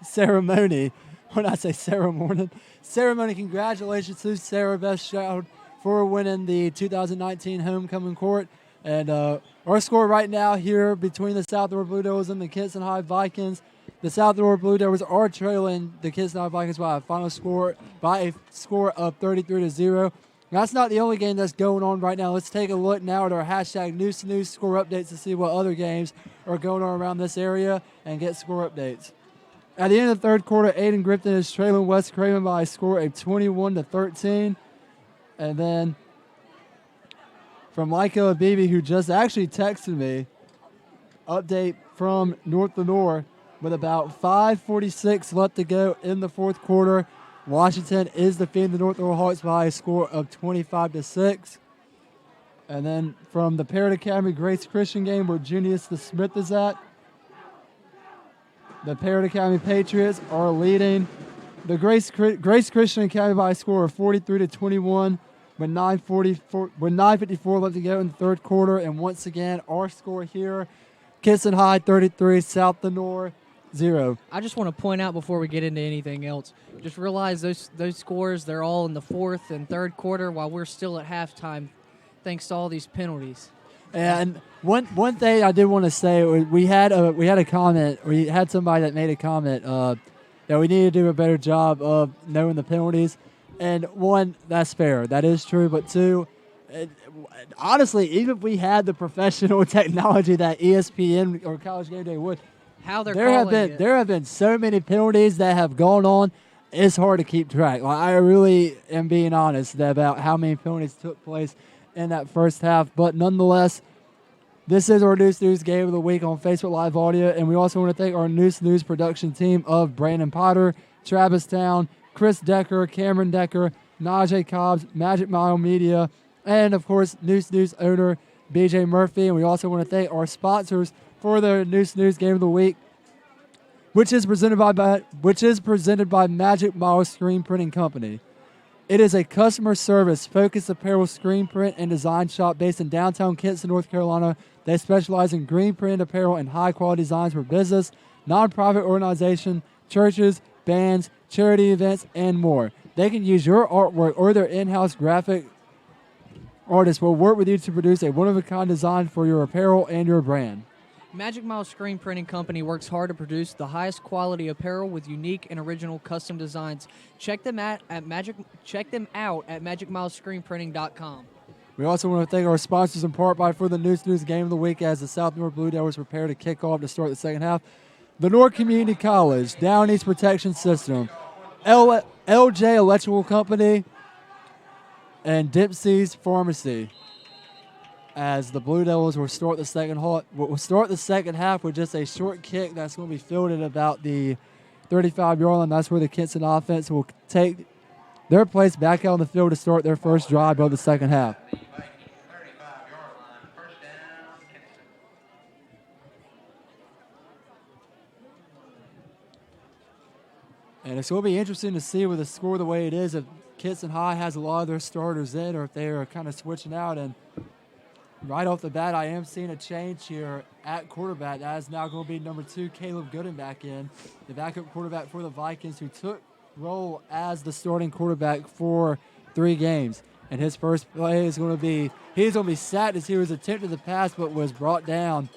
Ceremony. When I say ceremony, congratulations to Sarah Beth Stroud for winning the 2019 homecoming court. And our score right now here between the South Lenoir Blue Devils and the Kinston High Vikings. The South Lenoir Blue Devils are trailing the Kinston High Vikings by a score of 33-0. That's not the only game that's going on right now. Let's take a look now at our hashtag Noose News score updates to see what other games are going on around this area and get score updates. At the end of the third quarter, Aiden Grifton is trailing West Craven by a score of 21-13. And then from Michael Abibi, who just actually texted me, update from North Lenoir with about 5:46 left to go in the fourth quarter. Washington is defeating the North Lenoir Hawks by a score of 25-6. And then from the Parrott Academy Grace Christian game where Junius the Smith is at, the Parrott Academy Patriots are leading the Grace Christian Academy by a score of 43-21 with 9:54 left to go in the third quarter. And once again, our score here, Kinston High 33, South Lenoir 0. I just want to point out before we get into anything else, just realize those scores, they're all in the fourth and third quarter while we're still at halftime, thanks to all these penalties. And one thing I did want to say, we had a comment, we had somebody that made a comment that we need to do a better job of knowing the penalties. And one, that's fair, that is true. But two, honestly, even if we had the professional technology that ESPN or College Game Day would, there have been so many penalties that have gone on. It's hard to keep track. Like, I really am being honest about how many penalties took place in that first half. But nonetheless, this is our Noose News Game of the Week on Facebook Live Audio. And we also want to thank our Noose News production team of Brandon Potter, Travis Town, Chris Decker, Cameron Decker, Najee Cobbs, Magic Mile Media, and, of course, Noose News owner BJ Murphy. And we also want to thank our sponsors for the Noose News Game of the Week, which is presented by Magic Mile Screen Printing Company. It is a customer service focused apparel screen print and design shop based in downtown Kinston, North Carolina. They specialize in green printed apparel and high quality designs for business, nonprofit organization, churches, bands, charity events, and more. They can use your artwork or their in-house graphic artist will work with you to produce a one-of-a-kind design for your apparel and your brand. Magic Mile Screen Printing Company works hard to produce the highest quality apparel with unique and original custom designs. Check them out at magicmilescreenprinting.com. We also want to thank our sponsors in part by for the Noose News Game of the Week as the South Lenoir Blue Devils prepare to kick off to start the second half. Lenoir Community College, Down East Protection System, LJ Electrical Company, and Dempsey's Pharmacy. As the Blue Devils will start the second half with just a short kick that's going to be fielded about the 35-yard line. That's where the Kinston offense will take their place back out on the field to start their first drive of the second half. And it's going to be interesting to see with the score the way it is if Kinston High has a lot of their starters in or if they are kind of switching out. And right off the bat, I am seeing a change here at quarterback. That is now going to be number 2, Caleb Gooden back in, the backup quarterback for the Vikings, who took role as the starting quarterback for 3 games. And his first play is going to be, he's going to be sacked as he was attempting the pass but was brought down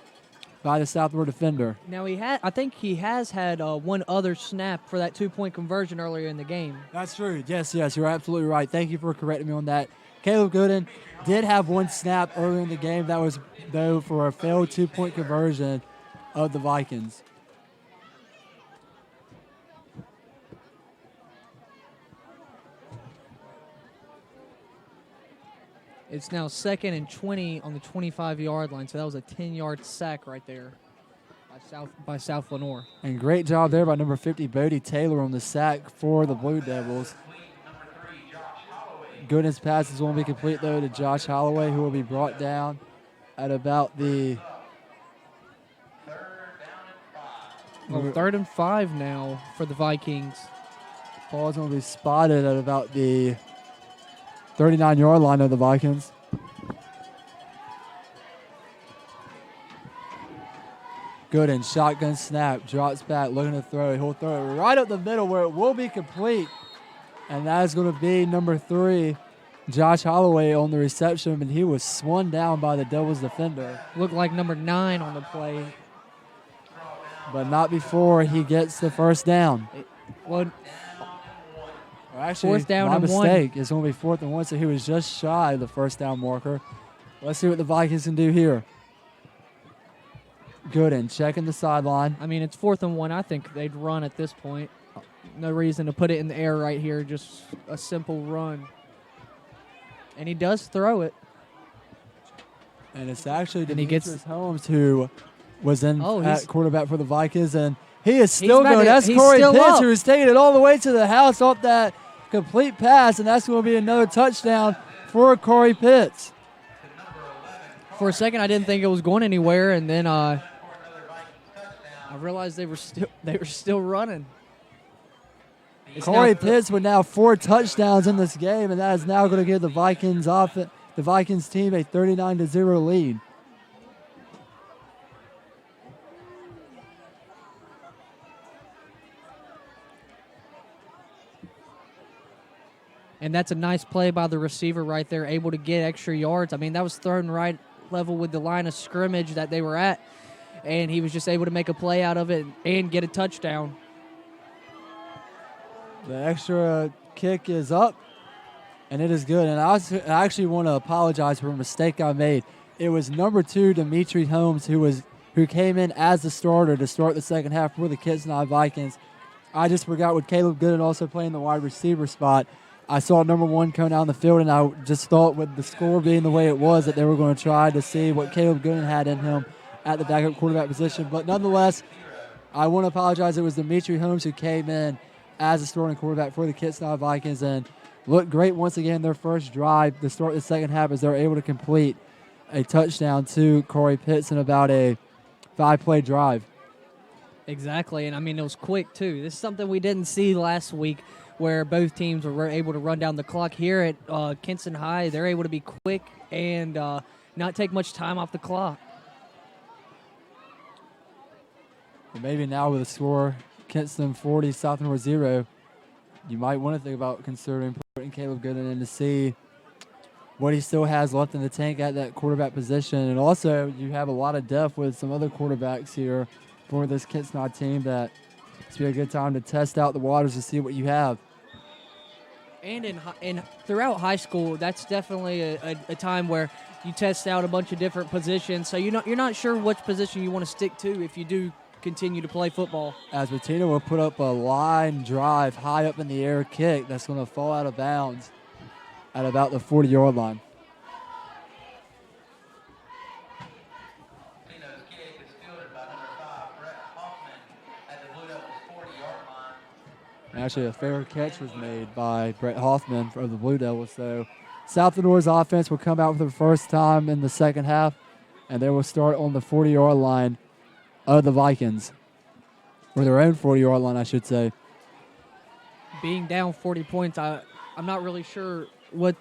by the South Lenoir defender. Now, I think he has had one other snap for that 2-point conversion earlier in the game. That's true. Yes, you're absolutely right. Thank you for correcting me on that. Caleb Gooden did have one snap earlier in the game. That was, though, for a failed 2-point conversion of the Vikings. It's now 2nd and 20 on the 25-yard line, so that was a 10-yard sack right there by South Lenoir. And great job there by number 50, Bodie Taylor, on the sack for the Blue Devils. Gooden's pass is going to be complete, though, to Josh Holloway, who will be brought down at about the 3rd and 5 now for the Vikings. Ball's going to be spotted at about the 39-yard line of the Vikings. Good and shotgun snap. Drops back, looking to throw. He'll throw it right up the middle where it will be complete. And that is going to be number 3, Josh Holloway on the reception, and he was swung down by the Devils defender. Looked like number 9 on the play. But not before he gets the first down. Well, Or actually, fourth down my and mistake. It's going to be 4th and 1, so he was just shy of the first down marker. Let's see what the Vikings can do here. Good and checking the sideline. I mean, it's 4th and 1. I think they'd run at this point. No reason to put it in the air right here. Just a simple run. And he does throw it. And it's actually And he Demetrius gets- Holmes who was in he's- at quarterback for the Vikings, and he is still back going. at- That's he's Corey still Pitts up. who's taking it all the way to the house off that complete pass, and that's going to be another touchdown for Corey Pitts. For a second, I didn't think it was going anywhere, and then I realized they were still running. It's Corey now Pitts with now 4 touchdowns in this game, and that is now going to give the Vikings team a 39-0 lead. And that's a nice play by the receiver right there, able to get extra yards. I mean, that was thrown right level with the line of scrimmage that they were at, and he was just able to make a play out of it and get a touchdown. The extra kick is up, and it is good. And I actually want to apologize for a mistake I made. It was number 2, Demetrius Holmes, who came in as the starter to start the second half for the Kinston Vikings. I just forgot with Caleb Gooden also playing the wide receiver spot. I saw number 1 come down the field, and I just thought with the score being the way it was that they were going to try to see what Caleb Gooden had in him at the backup quarterback position. But nonetheless, I want to apologize. It was Demetrius Holmes who came in as a starting quarterback for the Kinston Vikings and looked great once again their first drive to start the second half as they're able to complete a touchdown to Corey Pitts in about a 5-play drive. Exactly, and I mean, it was quick, too. This is something we didn't see last week where both teams were able to run down the clock. Here at Kinston High, they're able to be quick and not take much time off the clock. But maybe now with the score, Kinston 40, South 0, you might want to think about considering putting Caleb Gooden in to see what he still has left in the tank at that quarterback position. And also, you have a lot of depth with some other quarterbacks here for this Kinston team that it's be a good time to test out the waters to see what you have. And throughout high school, that's definitely a time where you test out a bunch of different positions. So you're not sure which position you want to stick to if you do continue to play football. As Bettina will put up a line drive, high up in the air kick that's going to fall out of bounds at about the 40-yard line. Tino's kick is fielded by number 5, Brett Hoffman, at the Blue Devils' 40-yard line. Actually, a fair catch was made by Brett Hoffman of the Blue Devils. So South Lenoir's offense will come out for the first time in the second half, and they will start on the 40-yard line of the Vikings, or their own 40-yard line, I should say. Being down 40 points, I'm not really sure what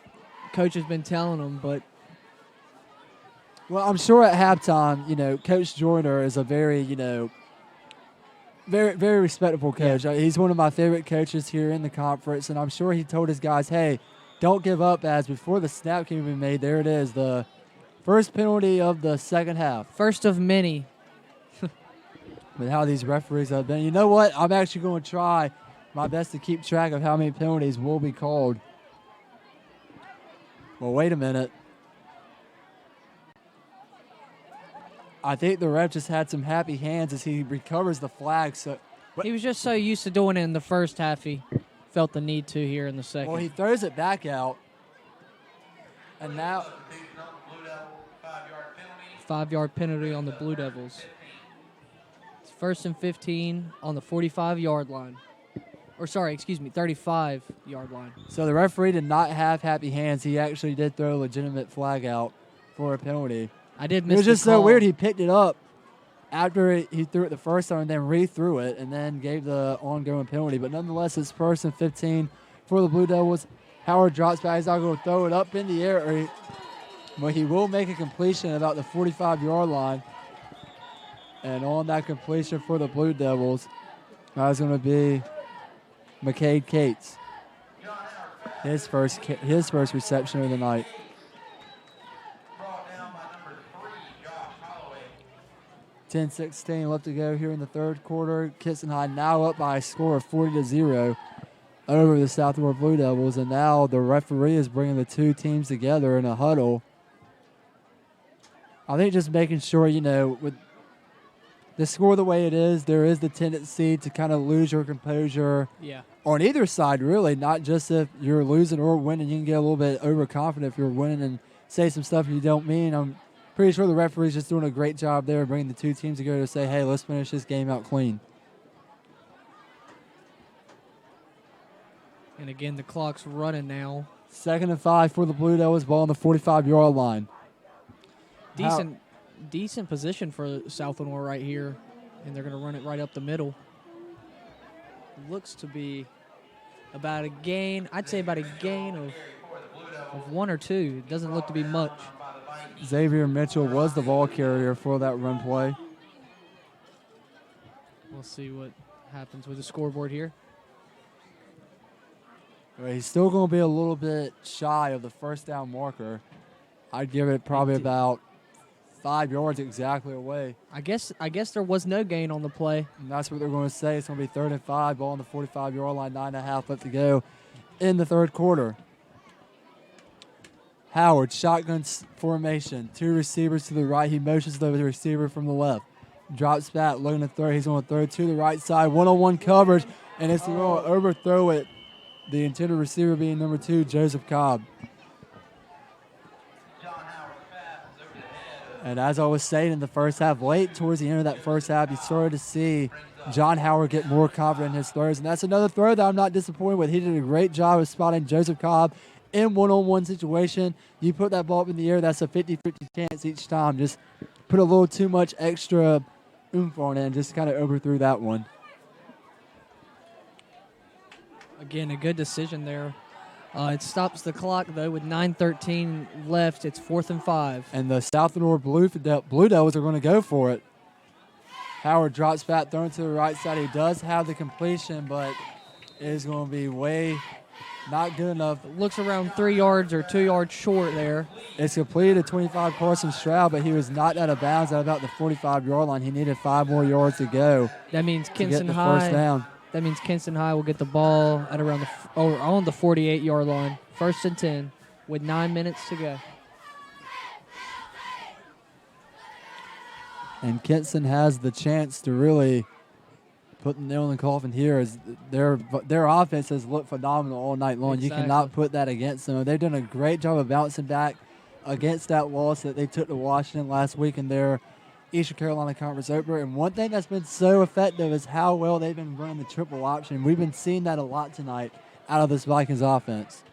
coach has been telling them, but Well, I'm sure at halftime, Coach Joyner is a very, very, very respectable coach. He's one of my favorite coaches here in the conference, and I'm sure he told his guys, hey, don't give up, as before the snap can be made, there it is, the first penalty of the second half. first of many. With how these referees have been. You know what? I'm actually going to try my best to keep track of how many penalties will be called. Well, wait a minute. I think the ref just had some happy hands as he recovers the flag. So, He was just so used to doing it in the first half, he felt the need to here in the second. well, he throws it back out. And now, Substitution on the Blue Devils, 5-yard penalty. 5-yard penalty on the Blue Devils. It's 1st and 15 on the 45-yard line. Or 35-yard line. so the referee did not have happy hands. He actually did throw a legitimate flag out for a penalty. I did It miss was the just so call. weird. He picked it up after he threw it the first time and then re-threw it and then gave the ongoing penalty. But nonetheless, it's 1st and 15 for the Blue Devils Howard drops back. He's not going to throw it up in the air, but he will make a completion about the 45-yard line. And on that completion for the Blue Devils, that's going to be McCade Cates. His first reception of the night. Brought down by number 3, Josh Holloway. 10-16 left to go here in the third quarter. Kinston High now up by a score of 40-0 over the Southmore Blue Devils, and now the referee is bringing the two teams together in a huddle. I think just making sure, with the score the way it is, there is the tendency to kind of lose your composure. Yeah. On either side, really, not just if you're losing or winning. You can get a little bit overconfident if you're winning and say some stuff you don't mean. I'm pretty sure the referee's just doing a great job there, bringing the two teams together to say, hey, let's finish this game out clean. And again, the clock's running now. 2nd and 5 for the Blue Devils, ball on the 45-yard line. Decent position for South Lenoir right here, and they're going to run it right up the middle. Looks to be about a gain. I'd say about a gain of 1 or 2. It doesn't look to be much. Xavier Mitchell was the ball carrier for that run play. We'll see what happens with the scoreboard here. He's still going to be a little bit shy of the first down marker. I'd give it probably about 5 yards exactly away. I guess there was no gain on the play. And that's what they're going to say. It's going to be 3rd and 5, ball on the 45-yard line, 9.5 left to go in the third quarter. Howard, shotgun formation. 2 receivers to the right. He motions the receiver from the left. Drops back, looking to throw. He's going to throw to the right side. One-on-one coverage, and it's going to overthrow it. The intended receiver being number 2, Joseph Cobb. And as I was saying in the first half, late towards the end of that first half, you started to see John Howard get more confident in his throws. And that's another throw that I'm not disappointed with. He did a great job of spotting Joseph Cobb in one-on-one situation. You put that ball up in the air, that's a 50-50 chance each time. Just put a little too much extra oomph on it and just kind of overthrew that one. Again, a good decision there. It stops the clock, though, with 9:13 left. It's 4th and 5. And the South Lenoir Blue Devils are going to go for it. Howard drops back, thrown to the right side. He does have the completion, but it is going to be way not good enough. Looks around 3 yards or 2 yards short there. It's completed to 25 Carson Stroud, but he was knocked out of bounds at about the 45-yard line. He needed 5 more yards to go. That means Kinston to get the High. first down. That means Kinston High will get the ball at around on the 48-yard line. 1st and 10 with 9 minutes to go. And Kinston has the chance to really put the nail in the coffin here, as their offense has looked phenomenal all night long. Exactly. You cannot put that against them. They've done a great job of bouncing back against that loss that they took to Washington last week in their Eastern Carolina Conference opener. And one thing that's been so effective is how well they've been running the triple option. We've been seeing that a lot tonight out of this Vikings offense.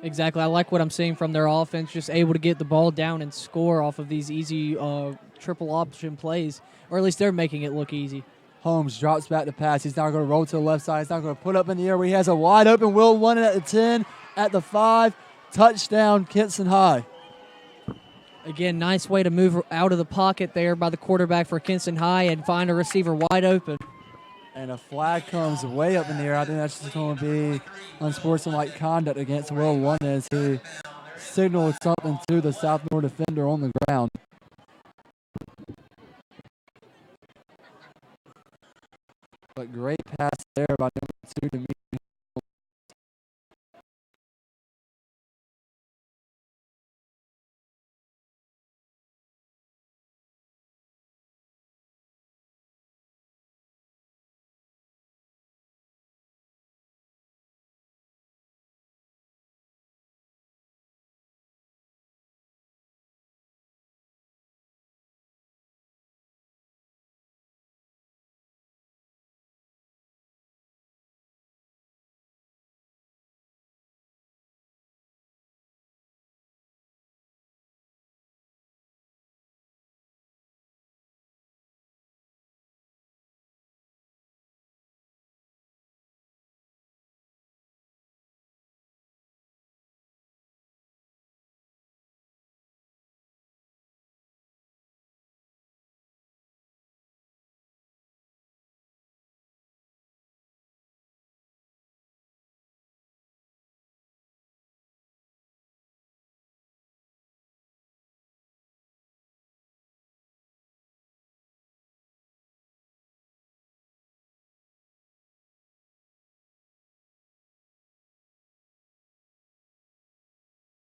Exactly. I like what I'm seeing from their offense, just able to get the ball down and score off of these easy triple option plays, or at least they're making it look easy. Holmes drops back to pass. He's now going to roll to the left side. He's now going to put up in the air where he has a wide open Will London at the 10, at the 5. Touchdown, Kinston High. Again, nice way to move out of the pocket there by the quarterback for Kinston High and find a receiver wide open. And a flag comes way up in the air. I think that's just going to be unsportsmanlike conduct against Will London as he signaled something to the South Lenoir defender on the ground. But great pass there by number 2 to